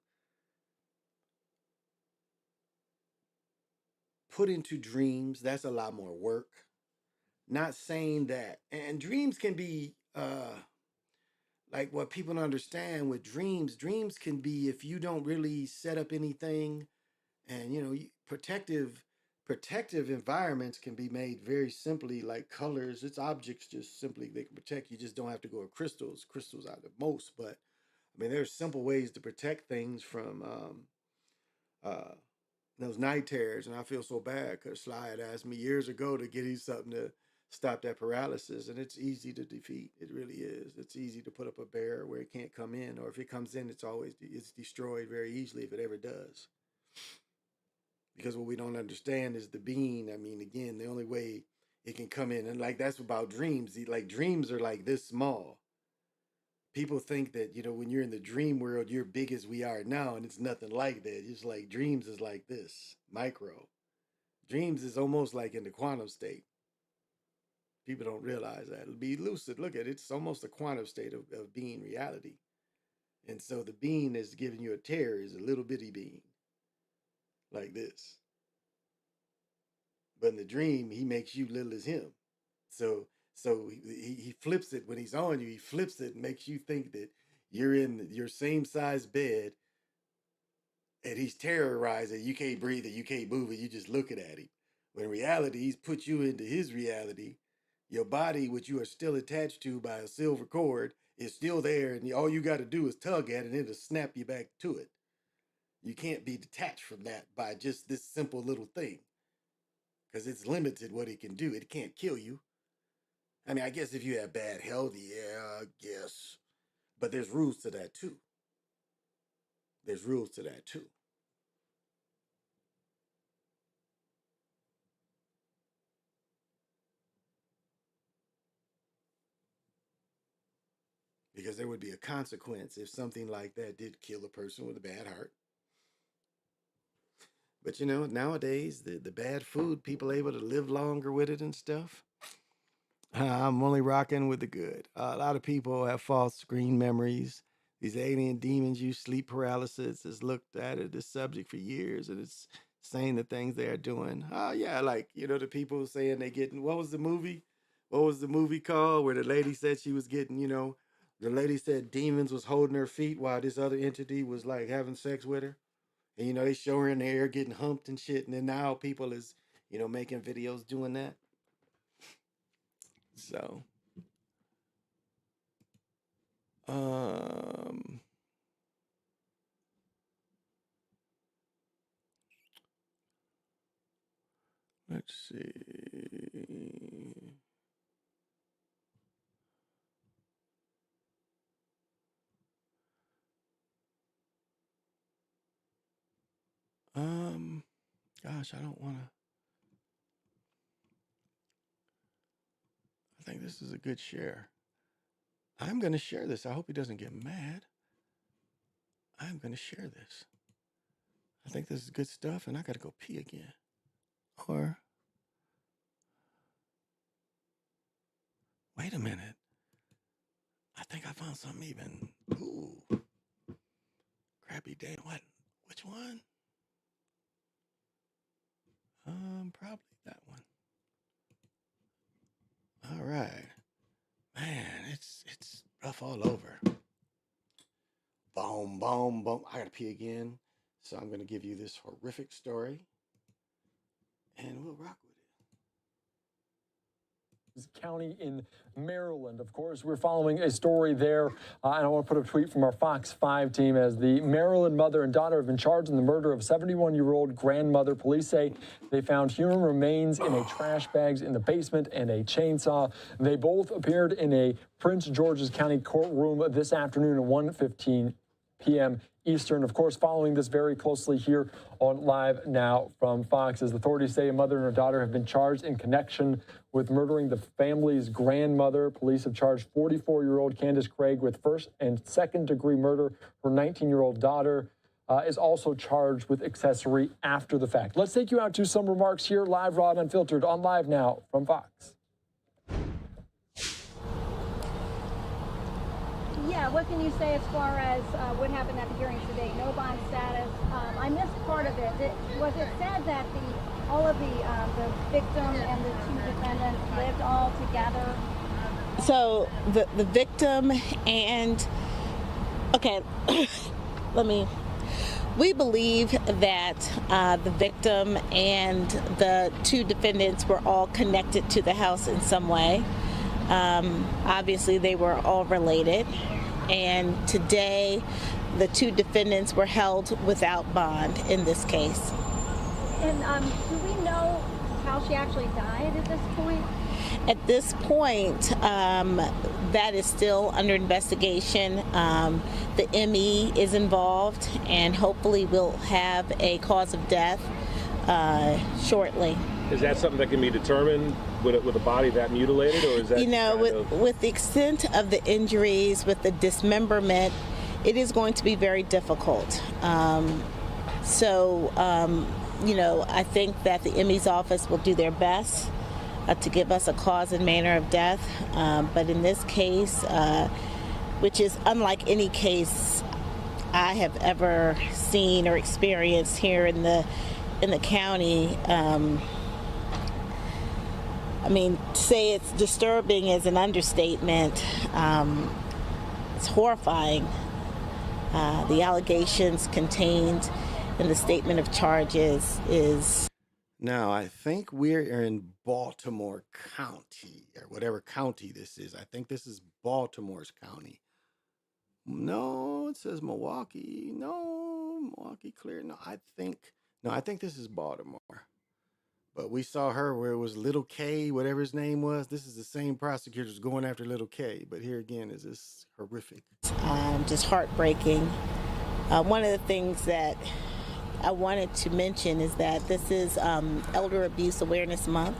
dreams. That's a lot more work. Not saying that. And dreams can be like what people don't understand with dreams can be if you don't really set up anything, and protective environments can be made very simply, like colors. It's objects, just simply they can protect. You just don't have to go with crystals are the most, but I mean there's simple ways to protect things from uh those night terrors. And I feel so bad because Sly had asked me years ago to get you something to stop that paralysis, and it's easy to defeat. It really is. It's easy to put up a barrier where it can't come in, or if it comes in, it's destroyed very easily if it ever does. Because what we don't understand is the being. I mean, again, the only way it can come in, and like that's about dreams. Like dreams are like this small. People think that, when you're in the dream world, you're big as we are now, and it's nothing like that. It's like dreams is like this, micro. Dreams is almost like in the quantum state. People don't realize that. Be lucid. Look at it. It's almost a quantum state of being reality. And so the being that's giving you a terror is a little bitty being like this. But in the dream, he makes you little as him. So he flips it when he's on you. He flips it and makes you think that you're in your same size bed, and he's terrorizing. You can't breathe and you can't move, and you just looking at him. When in reality, he's put you into his reality. Your body, which you are still attached to by a silver cord, is still there, and all you got to do is tug at it, and it'll snap you back to it. You can't be detached from that by just this simple little thing, because it's limited what it can do. It can't kill you. I mean, I guess if you have bad health, yeah, I guess. But there's rules to that too. There's rules to that too. Because there would be a consequence if something like that did kill a person with a bad heart. But nowadays, the bad food, people able to live longer with it and stuff. I'm only rocking with the good. A lot of people have false screen memories. These alien demons use sleep paralysis. Has looked at it, this subject for years, and it's saying the things they are doing. Yeah, like, the people saying they getting, what was the movie? What was the movie called where the lady said she was getting, the lady said demons was holding her feet while this other entity was like having sex with her. And, they show her in the air getting humped and shit. And then now people is, making videos doing that. So, let's see. Gosh, I don't want to. I think this is a good share. I'm going to share this. I hope he doesn't get mad. I'm going to share this. I think this is good stuff, and I got to go pee again. Or, wait a minute. I think I found something even. Ooh. Crappy day. What? Which one? Probably that one. All right. Man, it's rough all over. Boom, boom, boom. I gotta pee again. So I'm gonna give you this horrific story. And we'll rock with it.
County in Maryland. Of course, we're following a story there. And I want to put a tweet from our Fox 5 team as the Maryland mother and daughter have been charged in the murder of 71-year-old grandmother. Police say they found human remains in a trash bags in the basement and a chainsaw. They both appeared in a Prince George's County courtroom this afternoon at 1:15 p.m. Eastern. Of course, following this very closely here on Live Now from Fox, as authorities say a mother and her daughter have been charged in connection with murdering the family's grandmother. Police have charged 44-year-old Candace Craig with first and second-degree murder. Her 19-year-old daughter is also charged with accessory after the fact. Let's take you out to some remarks here, live, raw, and unfiltered on Live Now from Fox.
Yeah, what can you say as far as what happened at the hearings today? No bond status. I missed part of it. Was it said that all of the victim and the two defendants lived all together?
So the victim and we believe that the victim and the two defendants were all connected to the house in some way. Obviously, they were all related. And today, the two defendants were held without bond in this case.
And do we know how she actually died at this point?
At this point, that is still under investigation. The ME is involved, and hopefully we'll have a cause of death shortly.
Is that something that can be determined with a body that mutilated, or is that
with the extent of the injuries, with the dismemberment, it is going to be very difficult. I think that the ME's office will do their best to give us a cause and manner of death. But in this case, which is unlike any case I have ever seen or experienced here in the county, to say it's disturbing is an understatement. It's horrifying. The allegations contained in the statement of charges is...
Now, I think we're in Baltimore County, or whatever county this is. I think this is Baltimore's county. No, it says Milwaukee. No, Milwaukee clear. No, I think this is Baltimore. But we saw her where it was Little K, whatever his name was. This is the same prosecutors going after Little K. But here again is this horrific.
Just heartbreaking. One of the things that I wanted to mention is that this is Elder Abuse Awareness Month.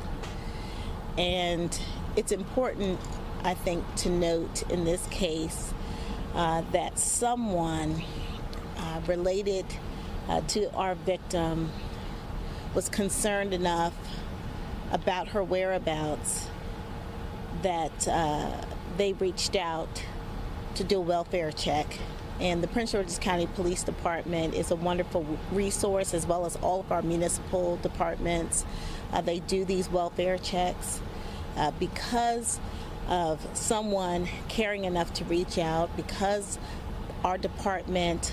And it's important, I think, to note in this case that someone related to our victim was concerned enough about her whereabouts that they reached out to do a welfare check. And the Prince George's County Police Department is a wonderful resource, as well as all of our municipal departments. They do these welfare checks because of someone caring enough to reach out, because our department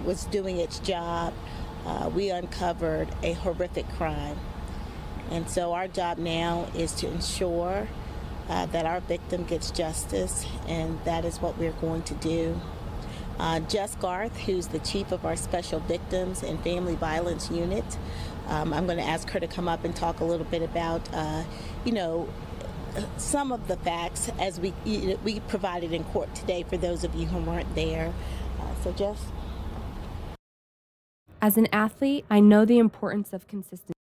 was doing its job. We uncovered a horrific crime. And so our job now is to ensure that our victim gets justice, and that is what we're going to do. Jess Garth, who's the chief of our Special Victims and Family Violence Unit, I'm going to ask her to come up and talk a little bit about, some of the facts as we provided in court today for those of you who weren't there. So Jess?
As an athlete, I know the importance of consistency.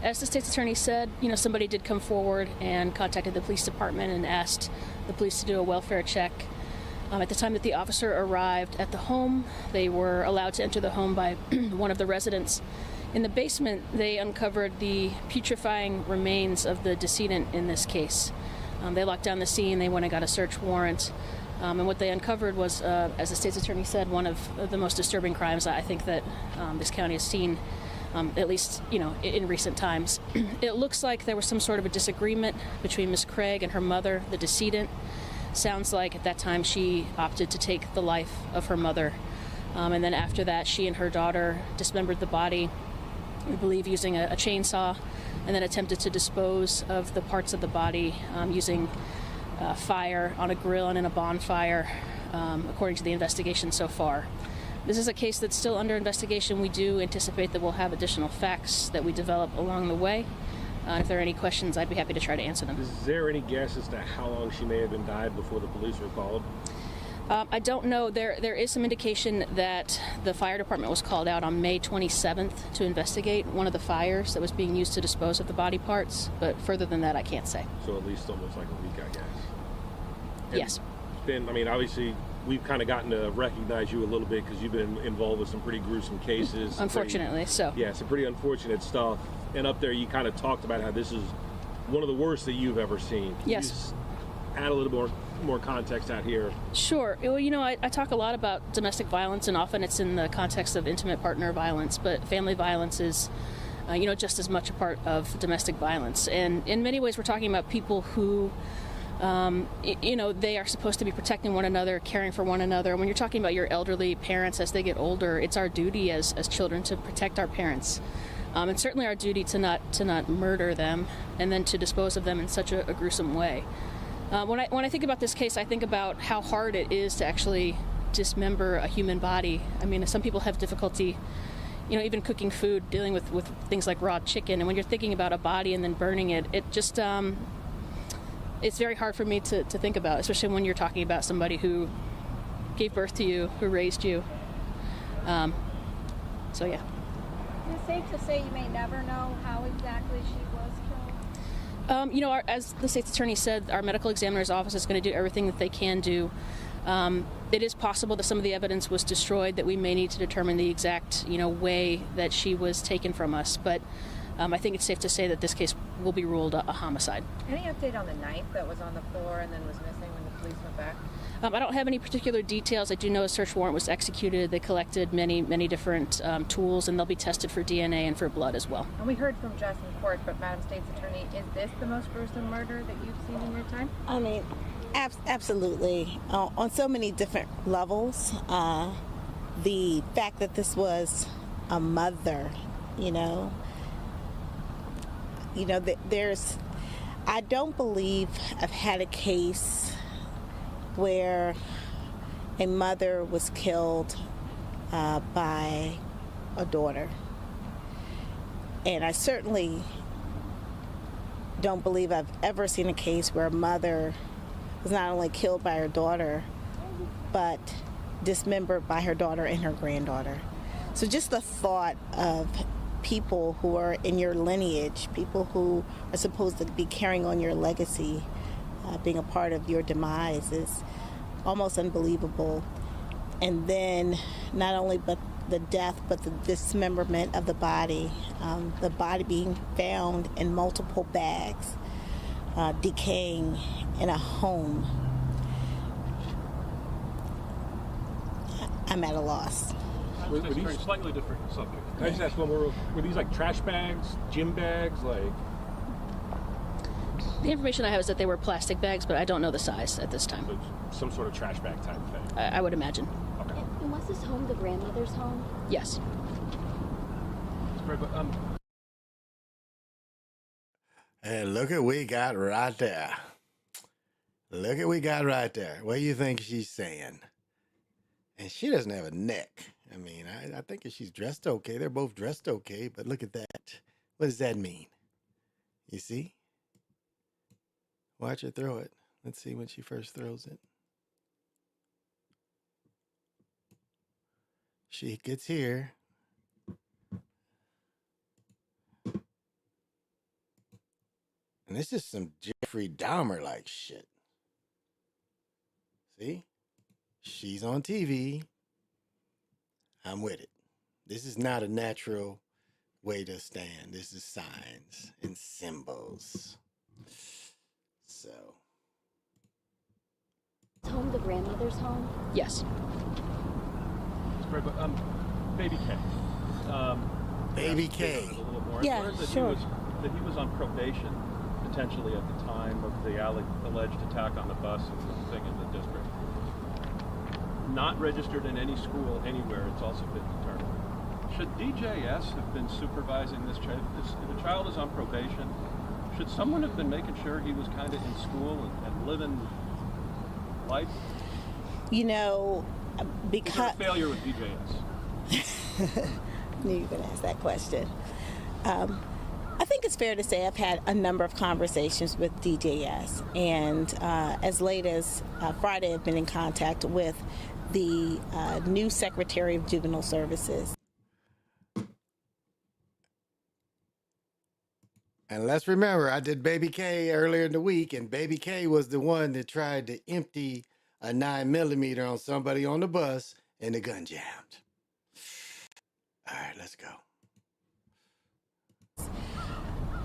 As the state's attorney said, somebody did come forward and contacted the police department and asked the police to do a welfare check. At the time that the officer arrived at the home, they were allowed to enter the home by one of the residents. In the basement, they uncovered the putrefying remains of the decedent in this case. They locked down the scene, they went and got a search warrant. And what they uncovered was, as the state's attorney said, one of the most disturbing crimes I think that this county has seen, at least, in recent times. It looks like there was some sort of a disagreement between Ms. Craig and her mother, the decedent. Sounds like at that time she opted to take the life of her mother. And then after that, she and her daughter dismembered the body, we believe using a chainsaw, and then attempted to dispose of the parts of the body using fire on a grill and in a bonfire, according to the investigation so far. This is a case that's still under investigation. We do anticipate that we'll have additional facts that we develop along the way. If there are any questions, I'd be happy to try to answer them.
Is there any guess as to how long she may have been died before the police were called?
I don't know. There is some indication that the fire department was called out on May 27th to investigate one of the fires that was being used to dispose of the body parts, but further than that, I can't say.
So at least almost like a week, I guess. And
yes.
Ben, I mean, obviously, we've kind of gotten to recognize you a little bit because you've been involved with some pretty gruesome cases.
Unfortunately, so.
Yeah, some pretty unfortunate stuff. And up there, you kind of talked about how this is one of the worst that you've ever seen. Can
Yes.
you just add a little more context out here?
Sure. Well, you know, I talk a lot about domestic violence, and often it's in the context of intimate partner violence, but family violence is, you know, just as much a part of domestic violence. And in many ways, we're talking about people who, you know, they are supposed to be protecting one another, caring for one another. When you're talking about your elderly parents as they get older, it's our duty as children to protect our parents. And certainly our duty to not murder them and then to dispose of them in such a gruesome way. When I think about this case, I think about how hard it is to actually dismember a human body. I mean, some people have difficulty, you know, even cooking food, dealing with things like raw chicken. And when you're thinking about a body and then burning it, it just, it's very hard for me to think about, especially when you're talking about somebody who gave birth to you, who raised you. So, yeah.
Is it safe to say you may never know how exactly she was killed?
You know, as the state's attorney said, our medical examiner's office is going to do everything that they can do. It is possible that some of the evidence was destroyed, that we may need to determine the exact, you know, way that she was taken from us. But I think it's safe to say that this case will be ruled a homicide.
Any update on the knife that was on the floor and then was missing when the police went back?
I don't have any particular details. I do know a search warrant was executed. They collected many different tools, and they'll be tested for DNA and for blood as well.
And we heard from Jess in court, but Madam State's Attorney, is this the most gruesome murder that you've seen in your time?
I mean, absolutely. On so many different levels. The fact that this was a mother, you know, there's, I don't believe I've had a case where a mother was killed by a daughter. And I certainly don't believe I've ever seen a case where a mother was not only killed by her daughter, but dismembered by her daughter and her granddaughter. So just the thought of people who are in your lineage, people who are supposed to be carrying on your legacy, being a part of your demise is almost unbelievable. And then not only but the death, but the dismemberment of the body being found in multiple bags, decaying in a home. I'm at a loss.
Were these slightly different subject? Can I just ask one more? Were these like trash bags, gym bags, like?
The information I have is that they were plastic bags, but I don't know the size at this time.
So some sort of trash bag type thing?
I would imagine.
Okay.
And was this home the grandmother's home?
Yes.
And look at we got right there. Look at we got right there. What do you think she's saying? And she doesn't have a neck. I mean, I think if she's dressed okay, they're both dressed okay, but look at that. What does that mean? You see? Watch her throw it. Let's see when she first throws it. She gets here. And this is some Jeffrey Dahmer-like shit. See? She's on TV. I'm with it. This is not a natural way to stand. This is signs and symbols. So.
Is home the grandmother's home?
Yes.
Baby K.
Baby K.
A little more.
Yeah,
I learned that
sure.
That he was on probation potentially at the time of the alleged attack on the bus and the thing in the district. Not registered in any school anywhere. It's also been determined. Should DJS have been supervising this child? If a child is on probation, should someone have been making sure he was kind of in school and living life?
You know, because...
Is there a failure with DJS?
I knew you were going to ask that question. I think it's fair to say I've had a number of conversations with DJS, and as late as Friday, I've been in contact with the new Secretary of Juvenile Services.
And let's remember, I did Baby K earlier in the week, and Baby K was the one that tried to empty a 9mm on somebody on the bus, and the gun jammed. All right, let's go.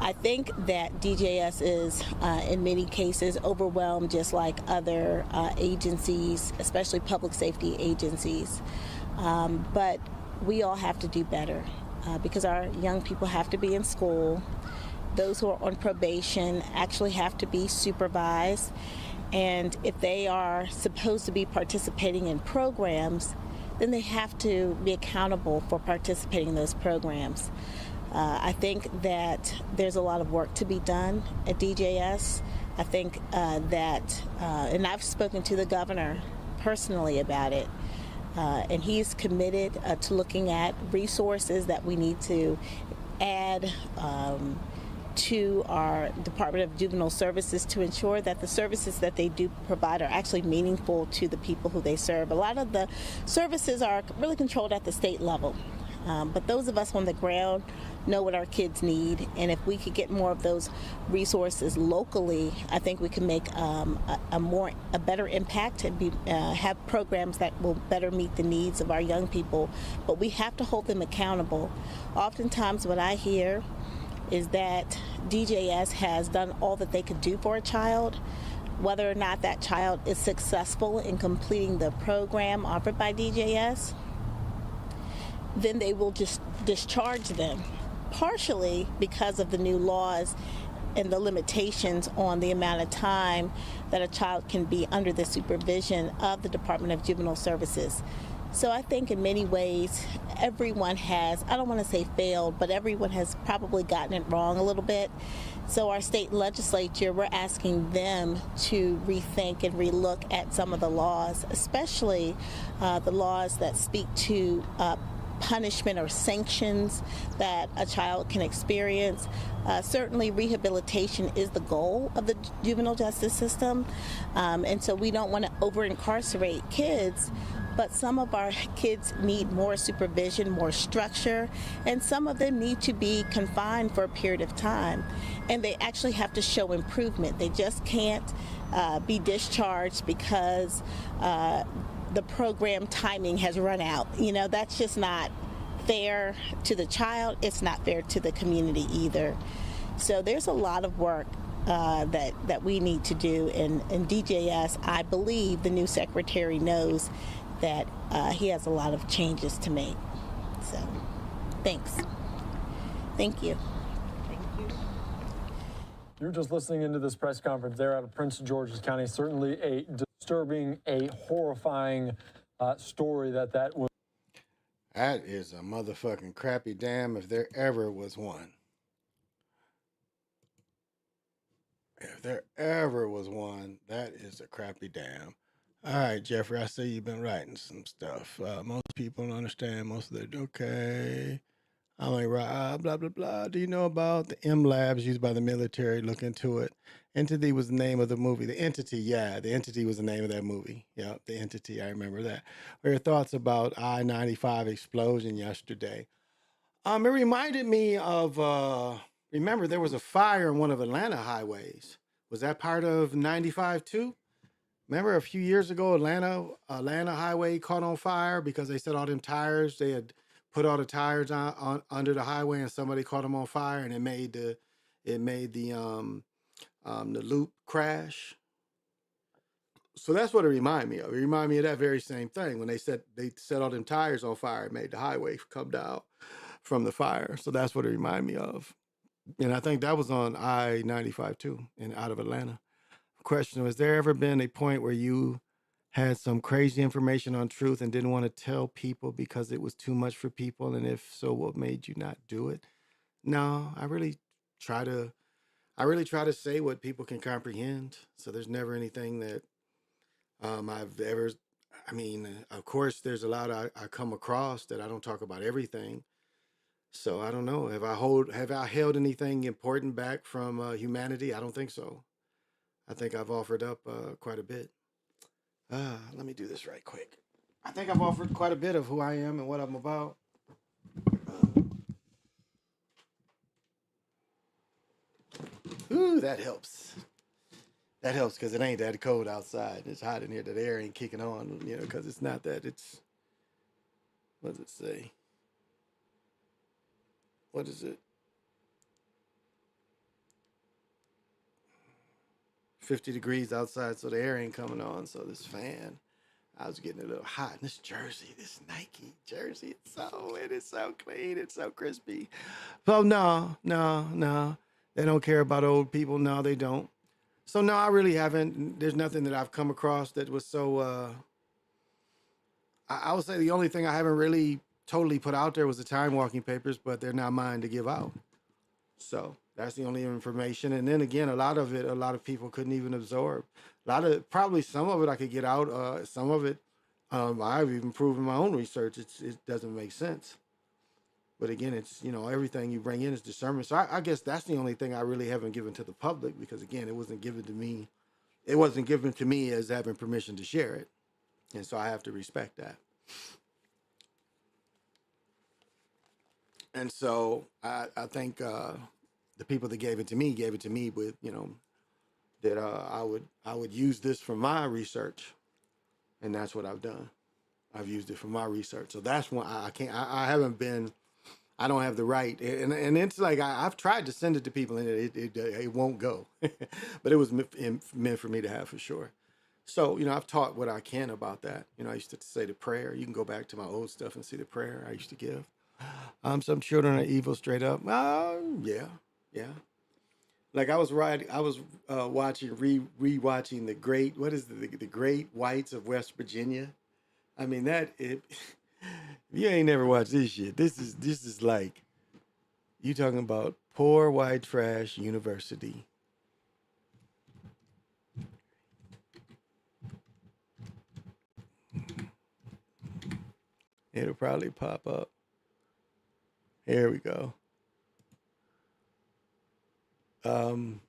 I think that DJS is, in many cases, overwhelmed, just like other agencies, especially public safety agencies. But we all have to do better because our young people have to be in school. Those who are on probation actually have to be supervised. And if they are supposed to be participating in programs, then they have to be accountable for participating in those programs. I think that there's a lot of work to be done at DJS. I think that, and I've spoken to the governor personally about it, and he's committed to looking at resources that we need to add to our Department of Juvenile Services to ensure that the services that they do provide are actually meaningful to the people who they serve. A lot of the services are really controlled at the state level, but those of us on the ground know what our kids need, and if we could get more of those resources locally, I think we can make a better impact and have programs that will better meet the needs of our young people. But we have to hold them accountable. Oftentimes what I hear is that DJS has done all that they could do for a child. Whether or not that child is successful in completing the program offered by DJS, then they will just discharge them, partially because of the new laws and the limitations on the amount of time that a child can be under the supervision of the Department of Juvenile Services. So I think in many ways, everyone has, I don't want to say failed, but everyone has probably gotten it wrong a little bit. So our state legislature, we're asking them to rethink and relook at some of the laws, especially the laws that speak to punishment or sanctions that a child can experience. Certainly rehabilitation is the goal of the juvenile justice system, and so we don't want to over-incarcerate kids, but some of our kids need more supervision, more structure, and some of them need to be confined for a period of time, and they actually have to show improvement. They just can't be discharged because the program timing has run out. You know, that's just not fair to the child. It's not fair to the community either. So there's a lot of work that we need to do, and DJS, I believe the new secretary knows that he has a lot of changes to make. So thanks. Thank you.
You're just listening into this press conference there out of Prince George's County. Certainly a disturbing, a horrifying story that was.
That is a motherfucking crappy dam if there ever was one. If there ever was one, that is a crappy dam. All right, Jeffrey, I see you've been writing some stuff. Most people don't understand most of it. Okay. I'm like, blah, blah, blah. Do you know about the M labs used by the military? Look into it. Entity was the name of the movie. The Entity, yeah. The Entity was the name of that movie. Yeah, The Entity. I remember that. What are your thoughts about I-95 explosion yesterday? It reminded me of, remember, there was a fire on one of Atlanta highways. Was that part of 95 too? Remember a few years ago, Atlanta highway caught on fire because they said all them tires, they had put all the tires on under the highway, and somebody caught them on fire, and it made the loop crash. So that's what it reminded me of. It reminded me of that very same thing when they set all them tires on fire, and made the highway come down from the fire. So that's what it reminded me of, and I think that was on I-95 too, and out of Atlanta. Question: has there ever been a point where you had some crazy information on truth and didn't want to tell people because it was too much for people? And if so, what made you not do it? No, I really try to say what people can comprehend. So there's never anything that I've ever, I mean, of course, there's a lot I come across that I don't talk about everything. So I don't know. Have I held anything important back from humanity? I don't think so. I think I've offered up quite a bit. Let me do this right quick. I think I've offered quite a bit of who I am and what I'm about. Ooh, that helps. That helps because it ain't that cold outside. It's hot in here. The air ain't kicking on, because it's not that. It's, what does it say? What is it? 50 degrees outside, so the air ain't coming on. So this fan, I was getting a little hot. And this jersey, this Nike jersey, it is so clean. It's so crispy. So no. They don't care about old people. No, they don't. So no, I really haven't. There's nothing that I've come across that was so, I would say the only thing I haven't really totally put out there was the time walking papers, but they're not mine to give out. So that's the only information. And then again, a lot of people couldn't even absorb. Probably some of it I could get out. Some of it, I've even proven my own research. It doesn't make sense. But again, it's, everything you bring in is discernment. So I guess that's the only thing I really haven't given to the public, because again, it wasn't given to me. It wasn't given to me as having permission to share it. And so I have to respect that. And so I think the people that gave it to me with, that I would use this for my research. And that's what I've done. I've used it for my research. So that's when I don't have the right. And it's like, I've tried to send it to people and it won't go. But it was meant for me to have for sure. So, I've taught what I can about that. I used to say the prayer. You can go back to my old stuff and see the prayer I used to give. Some children are evil straight up. Yeah. Like I was watching, rewatching the Great Whites of West Virginia. I mean, if you ain't never watched this shit, this is like, you talking about poor white trash university. It'll probably pop up. Here we go. I don't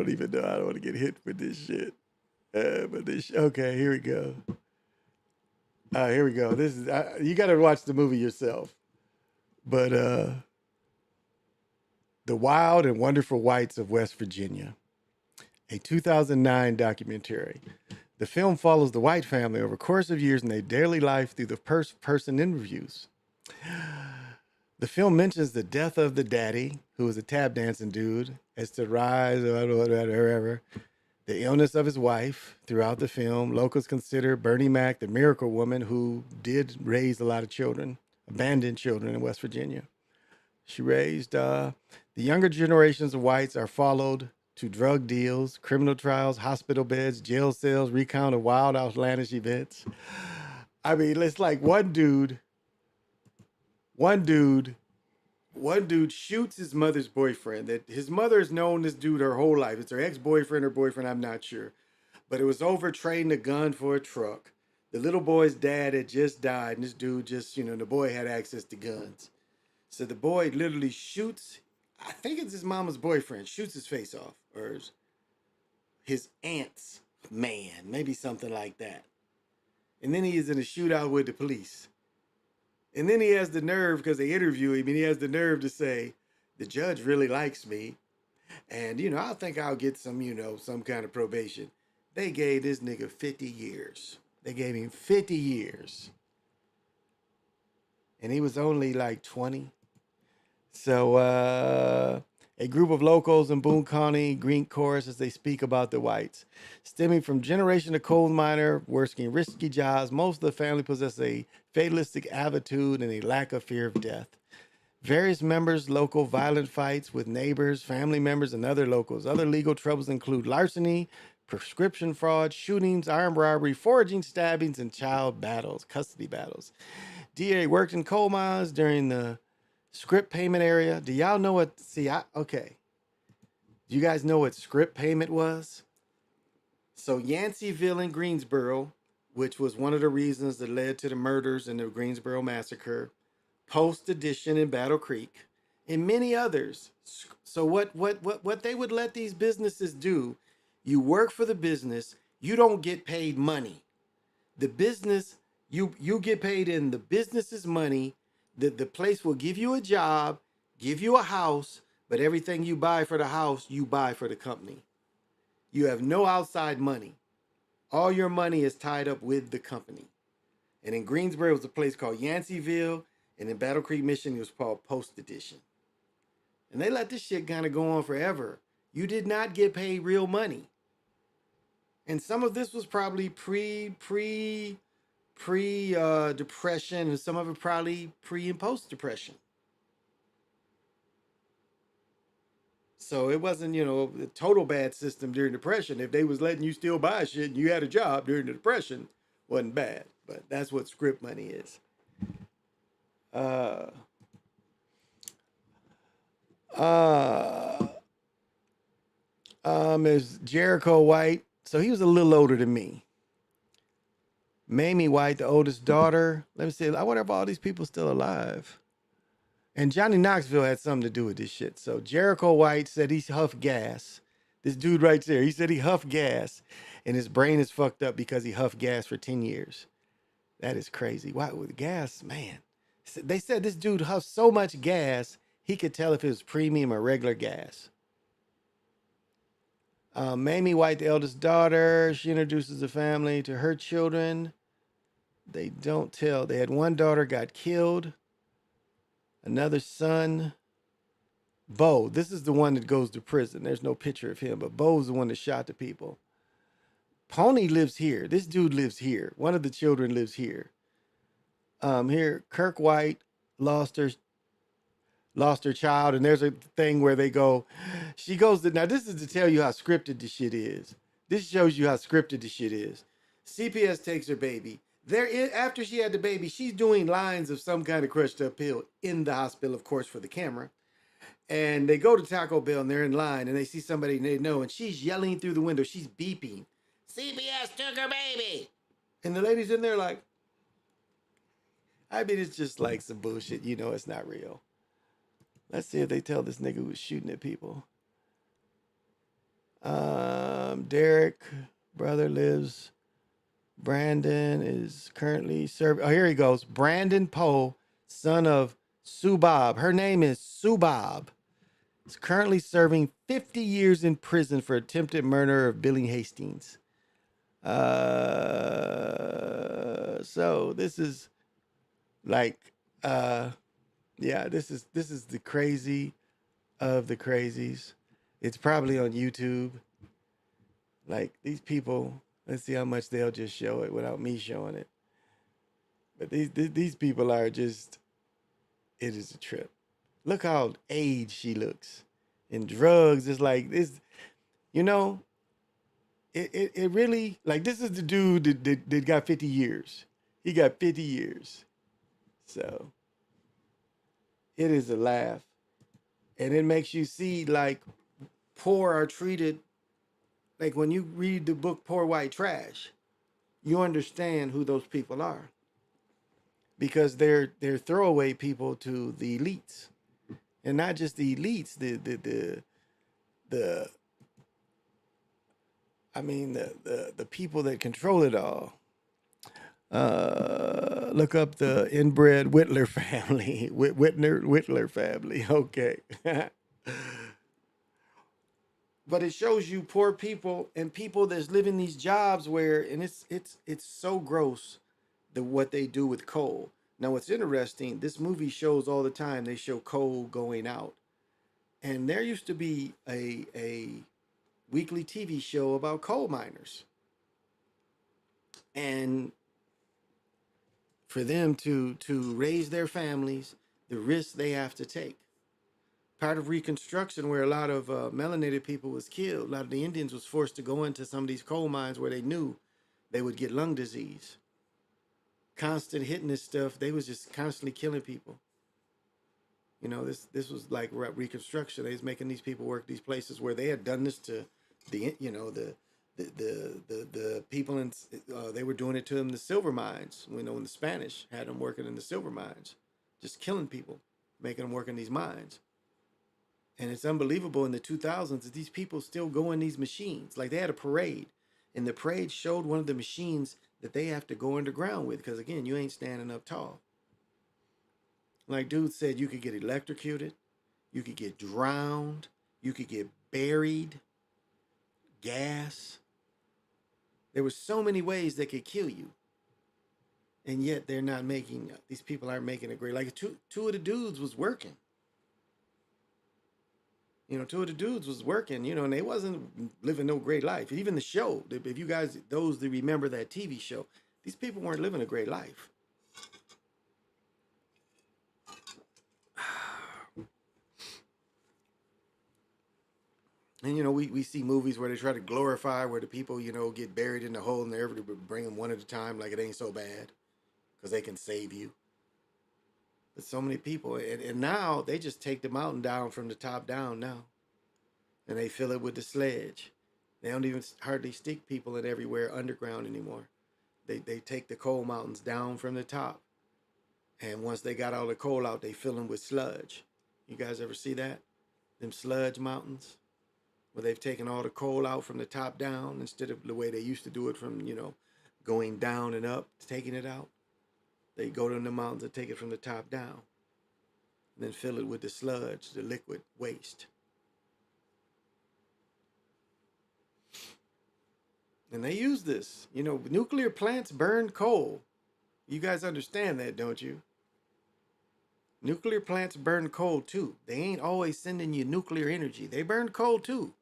even know. I don't want to get hit with this shit. Okay, here we go. Here we go. This is you got to watch the movie yourself. But The Wild and Wonderful Whites of West Virginia, a 2009 documentary. The film follows the White family over a course of years in their daily life through the person interviews. The film mentions the death of the daddy, who was a tap dancing dude, as to rise or whatever. The illness of his wife throughout the film. Locals consider Bernie Mac the miracle woman who did raise a lot of children, abandoned children in West Virginia. She raised, the younger generations of whites are followed to drug deals, criminal trials, hospital beds, jail cells, recount of wild, outlandish events. I mean, it's like one dude shoots his mother's boyfriend. That his mother has known this dude her whole life. It's her ex-boyfriend or boyfriend, I'm not sure. But it was over trading a gun for a truck. The little boy's dad had just died, and this dude just, the boy had access to guns. So the boy literally shoots, I think it's his mama's boyfriend, shoots his face off, or his aunt's man, maybe something like that. And then he is in a shootout with the police. And then he has the nerve, because they interview him, and he has the nerve to say, the judge really likes me. And, I think I'll get some, some kind of probation. They gave this nigga 50 years. They gave him 50 years. And he was only like 20. So a group of locals in Boone County Green chorus as they speak about the whites. Stemming from generation of coal miner working risky jobs, most of the family possess a fatalistic attitude and a lack of fear of death. Various members, local violent fights with neighbors, family members, and other locals. Other legal troubles include larceny, prescription fraud, shootings, armed robbery, foraging, stabbings, and child battles, custody battles. DA worked in coal mines during the script payment area. Do y'all know what? Okay. Do you guys know what script payment was? So Yanceyville in Greensboro which was one of the reasons that led to the murders and the Greensboro massacre, Post Edition in Battle Creek, and many others. So what they would let these businesses do, you work for the business, you don't get paid money. The business, you get paid in the business's money. The place will give you a job, give you a house, but everything you buy for the house, you buy for the company. You have no outside money. All your money is tied up with the company. And in Greensboro, it was a place called Yanceyville, and in Battle Creek, Michigan, it was called Post Edition. And they let this shit kind of go on forever. You did not get paid real money. And some of this was probably pre depression, and some of it probably pre and post depression. So it wasn't, a total bad system during depression. If they was letting you still buy shit and you had a job during the depression, wasn't bad. But that's what script money is. There's Jericho White. So he was a little older than me. Mamie White, the oldest daughter. Let me see. I wonder if all these people still alive. And Johnny Knoxville had something to do with this shit. So Jericho White said he huffed gas. This dude right there, he said he huffed gas, and his brain is fucked up because he huffed gas for 10 years. That is crazy. Why with gas, man? They said this dude huffed so much gas, he could tell if it was premium or regular gas. Mamie White, the eldest daughter, she introduces the family to her children. They don't tell. They had one daughter got killed. Another son, Bo. This is the one that goes to prison. There's no picture of him, but Bo's the one that shot the people. Pony lives here. This dude lives here. One of the children lives here. Here, Kirk White lost her child, and there's a thing where they go, she goes to, now this is to tell you how scripted the shit is. This shows you how scripted the shit is. CPS takes her baby. After she had the baby, she's doing lines of some kind of crushed up pill in the hospital, of course, for the camera. And they go to Taco Bell and they're in line and they see somebody they know, and she's yelling through the window. She's beeping. CPS took her baby. And the lady's in there like, I mean, it's just like some bullshit. You know, it's not real. Let's see if they tell this nigga who was shooting at people. Derek, brother lives. Brandon is currently serving. Oh, here he goes. Brandon Poe, son of Subab. Her name is Subab. Is currently serving 50 years in prison for attempted murder of Billy Hastings. So this is like, yeah, this is the crazy of the crazies. It's probably on YouTube. Like these people, let's see how much they'll just show it without me showing it. But these people are just, it is a trip. Look how aged she looks. And drugs is like this, you know, it really, like this is the dude that got 50 years. He got 50 years. So it is a laugh. And it makes you see like poor are treated, like when you read the book Poor White Trash, you understand who those people are. Because they're throwaway people to the elites. And not just the elites, the people that control it all. Look up the inbred Whitler family. Whitler family. Okay. But it shows you poor people and people that's living these jobs where, and it's so gross what they do with coal. Now, what's interesting, this movie shows all the time, they show coal going out. And there used to be a weekly TV show about coal miners. And for them to raise their families, the risks they have to take. Part of Reconstruction, where a lot of melanated people was killed, a lot of the Indians was forced to go into some of these coal mines where they knew they would get lung disease. Constant hitting this stuff, they was just constantly killing people. You know, this was like Reconstruction. They was making these people work these places where they had done this to the The people in they were doing it to them in the silver mines. We know when the Spanish had them working in the silver mines, just killing people, making them work in these mines. And it's unbelievable in the 2000s that these people still go in these machines. Like they had a parade, and the parade showed one of the machines that they have to go underground with, because again, you ain't standing up tall. Like dude said, you could get electrocuted, you could get drowned, you could get buried, gas. There were so many ways that could kill you. And yet they're not making, these people aren't making it great. Like two of the dudes was working. You know, two of the dudes was working, you know, and they wasn't living no great life. Even the show, if you guys, those that remember that TV show, these people weren't living a great life. And, you know, we see movies where they try to glorify where the people, you know, get buried in the hole and they're able to bring them one at a time like it ain't so bad because they can save you. But so many people, and now they just take the mountain down from the top down now. And they fill it with the sledge. They don't even hardly stick people in everywhere underground anymore. They take the coal mountains down from the top. And once they got all the coal out, they fill them with sludge. You guys ever see that? Them sludge mountains? Where they've taken all the coal out from the top down instead of the way they used to do it from, you know, going down and up, taking it out. They go to the mountains and take it from the top down. And then fill it with the sludge, the liquid waste. And they use this. You know, nuclear plants burn coal. You guys understand that, don't you? Nuclear plants burn coal too. They ain't always sending you nuclear energy. They burn coal too.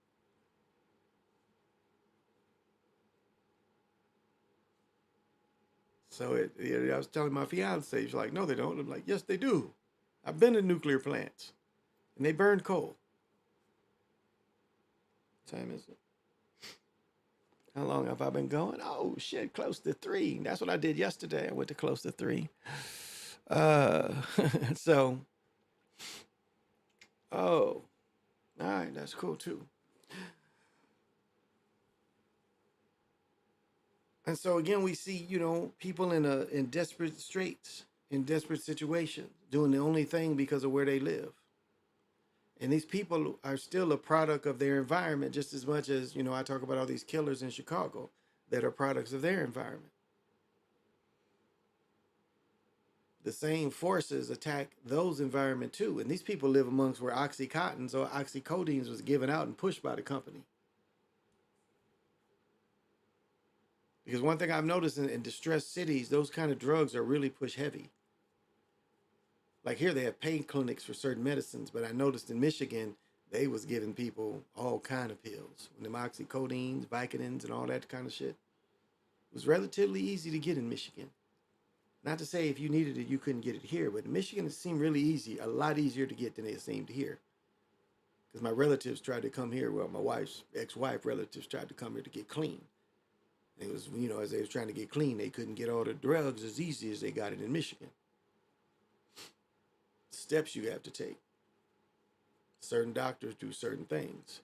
So I was telling my fiance, she's like, no, they don't. I'm like, yes, they do. I've been in nuclear plants, and they burn coal. What time is it? How long have I been going? Oh shit, close to 3. That's what I did yesterday. I went to close to 3. So, all right, that's cool too. And so again, we see, you know, people in desperate straits, in desperate situations, doing the only thing because of where they live. And these people are still a product of their environment just as much as, you know, I talk about all these killers in Chicago that are products of their environment. The same forces attack those environment too. And these people live amongst where Oxycontins or oxycodines was given out and pushed by the company. Because one thing I've noticed in distressed cities, those kind of drugs are really push heavy. Like here, they have pain clinics for certain medicines, but I noticed in Michigan, they was giving people all kind of pills. Them oxycodines, Vicodins, and all that kind of shit. It was relatively easy to get in Michigan. Not to say if you needed it, you couldn't get it here, but in Michigan, it seemed really easy, a lot easier to get than it seemed here. Because my relatives tried to come here, well, my wife's ex-wife relatives tried to come here to get clean. It was, you know, as they was trying to get clean, they couldn't get all the drugs as easy as they got it in Michigan. Steps you have to take. Certain doctors do certain things.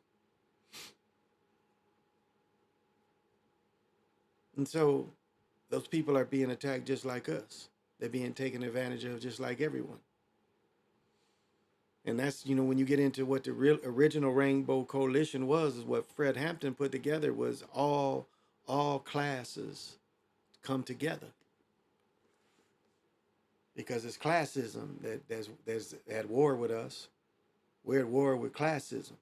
And so those people are being attacked just like us. They're being taken advantage of just like everyone. And that's, you know, when you get into what the real original Rainbow Coalition was, is what Fred Hampton put together was all classes come together. Because it's classism that's at war with us. We're at war with classism.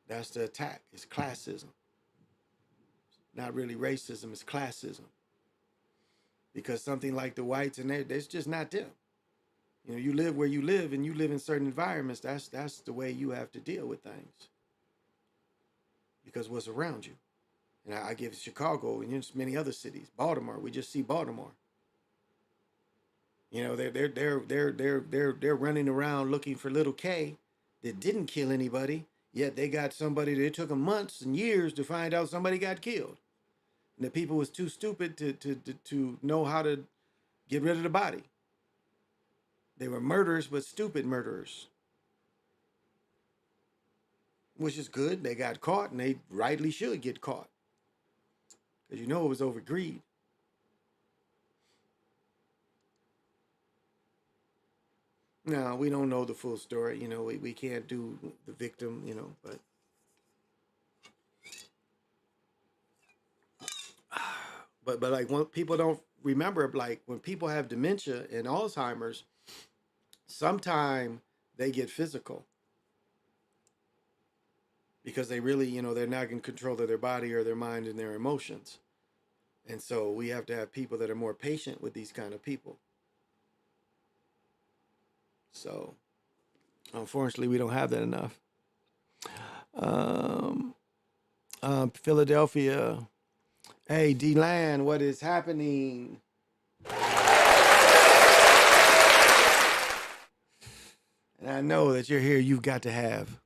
That's the attack. It's classism. Not really racism, it's classism. Because something like the whites and that's just not them. You know, you live where you live and you live in certain environments. That's the way you have to deal with things. Because what's around you. And I give Chicago and just many other cities. Baltimore, we just see Baltimore. You know, they're running around looking for little K that didn't kill anybody, yet they got somebody that it took them months and years to find out somebody got killed. And the people was too stupid to know how to get rid of the body. They were murderers, but stupid murderers. which is good. They got caught, and they rightly should get caught. Because it was over greed. No, we don't know the full story. We can't do the victim, but like when people don't remember, like when people have dementia and Alzheimer's, sometimes they get physical because they really, they're not in control of their body or their mind and their emotions. And so we have to have people that are more patient with these kind of people. So unfortunately, we don't have that enough. Philadelphia. Hey, D-Land, what is happening? And I know that you're here. You've got to have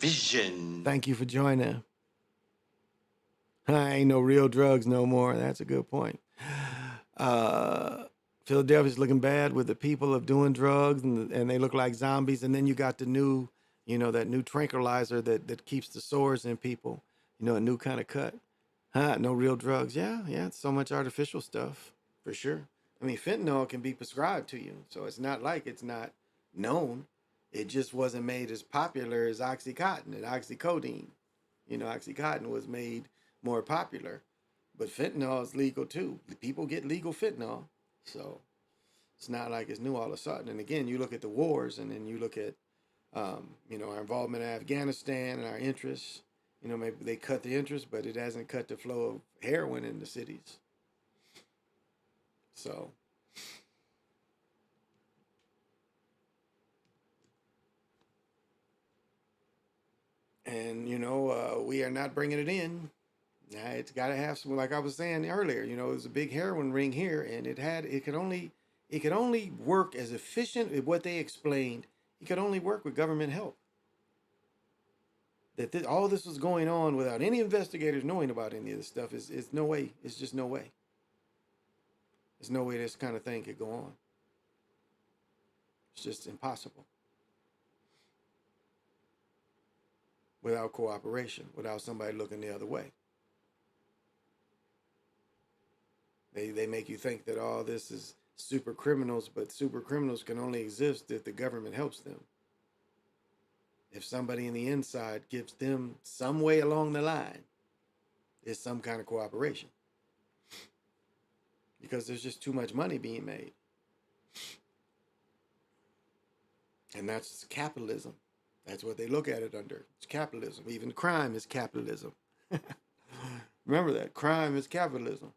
vision. Thank you for joining. Ain't no real drugs no more. That's a good point. Philadelphia's looking bad with the people of doing drugs, and they look like zombies. And then you got the new, that new tranquilizer that keeps the sores in people. A new kind of cut. No real drugs. Yeah, it's so much artificial stuff, for sure. I mean, fentanyl can be prescribed to you, so it's not like it's not known. It just wasn't made as popular as Oxycontin and Oxycodone. Oxycontin was made more popular, but fentanyl is legal too. People get legal fentanyl, so it's not like it's new all of a sudden. And again, you look at the wars, and then you look at, our involvement in Afghanistan and our interests. Maybe they cut the interest, but it hasn't cut the flow of heroin in the cities. So, and we are not bringing it in. Now it's got to have some, like I was saying earlier. There's a big heroin ring here, and it could only work as efficient as what they explained. It could only work with government help. That all this was going on without any investigators knowing about any of this stuff is no way. It's just no way. There's no way this kind of thing could go on. It's just impossible. Without cooperation, without somebody looking the other way. They make you think that all this is super criminals, but super criminals can only exist if the government helps them. If somebody in the inside gives them some way along the line, there's some kind of cooperation. Because there's just too much money being made. And that's capitalism. That's what they look at it under. It's capitalism. Even crime is capitalism. Remember that. Crime is capitalism.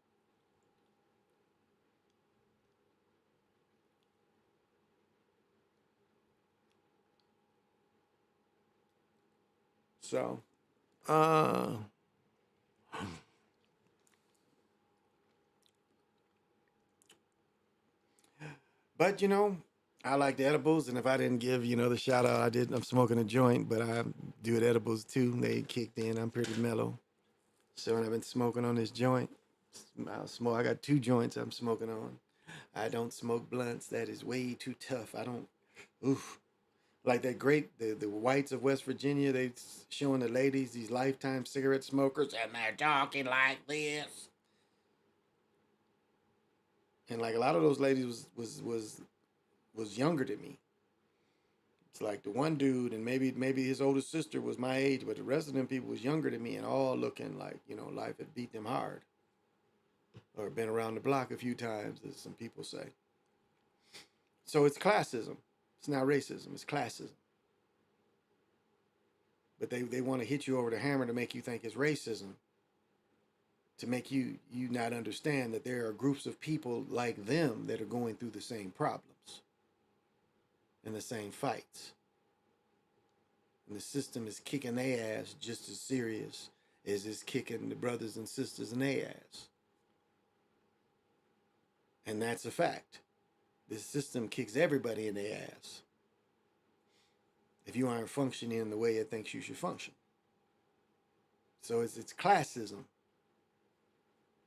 So, but I like the edibles, and if I didn't give the shout out I did, I'm smoking a joint, but I do the edibles too. They kicked in. I'm pretty mellow, so I've been smoking on this joint. I got 2 joints I'm smoking on. I don't smoke blunts. That is way too tough. I don't. Oof. Like that great, the whites of West Virginia, they showing the ladies, these lifetime cigarette smokers, and they're talking like this. And like a lot of those ladies was younger than me. It's like the one dude, and maybe his older sister was my age, but the rest of them people was younger than me, and all looking like life had beat them hard, or been around the block a few times, as some people say. So it's classism. It's not racism, it's classism. But they want to hit you over the hammer to make you think it's racism, to make you not understand that there are groups of people like them that are going through the same problems and the same fights. And the system is kicking their ass just as serious as it's kicking the brothers and sisters in their ass. And that's a fact. This system kicks everybody in their ass if you aren't functioning in the way it thinks you should function. So it's classism.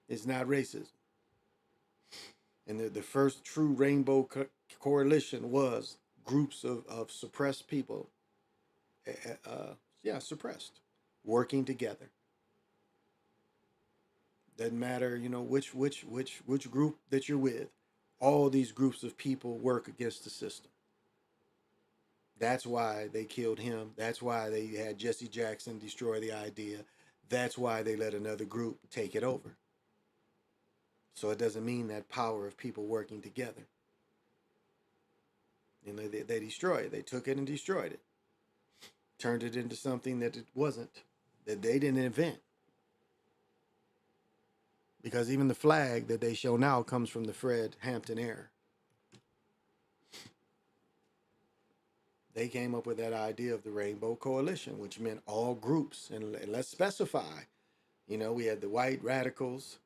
It's not racism. And the first true rainbow coalition was groups of suppressed people, Yeah, suppressed. Working together. Doesn't matter, which group that you're with. All these groups of people work against the system. That's why they killed him. That's why they had Jesse Jackson destroy the idea. That's why they let another group take it over. So it doesn't mean that power of people working together. They destroyed it. They took it and destroyed it. Turned it into something that it wasn't, that they didn't invent. Because even the flag that they show now comes from the Fred Hampton era. They came up with that idea of the Rainbow Coalition, which meant all groups. And let's specify, we had the white radicals,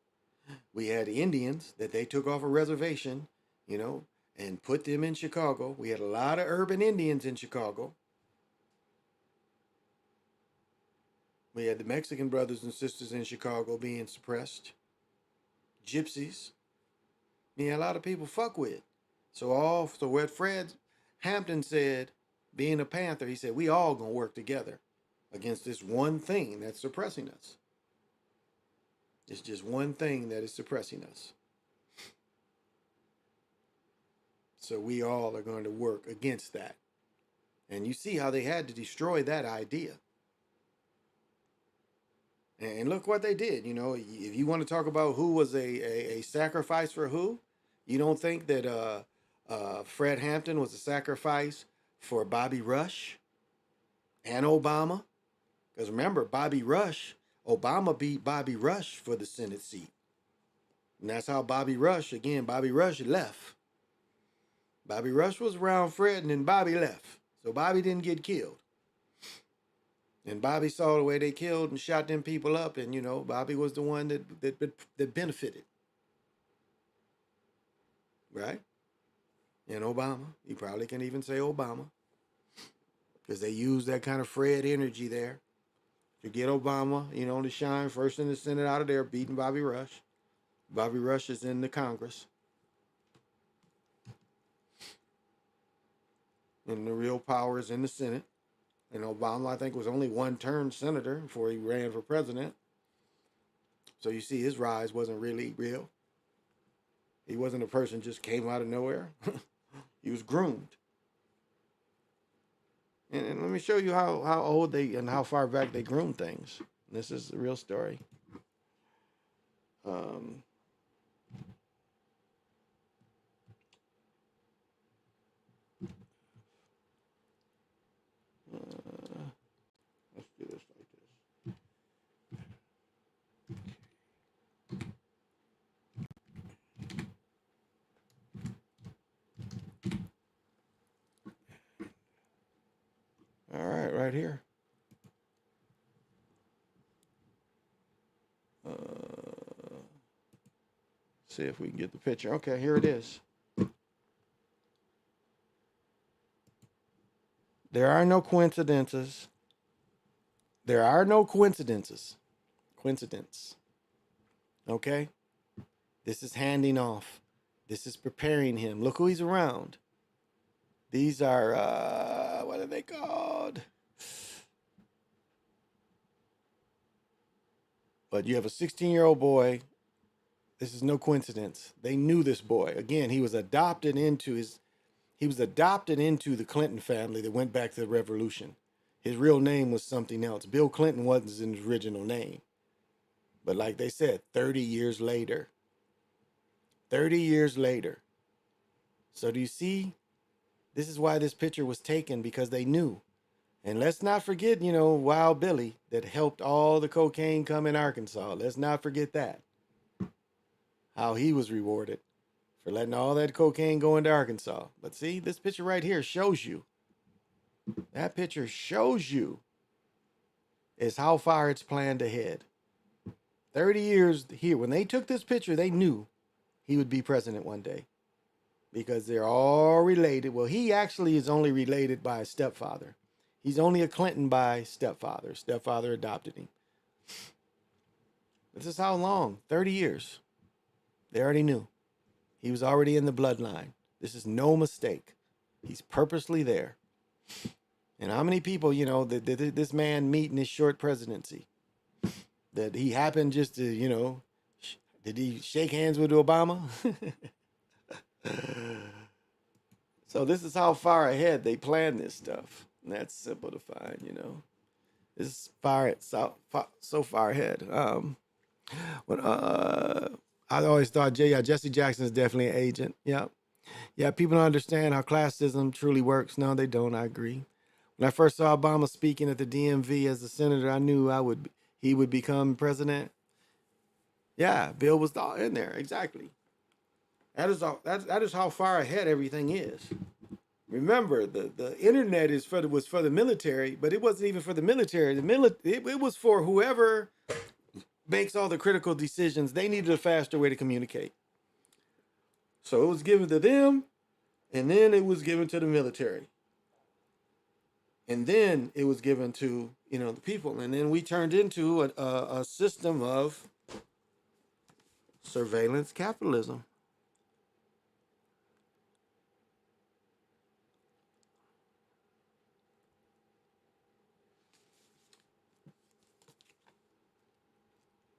we had the Indians that they took off a reservation, and put them in Chicago. We had a lot of urban Indians in Chicago. We had the Mexican brothers and sisters in Chicago being suppressed. Gypsies. A lot of people fuck with. So what Fred Hampton said, being a Panther, he said, we all gonna work together against this one thing that's suppressing us. It's just one thing that is suppressing us. So we all are going to work against that. And you see how they had to destroy that idea. And look what they did. If you want to talk about who was a sacrifice for who, you don't think that Fred Hampton was a sacrifice for Bobby Rush and Obama? Because remember, Obama beat Bobby Rush for the Senate seat. And that's how Bobby Rush left. Bobby Rush was around Fred and then Bobby left. So Bobby didn't get killed. And Bobby saw the way they killed and shot them people up. And, Bobby was the one that benefited. Right? And Obama, you probably can even say Obama. Because they used that kind of Fred energy there to get Obama, to shine first in the Senate out of there, beating Bobby Rush. Bobby Rush is in the Congress. And the real power is in the Senate. And Obama, I think, was only one-term senator before he ran for president. So you see, his rise wasn't really real. He wasn't a person just came out of nowhere. He was groomed. And let me show you how old they and how far back they groomed things. This is the real story. Let's do this like this. All right, right here. See if we can get the picture. Okay, here it is. There are no coincidences. There are no coincidences. Coincidence. Okay? This is handing off. This is preparing him. Look who he's around. These are, what are they called? But you have a 16-year-old boy. This is no coincidence. They knew this boy. Again, he was adopted into the Clinton family that went back to the revolution. His real name was something else. Bill Clinton wasn't his original name. But like they said, 30 years later. 30 years later. So do you see? This is why this picture was taken, because they knew. And let's not forget, Wild Billy that helped all the cocaine come in Arkansas. Let's not forget that. How he was rewarded for letting all that cocaine go into Arkansas. But see, this picture right here shows you. That picture shows you is how far it's planned ahead. 30 years here. When they took this picture, they knew he would be president one day. Because they're all related. Well, he actually is only related by a stepfather. He's only a Clinton by stepfather. Stepfather adopted him. This is how long? 30 years. They already knew. He was already in the bloodline. This is no mistake. He's purposely there. And how many people, that this man meet in his short presidency? That he happened just to, did he shake hands with Obama? So this is how far ahead they plan this stuff. And that's simple to find. This is so far ahead. I always thought, Jesse Jackson is definitely an agent. Yeah. Yeah, people don't understand how classism truly works. No, they don't. I agree. When I first saw Obama speaking at the DMV as a senator, I knew he would become president. Yeah, Bill was in there. Exactly. That is how far ahead everything is. Remember, the internet was for the military, but it wasn't even for the military. It was for whoever makes all the critical decisions. They needed a faster way to communicate. So it was given to them, and then it was given to the military. And then it was given to, the people. And then we turned into a system of surveillance capitalism.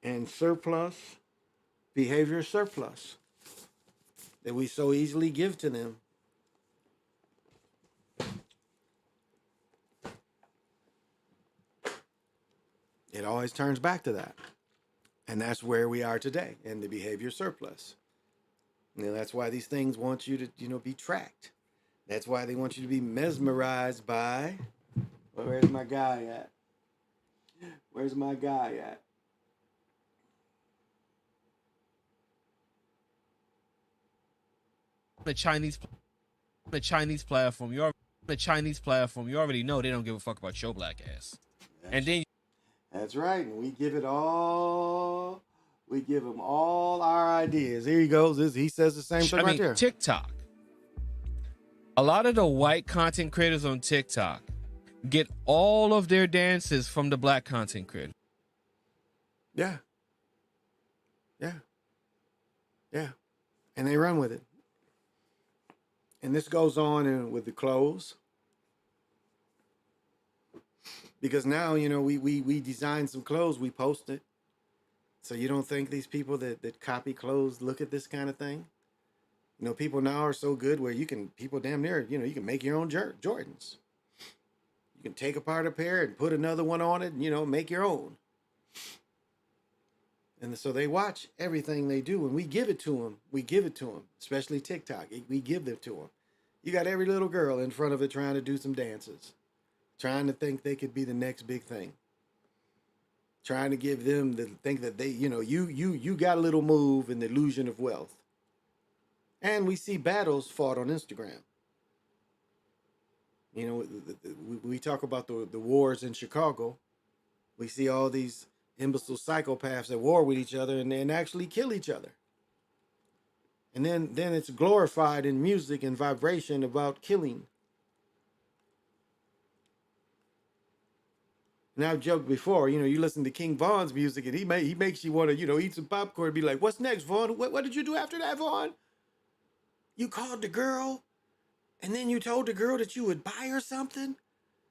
And behavior surplus that we so easily give to them. It always turns back to that. And that's where we are today, in the behavior surplus. That's why these things want you to, be tracked. That's why they want you to be mesmerized by, where's my guy at? Where's my guy at?
The Chinese platform, you already know they don't give a fuck about your black ass.
That's right. And we give them all our ideas. Here he goes. He says the same thing right there.
TikTok. A lot of the white content creators on TikTok get all of their dances from the black content creator.
Yeah. Yeah. Yeah. And they run with it. And this goes on with the clothes. Because now, we design some clothes, we post it. So you don't think these people that copy clothes look at this kind of thing? People now are so good where people damn near, you can make your own Jordans. You can take apart a pair and put another one on it and, make your own. And so they watch everything they do, and we give it to them. We give it to them, especially TikTok. We give it to them. You got every little girl in front of it trying to do some dances, trying to think they could be the next big thing, trying to give them to think that they, you got a little move and the illusion of wealth. And we see battles fought on Instagram. We talk about the wars in Chicago. We see all these imbecile psychopaths at war with each other and actually kill each other. And then it's glorified in music and vibration about killing. And I've joked before, you listen to King Von's music and he makes you want to, eat some popcorn and be like, what's next, Vaughn? What did you do after that, Vaughn? You called the girl and then you told the girl that you would buy her something?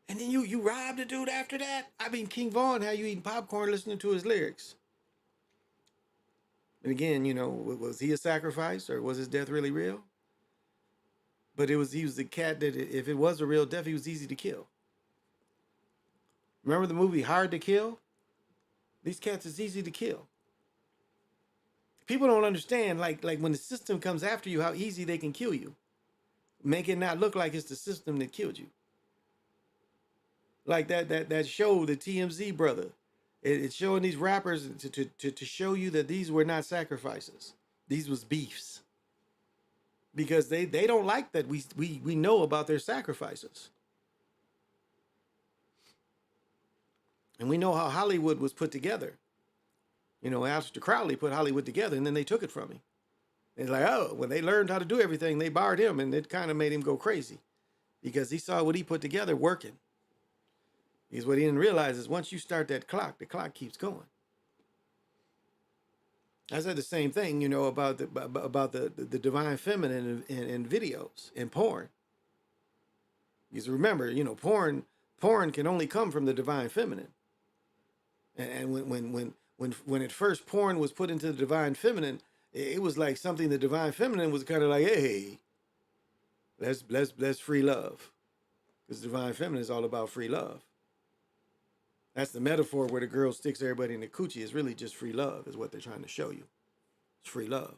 And then you robbed the dude after that? I mean, King Von, how you eating popcorn listening to his lyrics? And again, was he a sacrifice or was his death really real? But he was the cat that if it was a real death, he was easy to kill. Remember the movie Hard to Kill? These cats is easy to kill. People don't understand, like when the system comes after you, how easy they can kill you. Make it not look like it's the system that killed you. Like that show, the TMZ brother. It's showing these rappers to show you that these were not sacrifices. These was beefs. Because they don't like that we know about their sacrifices. And we know how Hollywood was put together. Aleister Crowley put Hollywood together and then they took it from him. It's like, oh, when they learned how to do everything, they barred him and it kind of made him go crazy because he saw what he put together working. Because what he didn't realize is once you start that clock, the clock keeps going. I said the same thing, about the divine feminine in videos, in porn. Because remember, porn porn can only come from the divine feminine. And when at first porn was put into the divine feminine, it was like something the divine feminine was kind of like, hey, let's free love, because divine feminine is all about free love. That's the metaphor where the girl sticks everybody in the coochie. Is really just free love, is what they're trying to show you. It's free love.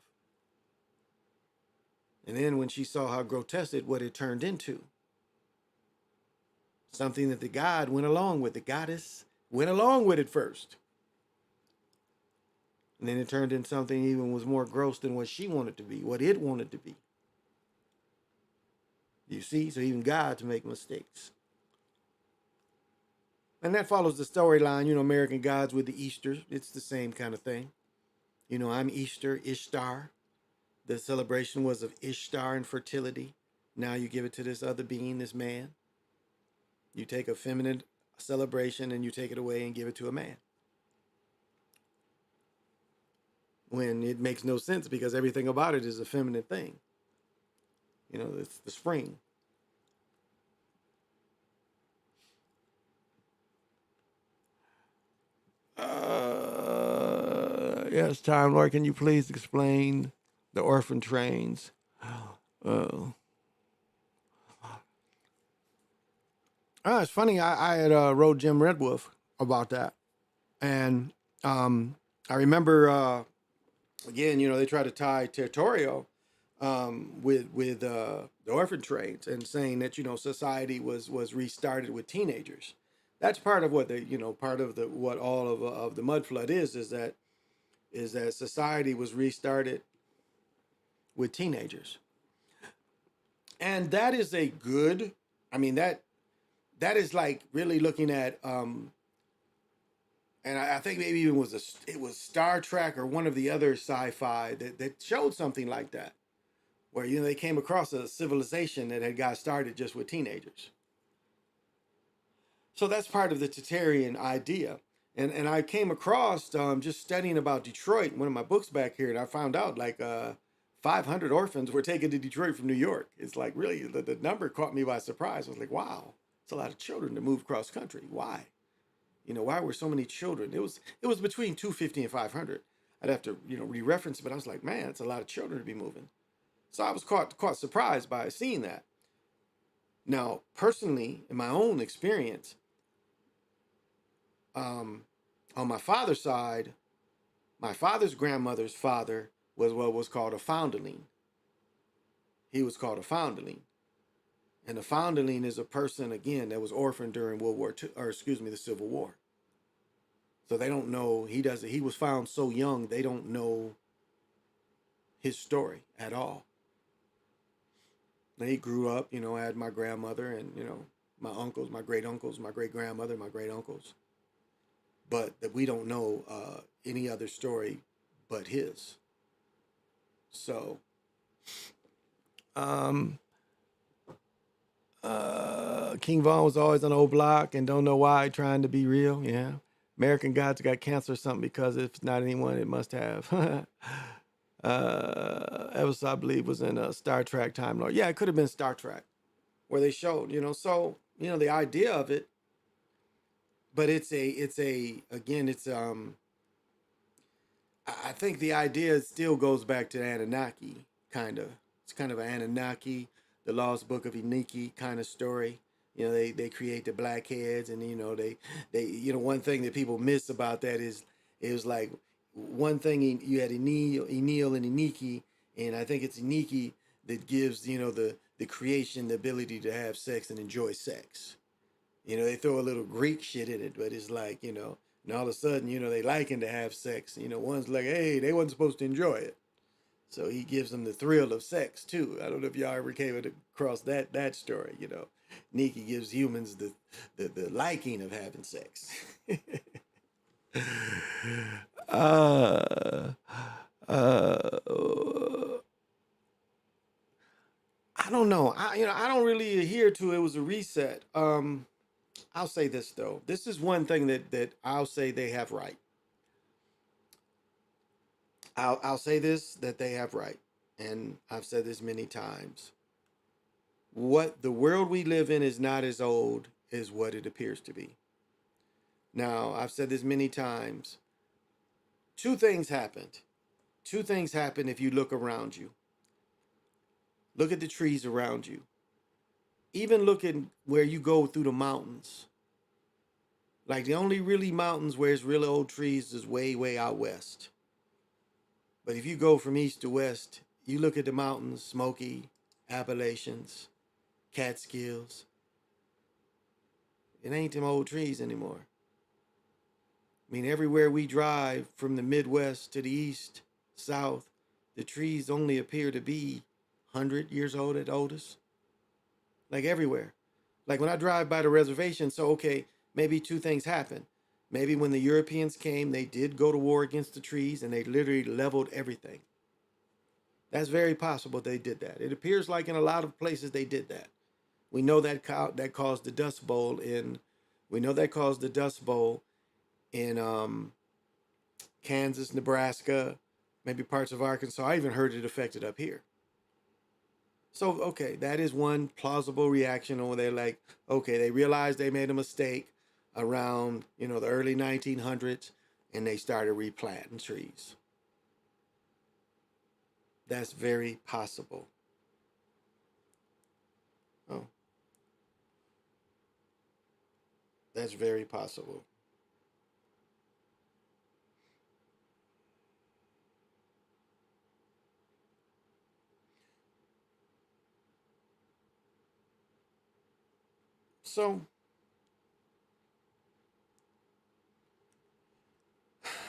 And then when she saw how grotesque what it turned into, something that the god went along with, the goddess went along with it first. And then it turned into something even was more gross than what she wanted to be, what it wanted to be. You see? So even gods make mistakes. And that follows the storyline, American gods with the Easter. It's the same kind of thing. I'm Easter, Ishtar. The celebration was of Ishtar and fertility. Now you give it to this other being, this man. You take a feminine celebration and you take it away and give it to a man. When it makes no sense, because everything about it is a feminine thing. It's the spring. Yes, Time Lord, can you please explain the orphan trains? It's funny. I had wrote Jim Redwolf about that, and I remember again. They try to tie territorial with the orphan trains, and saying that society was restarted with teenagers. That's part of what what all of the mud flood is that society was restarted with teenagers. And that is a good, that is like really looking at, and I think maybe it was Star Trek or one of the other sci-fi that showed something like that, where, they came across a civilization that had got started just with teenagers. So that's part of the Tatarian idea. And I came across, just studying about Detroit, one of my books back here, and I found out like 500 orphans were taken to Detroit from New York. It's like really, the number caught me by surprise. I was like, wow, it's a lot of children to move cross country. Why? Why were so many children? It was between 250 and 500. I'd have to, re-reference it, but I was like, man, it's a lot of children to be moving. So I was caught surprised by seeing that. Now, personally, in my own experience, on my father's side, my father's grandmother's father was what was called a foundling. He was called a foundling. And a foundling is a person, again, that was orphaned during the Civil War. So they don't know, he was found so young, they don't know his story at all. And he grew up, had my grandmother and, my uncles, my great uncles, my great grandmother, my great uncles. But that we don't know any other story but his. So, King Von was always on old block and don't know why, trying to be real. Yeah. American Gods got cancer or something, because if it's not anyone, it must have. Episode, I believe, was in Star Trek Time Lord. Yeah, it could have been Star Trek, where they showed, so, the idea of it. But I think the idea still goes back to the Anunnaki, kind of. It's kind of an Anunnaki, the Lost Book of Iniki kind of story. They create the blackheads, and they one thing that people miss about that is it was like one thing you had Enil and Iniki, and I think it's Iniki that gives the creation the ability to have sex and enjoy sex. They throw a little Greek shit in it, but it's like, and all of a sudden, they liking to have sex. One's like, hey, they wasn't supposed to enjoy it. So he gives them the thrill of sex, too. I don't know if y'all ever came across that story, Nikki gives humans the liking of having sex. I don't know. I don't really adhere to it was a reset. I'll say this, though. This is one thing that I'll say they have right. I'll say this, that they have right. And I've said this many times. What the world we live in is not as old is what it appears to be. Now, I've said this many times. Two things happened. Two things happen if you look around you. Look at the trees around you. Even look at where you go through the mountains. Like the only really mountains where it's really old trees is way, way out west. But if you go from east to west, you look at the mountains, Smoky, Appalachians, Catskills. It ain't them old trees anymore. I mean, everywhere we drive from the Midwest to the east, south, the trees only appear to be 100 years old at oldest. Like everywhere. Like when I drive by the reservation, so okay, maybe two things happen. Maybe when the Europeans came, they did go to war against the trees and they literally leveled everything. That's very possible they did that. It appears like in a lot of places they did that. We know that that caused the Dust Bowl in, Kansas, Nebraska, maybe parts of Arkansas. I even heard it affected up here. So, okay, that is one plausible reaction over there. Like, okay, they realized they made a mistake around, the early 1900s, and they started replanting trees. That's very possible. Oh. That's very possible.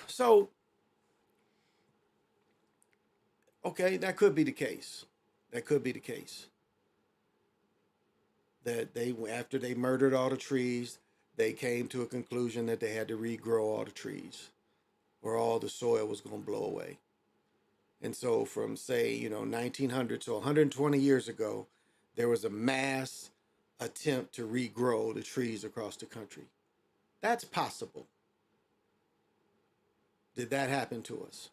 So, okay, that could be the case. That could be the case. That after they murdered all the trees, they came to a conclusion that they had to regrow all the trees, or all the soil was going to blow away. And so from, say, 1900 to 120 years ago, there was a mass attempt to regrow the trees across the country. That's possible. Did that happen to us?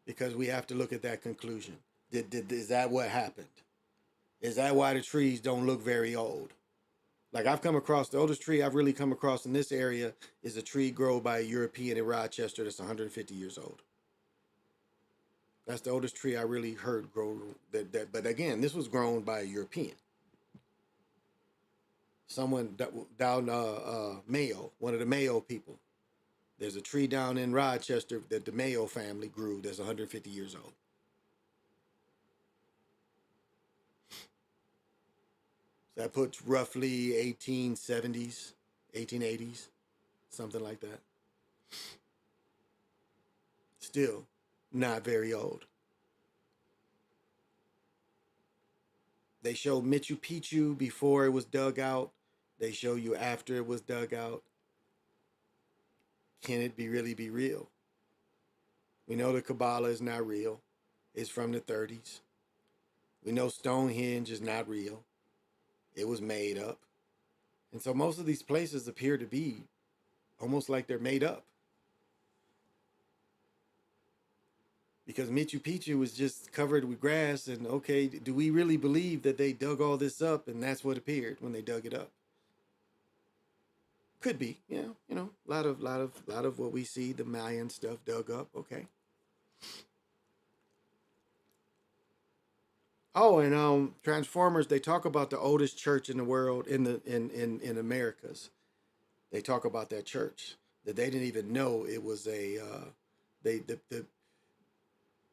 Because we have to look at that conclusion. Is that what happened? Is that why the trees don't look very old? Like I've come across, the oldest tree I've really come across in this area is a tree grown by a European in Rochester that's 150 years old. That's the oldest tree I really heard grow. But again, this was grown by a European. Someone down Mayo, one of the Mayo people. There's a tree down in Rochester that the Mayo family grew that's 150 years old. So that puts roughly 1870s, 1880s, something like that. Still not very old. They show Machu Picchu before it was dug out. They show you after it was dug out. Can it really be real? We know the Kabbalah is not real. It's from the 30s. We know Stonehenge is not real. It was made up. And so most of these places appear to be almost like they're made up. Because Machu Picchu was just covered with grass, and okay, do we really believe that they dug all this up and that's what appeared when they dug it up? Could be, a lot of what we see, the Mayan stuff dug up, okay. Oh, and Transformers, they talk about the oldest church in the world, in Americas. They talk about that church that they didn't even know it was a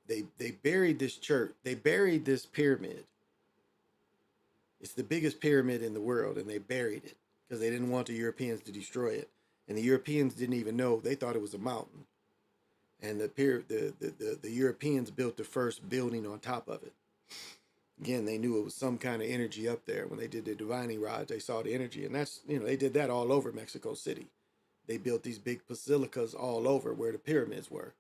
they buried this church. They buried this pyramid. It's the biggest pyramid in the world, and they buried it because they didn't want the Europeans to destroy it. And the Europeans didn't even know. They thought it was a mountain. And the Europeans built the first building on top of it. Again, they knew it was some kind of energy up there. When they did the divining rods, they saw the energy. And that's, they did that all over Mexico City. They built these big basilicas all over where the pyramids were.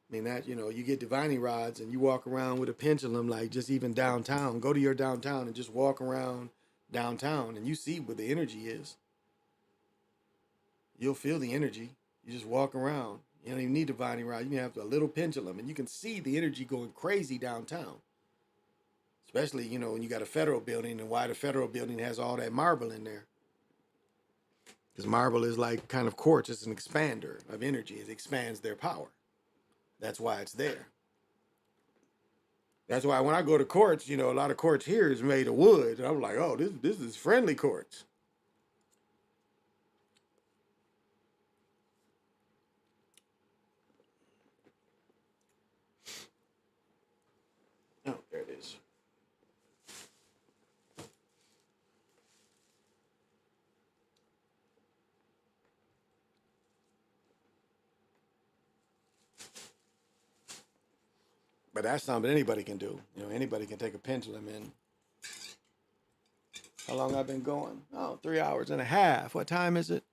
I mean, that, you get divining rods and you walk around with a pendulum, like just even downtown. Go to your downtown and just walk around downtown and you see where the energy is. You'll feel the energy. You just walk around. You don't even need divining rod. You can have a little pendulum and you can see the energy going crazy downtown. Especially, you know, when you got a federal building and why the federal building has all that marble in there. Because marble is like kind of quartz. It's an expander of energy. It expands their power. That's why it's there. That's why when I go to quartz, you know, a lot of quartz here is made of wood. And I'm like, oh, this is friendly quartz. Oh, there it is. But that's something anybody can do. You know, anybody can take a pendulum and how long I've been going? Oh, 3 hours and a half. What time is it?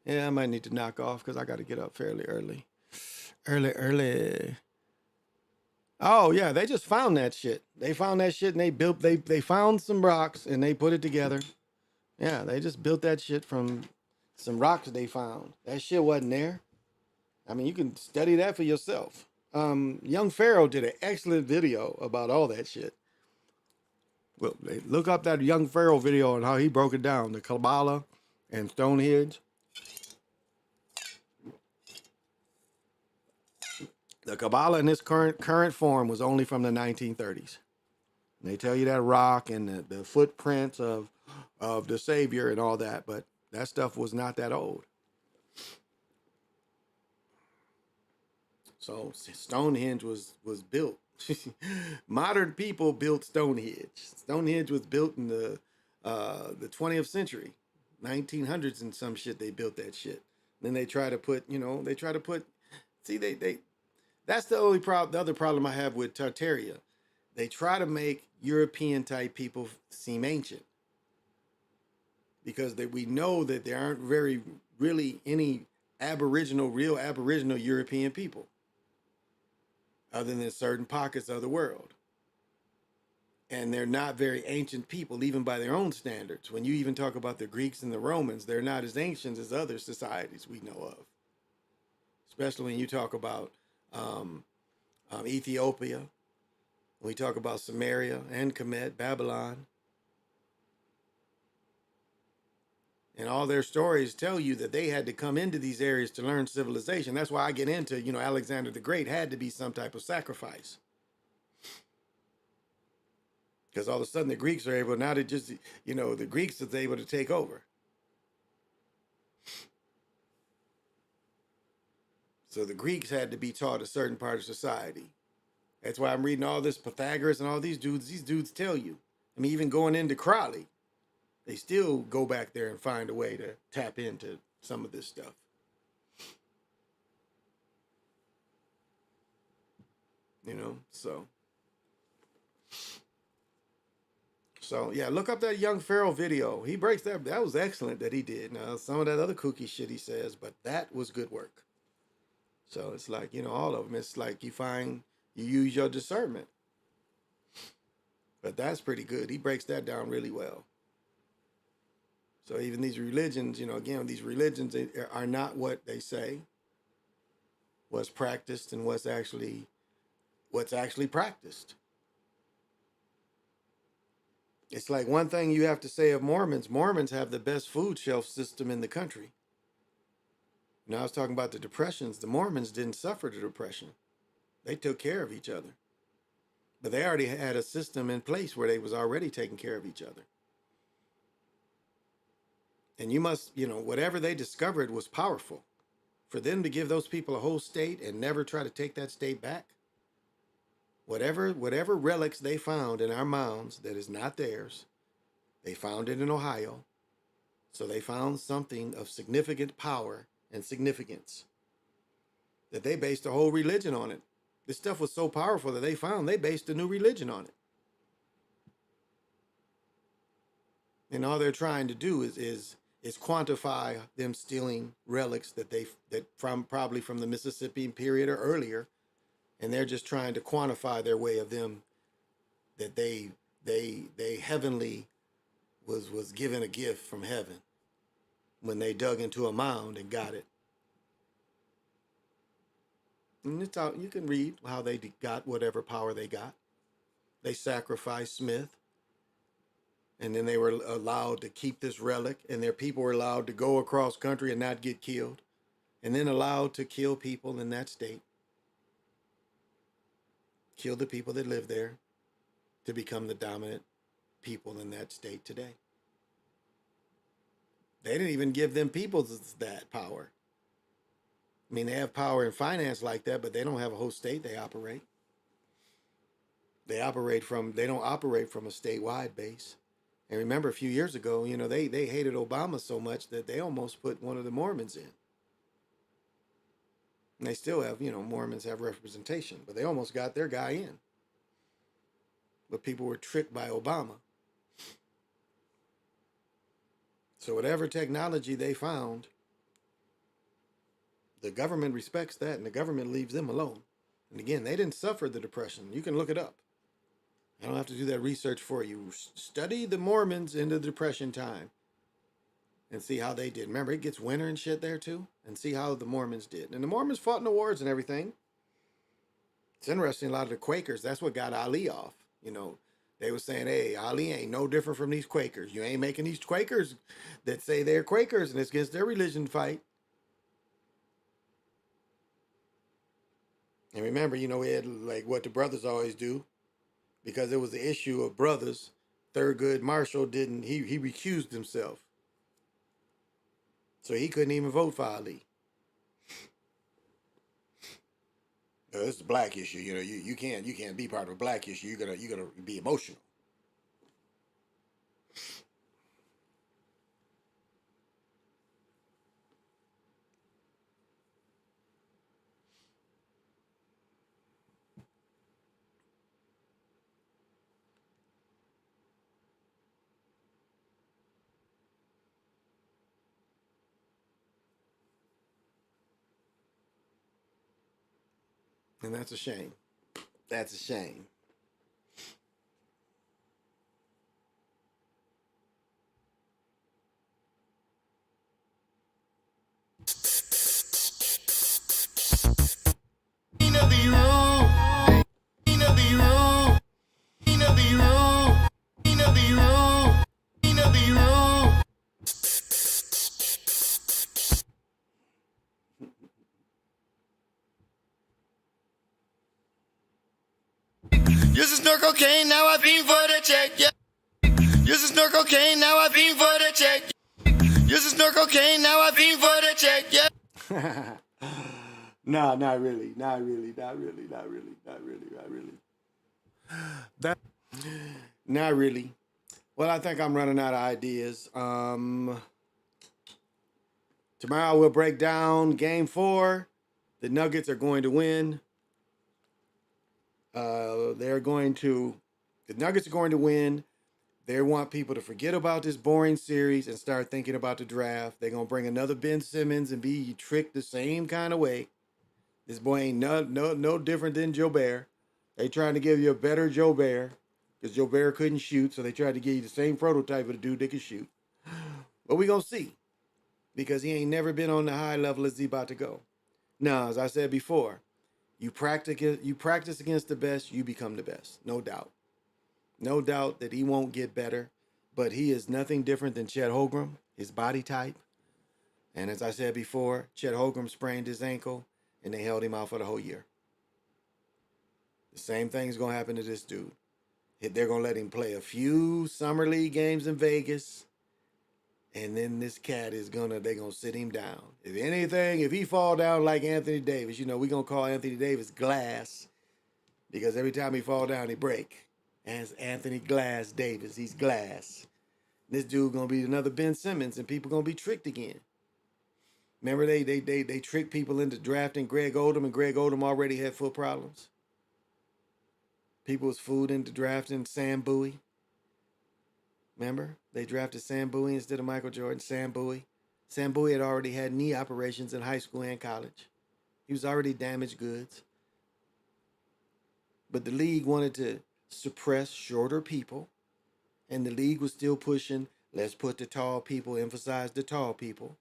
Yeah, I might need to knock off because I got to get up fairly early. Early. Oh yeah, they just found that shit. They found that shit and they found some rocks and they put it together. Yeah, they just built that shit from some rocks they found. That shit wasn't there. I mean, you can study that for yourself. Young Pharaoh did an excellent video about all that shit. Well, look up that Young Pharaoh video and how he broke it down, the Kabbalah and Stonehenge. The Kabbalah in its current form was only from the 1930s. And they tell you that rock and the footprints of the Savior and all that, but that stuff was not that old. So Stonehenge was built. Modern people built Stonehenge. Stonehenge was built in the 20th century, 1900s and some shit. They built that shit. Then they try to put, see, that's the only problem. The other problem I have with Tartaria, they try to make European type people seem ancient because we know that there aren't really any real Aboriginal European people other than certain pockets of the world. And they're not very ancient people, even by their own standards. When you even talk about the Greeks and the Romans, they're not as ancient as other societies we know of. Especially when you talk about Ethiopia, when we talk about Samaria and Kemet, Babylon. And all their stories tell you that they had to come into these areas to learn civilization. That's why I get into, Alexander the Great had to be some type of sacrifice. Because all of a sudden the Greeks are able, now to just, the Greeks is able to take over. So the Greeks had to be taught a certain part of society. That's why I'm reading all this Pythagoras and all these dudes tell you. I mean, even going into Crowley, they still go back there and find a way to tap into some of this stuff. So yeah, look up that Young Pharaoh video. He breaks that. That was excellent that he did. Now, some of that other kooky shit he says, but that was good work. So it's like, all of them, it's like you use your discernment. But that's pretty good. He breaks that down really well. So even these religions, again, these religions are not what they say, what's practiced and what's actually practiced. It's like one thing you have to say of Mormons. Mormons have the best food shelf system in the country. I was talking about the depressions. The Mormons didn't suffer the depression. They took care of each other. But they already had a system in place where they was already taking care of each other. And you must, whatever they discovered was powerful. For them to give those people a whole state and never try to take that state back. Whatever relics they found in our mounds that is not theirs, they found it in Ohio. So they found something of significant power and significance that they based a whole religion on it. This stuff was so powerful that they based a new religion on it. And all they're trying to do is quantify them stealing relics probably from the Mississippi period or earlier. And they're just trying to quantify their way of them that they heavenly was given a gift from heaven when they dug into a mound and got it. And it's out, you can read how they got whatever power they got. They sacrificed Smith, and then they were allowed to keep this relic, and their people were allowed to go across country and not get killed, and then allowed to kill people in that state, kill the people that live there to become the dominant people in that state today. They didn't even give them people that power. I mean, they have power and finance like that, but they don't have a whole state they operate. They don't operate from a statewide base. And remember, a few years ago, you know, they hated Obama so much that they almost put one of the Mormons in. And they still have, you know, Mormons have representation, but they almost got their guy in. But people were tricked by Obama. So whatever technology they found, the government respects that, and the government leaves them alone. And again, they didn't suffer the Depression. You can look it up. I don't have to do that research for you. Study the Mormons in the Depression time and see how they did. Remember, it gets winter and shit there too, and see how the Mormons did. And the Mormons fought in the wars and everything. It's interesting, a lot of the Quakers, that's what got Ali off. You know, they were saying, hey, Ali ain't no different from these Quakers. You ain't making these Quakers that say they're Quakers and it's against their religion fight. And remember, you know, we had like what the brothers always do, because it was the issue of brothers. Thurgood Marshall he recused himself. So he couldn't even vote for Ali. This is a black issue, you know, you can't be part of a black issue. You're gonna be emotional. And that's a shame. That's a shame.
Used to snort cocaine, now I beam for the check. Yeah. Used to snort cocaine, now I beam for the check. Used to snort cocaine, now I beam for the check. Yeah.
No, not really. Not really. Not really. Well, I think I'm running out of ideas. Tomorrow we'll break down game 4. The Nuggets are going to win. The Nuggets are going to win. They want people to forget about this boring series and start thinking about the draft. They're going to bring another Ben Simmons and be tricked the same kind of way. This boy ain't no different than Joe Bear. They trying to give you a better Joe Bear because Joe Bear couldn't shoot, so they tried to give you the same prototype of the dude that can shoot. But we going to see, because he ain't never been on the high level as he about to go. Now, as I said before, you practice against the best, you become the best. No doubt. No doubt that he won't get better, but he is nothing different than Chet Holmgren, his body type. And as I said before, Chet Holmgren sprained his ankle, and they held him out for the whole year. The same thing is going to happen to this dude. They're going to let him play a few summer league games in Vegas, and then this cat they're going to sit him down. If anything, if he fall down like Anthony Davis, you know, we're going to call Anthony Davis Glass, because every time he fall down, he break. And it's Anthony Glass Davis. He's glass. This dude going to be another Ben Simmons, and people going to be tricked again. Remember they tricked people into drafting Greg Oldham, and Greg Oldham already had foot problems. People was fooled into drafting Sam Bowie. Remember? They drafted Sam Bowie instead of Michael Jordan. Sam Bowie. Sam Bowie had already had knee operations in high school and college. He was already damaged goods. But the league wanted to suppress shorter people, and the league was still pushing, let's put the tall people, emphasize the tall people.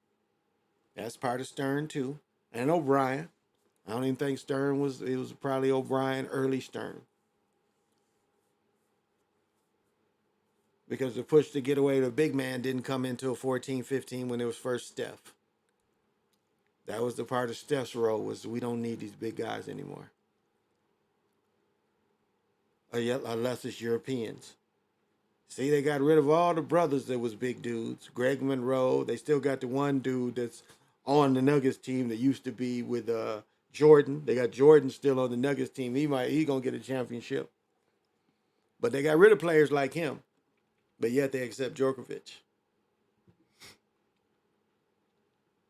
That's part of Stern too. And O'Brien. I don't even think Stern it was probably O'Brien, early Stern. because the push to get away with a big man didn't come until 14, 15 when it was first Steph. That was the part of Steph's role, was we don't need these big guys anymore. Unless it's Europeans. See, they got rid of all the brothers that was big dudes. Greg Monroe. They still got the one dude that's on the Nuggets team that used to be with Jordan. They got Jordan still on the Nuggets team. He gonna get a championship. But they got rid of players like him. But yet they accept Djokovic.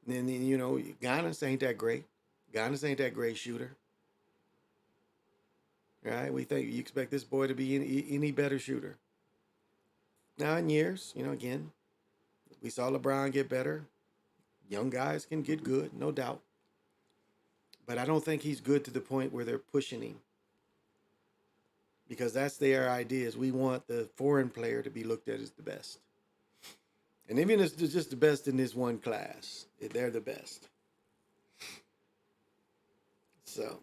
And then, you know, Giannis ain't that great. Giannis ain't that great shooter. Right? You expect this boy to be any better shooter. Now in years, you know, again, we saw LeBron get better. Young guys can get good, no doubt. But I don't think he's good to the point where they're pushing him. Because that's their idea, is we want the foreign player to be looked at as the best. And even if it's just the best in this one class, they're the best. So.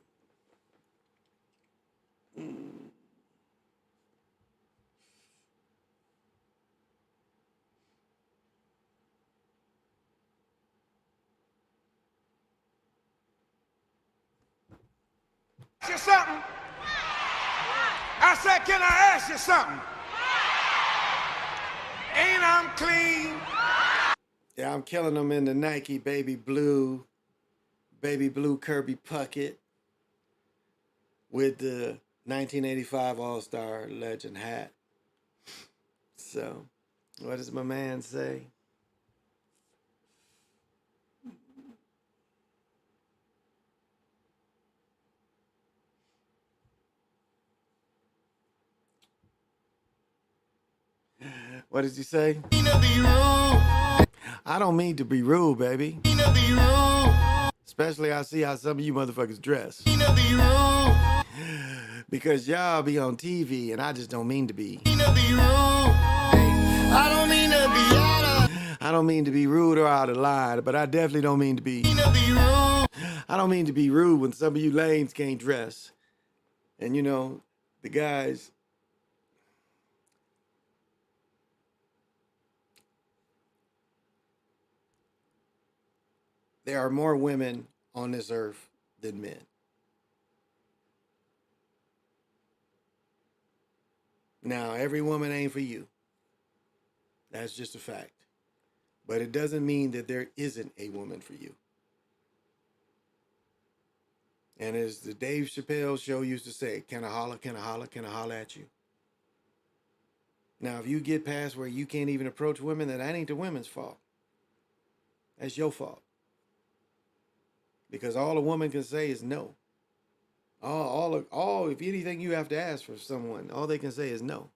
Ask you something. I said, can I ask you something? Ain't I'm clean?
Yeah, I'm killing them in the Nike baby blue Kirby Puckett with the 1985 All-Star Legend hat. So, what does my man say? What does he say? I don't mean to be rude, baby. Especially I see how some of you motherfuckers dress. Because y'all be on TV and I just don't mean to be. I don't mean to be rude or out of line, but I definitely don't mean to be. I don't mean to be rude when some of you lanes can't dress. And you know, the guys, there are more women on this earth than men. Now, every woman ain't for you. That's just a fact. But it doesn't mean that there isn't a woman for you. And as the Dave Chappelle show used to say, can I holler, can I holler, can I holler at you? Now, if you get past where you can't even approach women, then that ain't the women's fault. That's your fault. Because all a woman can say is no. If anything you have to ask for someone, all they can say is no.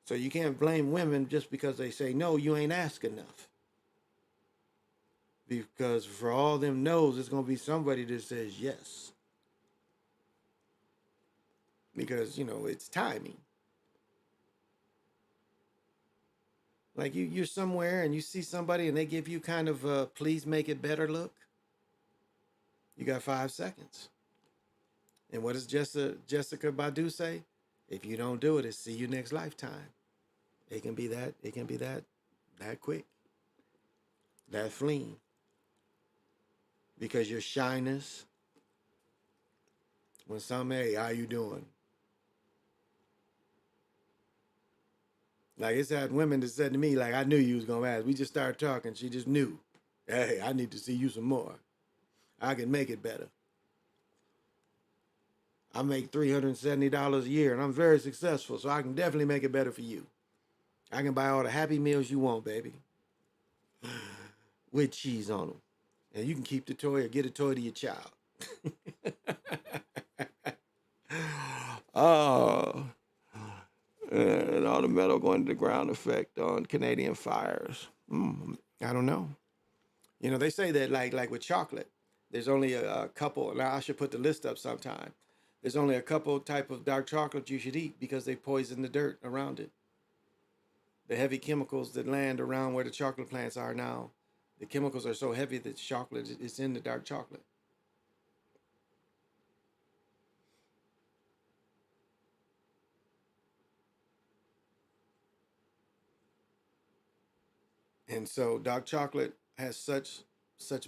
So you can't blame women just because they say no, you ain't ask enough. Because for all them no's, it's going to be somebody that says yes. Because, you know, it's timing. Like you're somewhere and you see somebody and they give you kind of a please make it better look. You got 5 seconds. And what does Jessica Badu say? If you don't do it, it's see you next lifetime. It can be that quick. That fleeing. Because your shyness. When some, hey, how you doing? Like it's had women that said to me, like, I knew you was gonna ask. We just started talking. She just knew. Hey, I need to see you some more. I can make it better. I make $370 a year and I'm very successful, so I can definitely make it better for you. I can buy all the Happy Meals you want, baby. With cheese on them. And you can keep the toy or get a toy to your child. Oh. And all the metal going to the ground effect on Canadian fires. I don't know. You know, they say that like with chocolate, there's only a couple. Now I should put the list up sometime. There's only a couple type of dark chocolate you should eat because they poison the dirt around it. The heavy chemicals that land around where the chocolate plants are now, the chemicals are so heavy that chocolate is in the dark chocolate. And so dark chocolate has such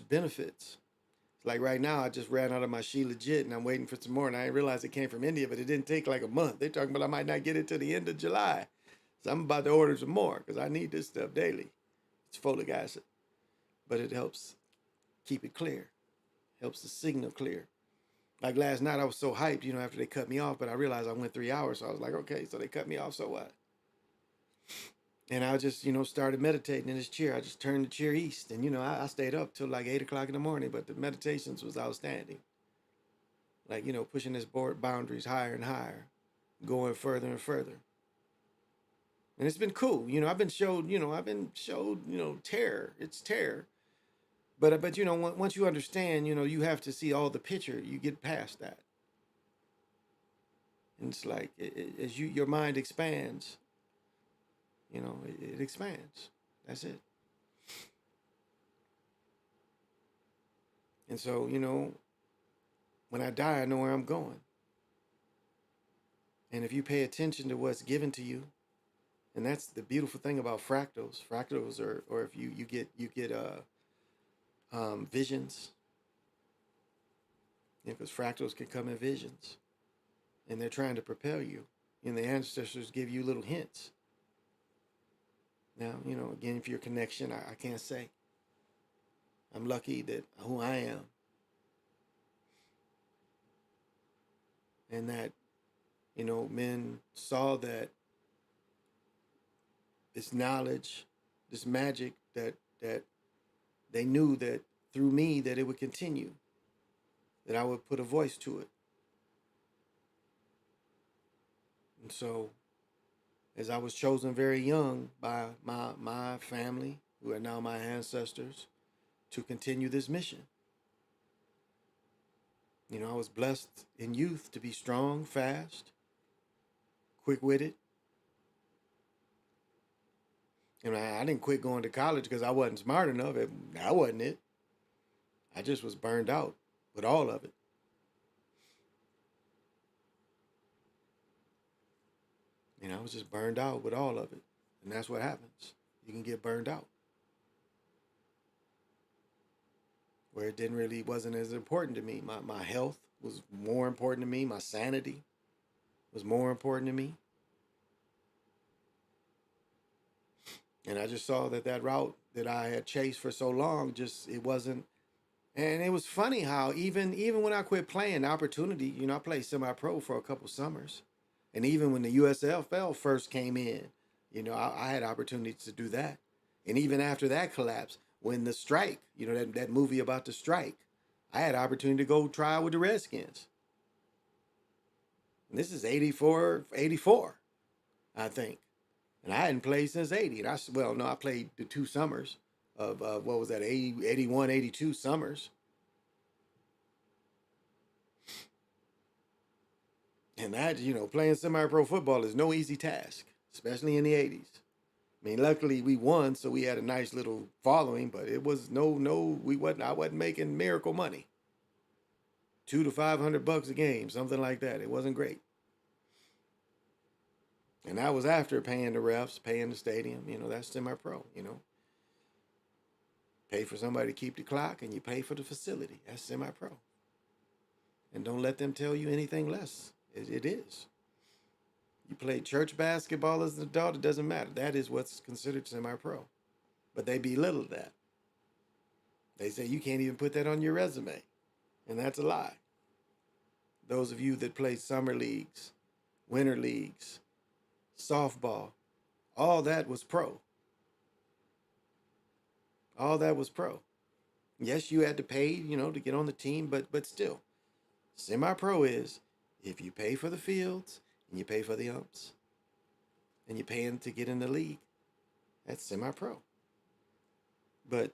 benefits. Like right now, I just ran out of my She Legit and I'm waiting for some more. And I didn't realize it came from India, but it didn't take like a month. They're talking about I might not get it till the end of July. So I'm about to order some more because I need this stuff daily. It's folic acid, but it helps keep it clear, helps the signal clear. Like last night, I was so hyped, after they cut me off, but I realized I went 3 hours. So I was like, okay, so they cut me off, so what? And I just, started meditating in this chair. I just turned the chair east. And, I stayed up till like 8 o'clock in the morning, but the meditations was outstanding. Like, pushing this board boundaries higher and higher, going further and further. And it's been cool. I've been showed terror. It's terror. But once you understand, you have to see all the picture, you get past that. And it's like, as your mind expands, it expands. That's it. And so, when I die, I know where I'm going. And if you pay attention to what's given to you, and that's the beautiful thing about fractals. Fractals or if you get visions, because fractals can come in visions, and they're trying to propel you. And the ancestors give you little hints. Now, again, for your connection, I can't say. I'm lucky that who I am, and that, men saw that this knowledge, this magic, that they knew that through me that it would continue, that I would put a voice to it. And so, as I was chosen very young by my family, who are now my ancestors, to continue this mission. I was blessed in youth to be strong, fast, quick-witted. And I didn't quit going to college because I wasn't smart enough. That wasn't it. I just was burned out with all of it. I was just burned out with all of it. And that's what happens. You can get burned out. Where it wasn't as important to me. My health was more important to me. My sanity was more important to me. And I just saw that route that I had chased for so long, it wasn't. And it was funny how even when I quit playing, the opportunity, I played semi-pro for a couple summers. And even when the USFL first came in, I had opportunities to do that. And even after that collapse, when the strike, that movie about the strike, I had opportunity to go try with the Redskins. And this is 84, I think. And I hadn't played since 80. And I played the 2 summers of, 81, 82 summers. And that, playing semi-pro football is no easy task, especially in the 80s. I mean, luckily we won, so we had a nice little following, but it was I wasn't making miracle money. $200 to $500 a game, something like that. It wasn't great. And that was after paying the refs, paying the stadium, that's semi-pro, Pay for somebody to keep the clock and you pay for the facility. That's semi-pro. And don't let them tell you anything less. It is. You played church basketball as an adult, it doesn't matter. That is what's considered semi-pro. But they belittle that. They say you can't even put that on your resume. And that's a lie. Those of you that play summer leagues, winter leagues, softball, all that was pro. All that was pro. Yes, you had to pay, to get on the team, but still. Semi-pro is if you pay for the fields and you pay for the umps and you're paying to get in the league, that's semi-pro. But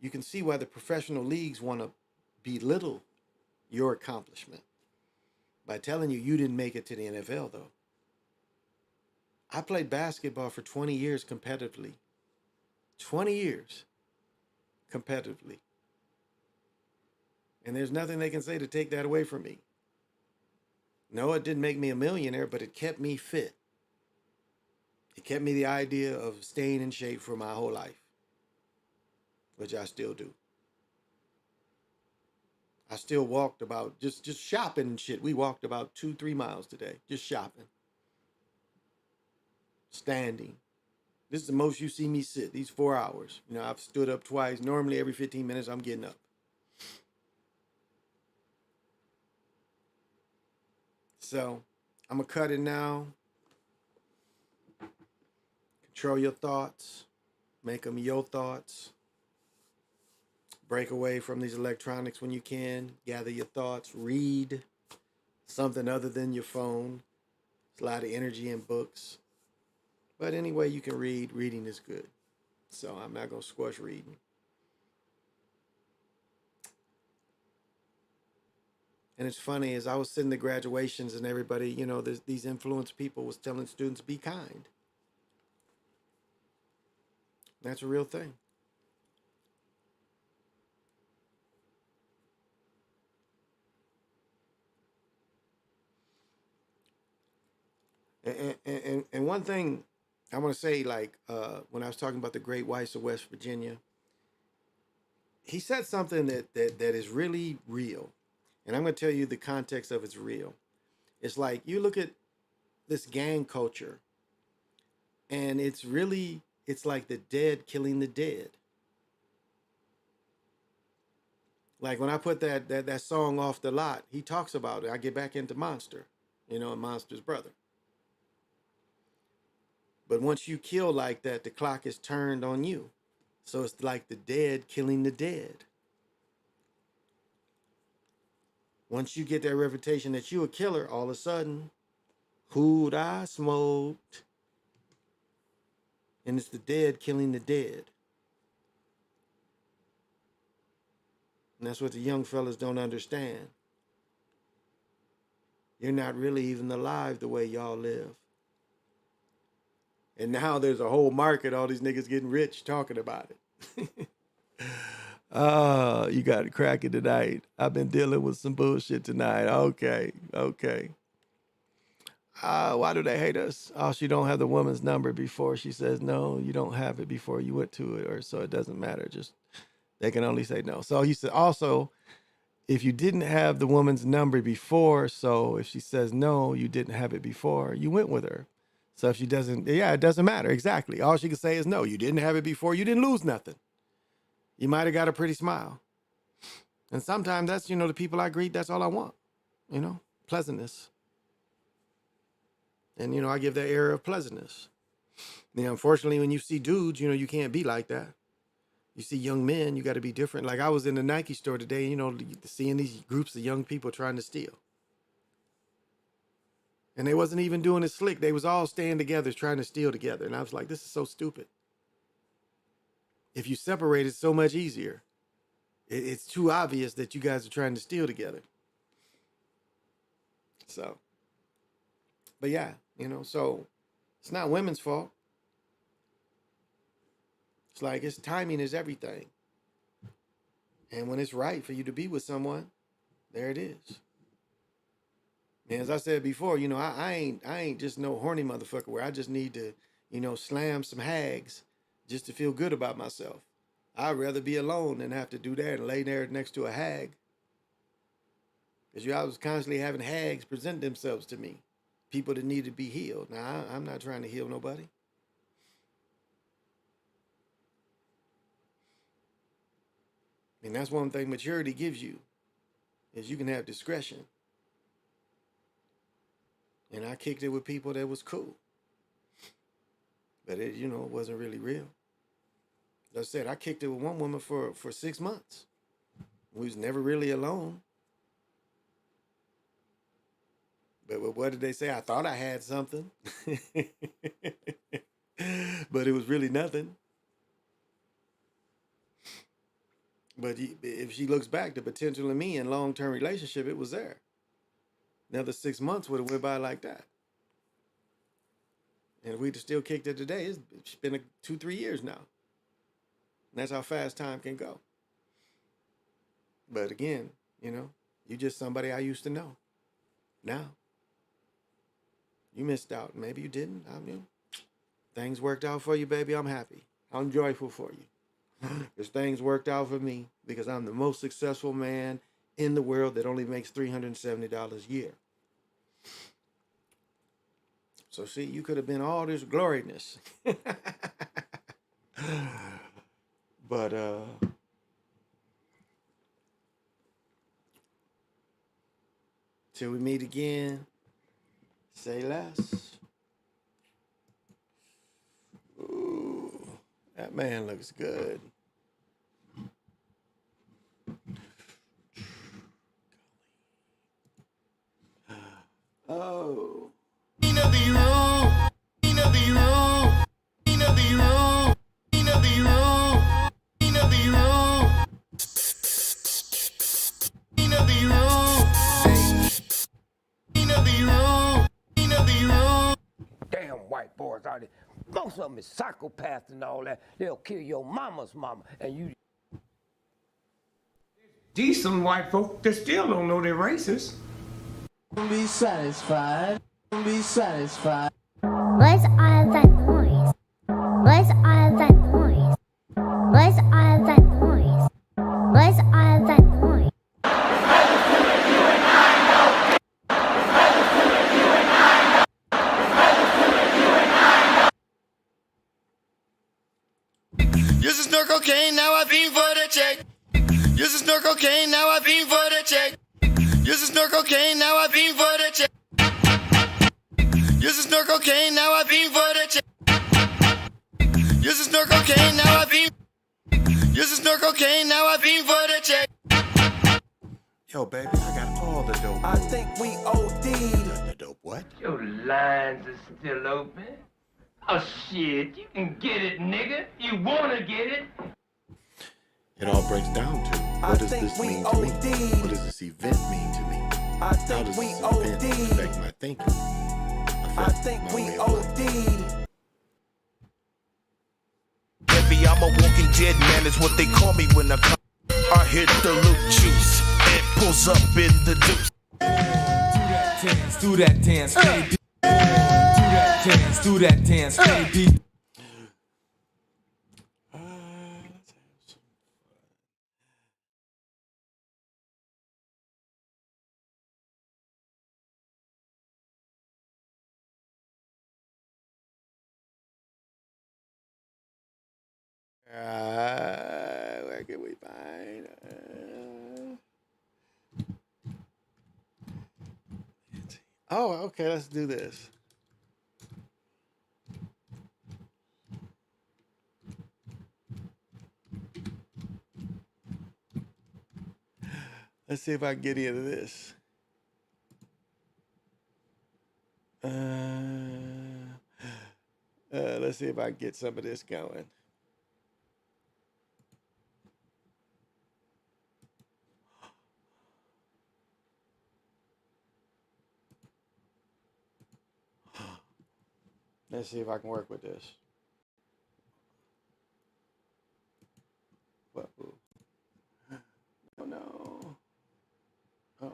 you can see why the professional leagues want to belittle your accomplishment by telling you didn't make it to the NFL, though. I played basketball for 20 years competitively. 20 years competitively. And there's nothing they can say to take that away from me. No, it didn't make me a millionaire, but it kept me fit. It kept me the idea of staying in shape for my whole life. which I still do. I still walked about just shopping and shit. We walked about 2-3 miles today, just shopping, standing. This is the most you see me sit, these 4 hours. You know, I've stood up twice. Normally every 15 minutes I'm getting up. So I'm gonna cut it now. Control your thoughts. Make them your thoughts. Break away from these electronics when you can. Gather your thoughts. Read something other than your phone. There's a lot of energy in books. But anyway, you can read. Reading is good. So I'm not going to squash reading. And it's funny, as I was sitting at graduations and everybody, you know, these influence people was telling students, be kind. That's a real thing. And one thing I want to say, like, when I was talking about the great whites of West Virginia, he said something that is really real. And I'm going to tell you the context of it's real. It's like you look at this gang culture, and it's like the dead killing the dead. Like when I put that song Off the Lot, he talks about it. I get back into Monster, you know, and Monster's brother. But once you kill like that, the clock is turned on you. So it's like the dead killing the dead. Once you get that reputation that you a killer, all of a sudden, who'd I smoked? And it's the dead killing the dead. And that's what the young fellas don't understand. You're not really even alive the way y'all live. And now there's a whole market, all these niggas getting rich talking about it. Oh, you got it cracking tonight. I've been dealing with some bullshit tonight. Okay. Why do they hate us? Oh, she don't have the woman's number before she says no. You don't have it before you went to it, or so it doesn't matter. Just they can only say no. So he said also, if you didn't have the woman's number before, so if she says no, you didn't have it before, you went with her. So if she doesn't, yeah, it doesn't matter. Exactly. All she can say is no. You didn't have it before. You didn't lose nothing. You might have got a pretty smile. And sometimes that's, you know, the people I greet, that's all I want. You know, pleasantness. And, you know, I give that air of pleasantness. You know, unfortunately, when you see dudes, you know, you can't be like that. You see young men, you got to be different. Like I was in the Nike store today, you know, seeing these groups of young people trying to steal. And they wasn't even doing it slick. They was all staying together, trying to steal together. And I was like, this is so stupid. If you separate, it's so much easier. It's too obvious that you guys are trying to steal together. So, but yeah, you know, so it's not women's fault. It's like, it's timing is everything. And when it's right for you to be with someone, there it is. And as I said before, you know, I ain't just no horny motherfucker where I just need to, you know, slam some hags just to feel good about myself. I'd rather be alone than have to do that and lay there next to a hag. Because I was constantly having hags present themselves to me. People that need to be healed. Now, I'm not trying to heal nobody. And that's one thing maturity gives you, is you can have discretion. And I kicked it with people that was cool. But it, you know, it wasn't really real. As I said, I kicked it with one woman for 6 months. We was never really alone. But what did they say? I thought I had something. But it was really nothing. But if she looks back, the potential in me in long-term relationship, it was there. Another 6 months would have went by like that. And if we'd have still kicked it today, it's been 2-3 years now. And that's how fast time can go. But again, you know, you just somebody I used to know. Now, you missed out. Maybe you didn't. I mean, things worked out for you, baby. I'm happy. I'm joyful for you. Because things worked out for me because I'm the most successful man in the world that only makes $370 a year. So see, you could have been all this gloriness. But till we meet again, say less. Ooh, that man looks good. Oh.
He no be rude. He no be rude. He no be rude. He no be rude. He no be rude. He no be rude. He no be rude. He no be rude.
Damn white boys out there. Most of them is psychopaths and all that. They'll kill your mama's mama and you.
Decent white folk that still don't know they're racist.
Be satisfied. Be satisfied. What's all that noise? What's all that noise? What's all that noise? What's all that noise?
Used to snort cocaine, now I beam for the check. Used to snort cocaine, now I beam for the check. Used to snort cocaine, now I beam for the check. Used to snort cocaine, now I beam for the check. Used to snort cocaine, now I beam. Used to snort cocaine, now I beam for the check.
Yo, baby, I got all the dope.
I think we OD'd.
The dope what?
Your lines are still open. Oh shit, you can get it, nigga. You wanna get it?
It all breaks down to what does this mean to me? What does this event mean to me? How does this event affect my thinking?
I think we OD'd. Baby, I'm a walking dead man, is what they call me when I come. I hit the loop juice. It pulls up in the deuce.
Do that dance, baby. Do that dance, baby.
Where can we find? Oh, okay. Let's do this. Let's see if I can get into this. Let's see if I can get some of this going. Let's see if I can work with this. What? Oh no. Oh.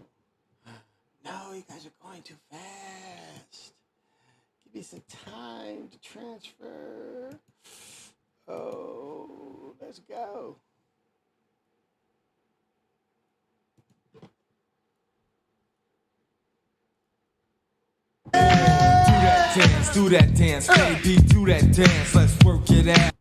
No, you guys are going too fast. Give me some time to transfer. Oh, let's go.
Do that dance, baby, do that dance, let's work it out.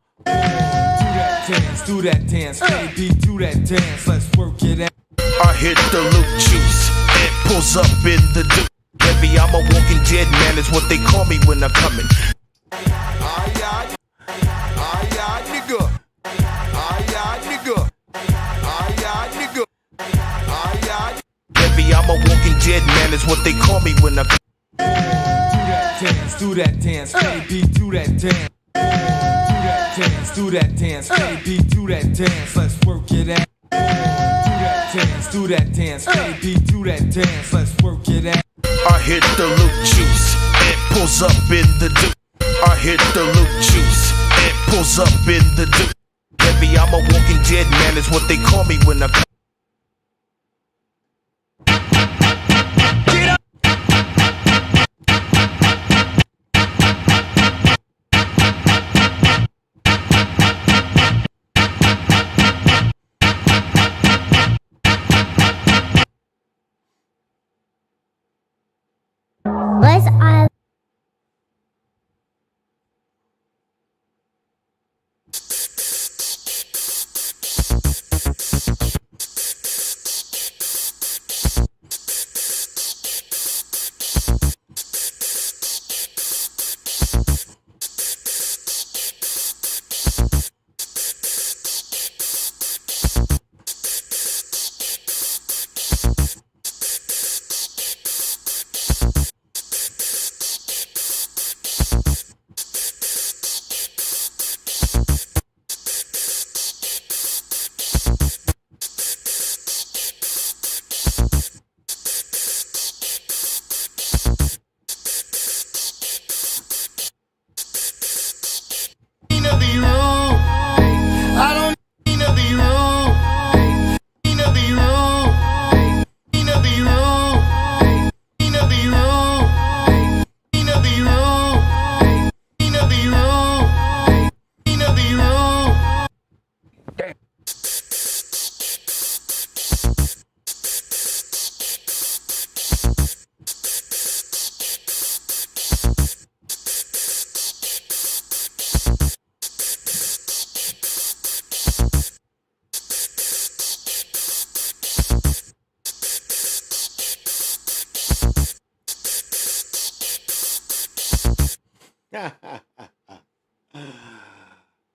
Do that dance, baby, do that dance, let's work it out.
I hit the loop juice. It pulls up in the deuce. Baby, I'm a walking dead man, is what they call me when I'm coming.
Aye, nigga. Aye, nigga. Aye, nigga. Aye.
Baby, I'm a walking dead man, is what they call me when I'm
Do that dance, baby, do that dance. Do that dance, baby, do that dance, let's work it out. Do that dance, baby, do that dance, let's work it out.
I hit the loop juice. It pulls up in the deuce. I hit the loop juice. It pulls up in the deuce. Baby, I'm a walking dead man, is what they call me when I'm.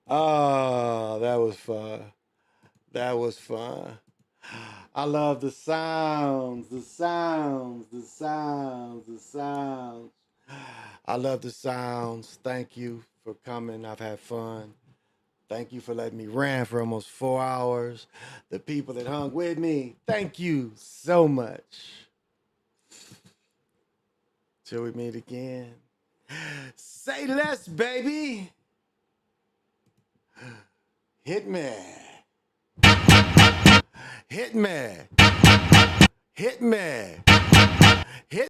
Oh, that was fun. That was fun. I love the sounds, the sounds, the sounds, the sounds. I love the sounds. Thank you for coming. I've had fun. Thank you for letting me rant for almost 4 hours. The people that hung with me, thank you so much. Till we meet again. Say less, baby. Hit me. Hit me. Hit me. Hit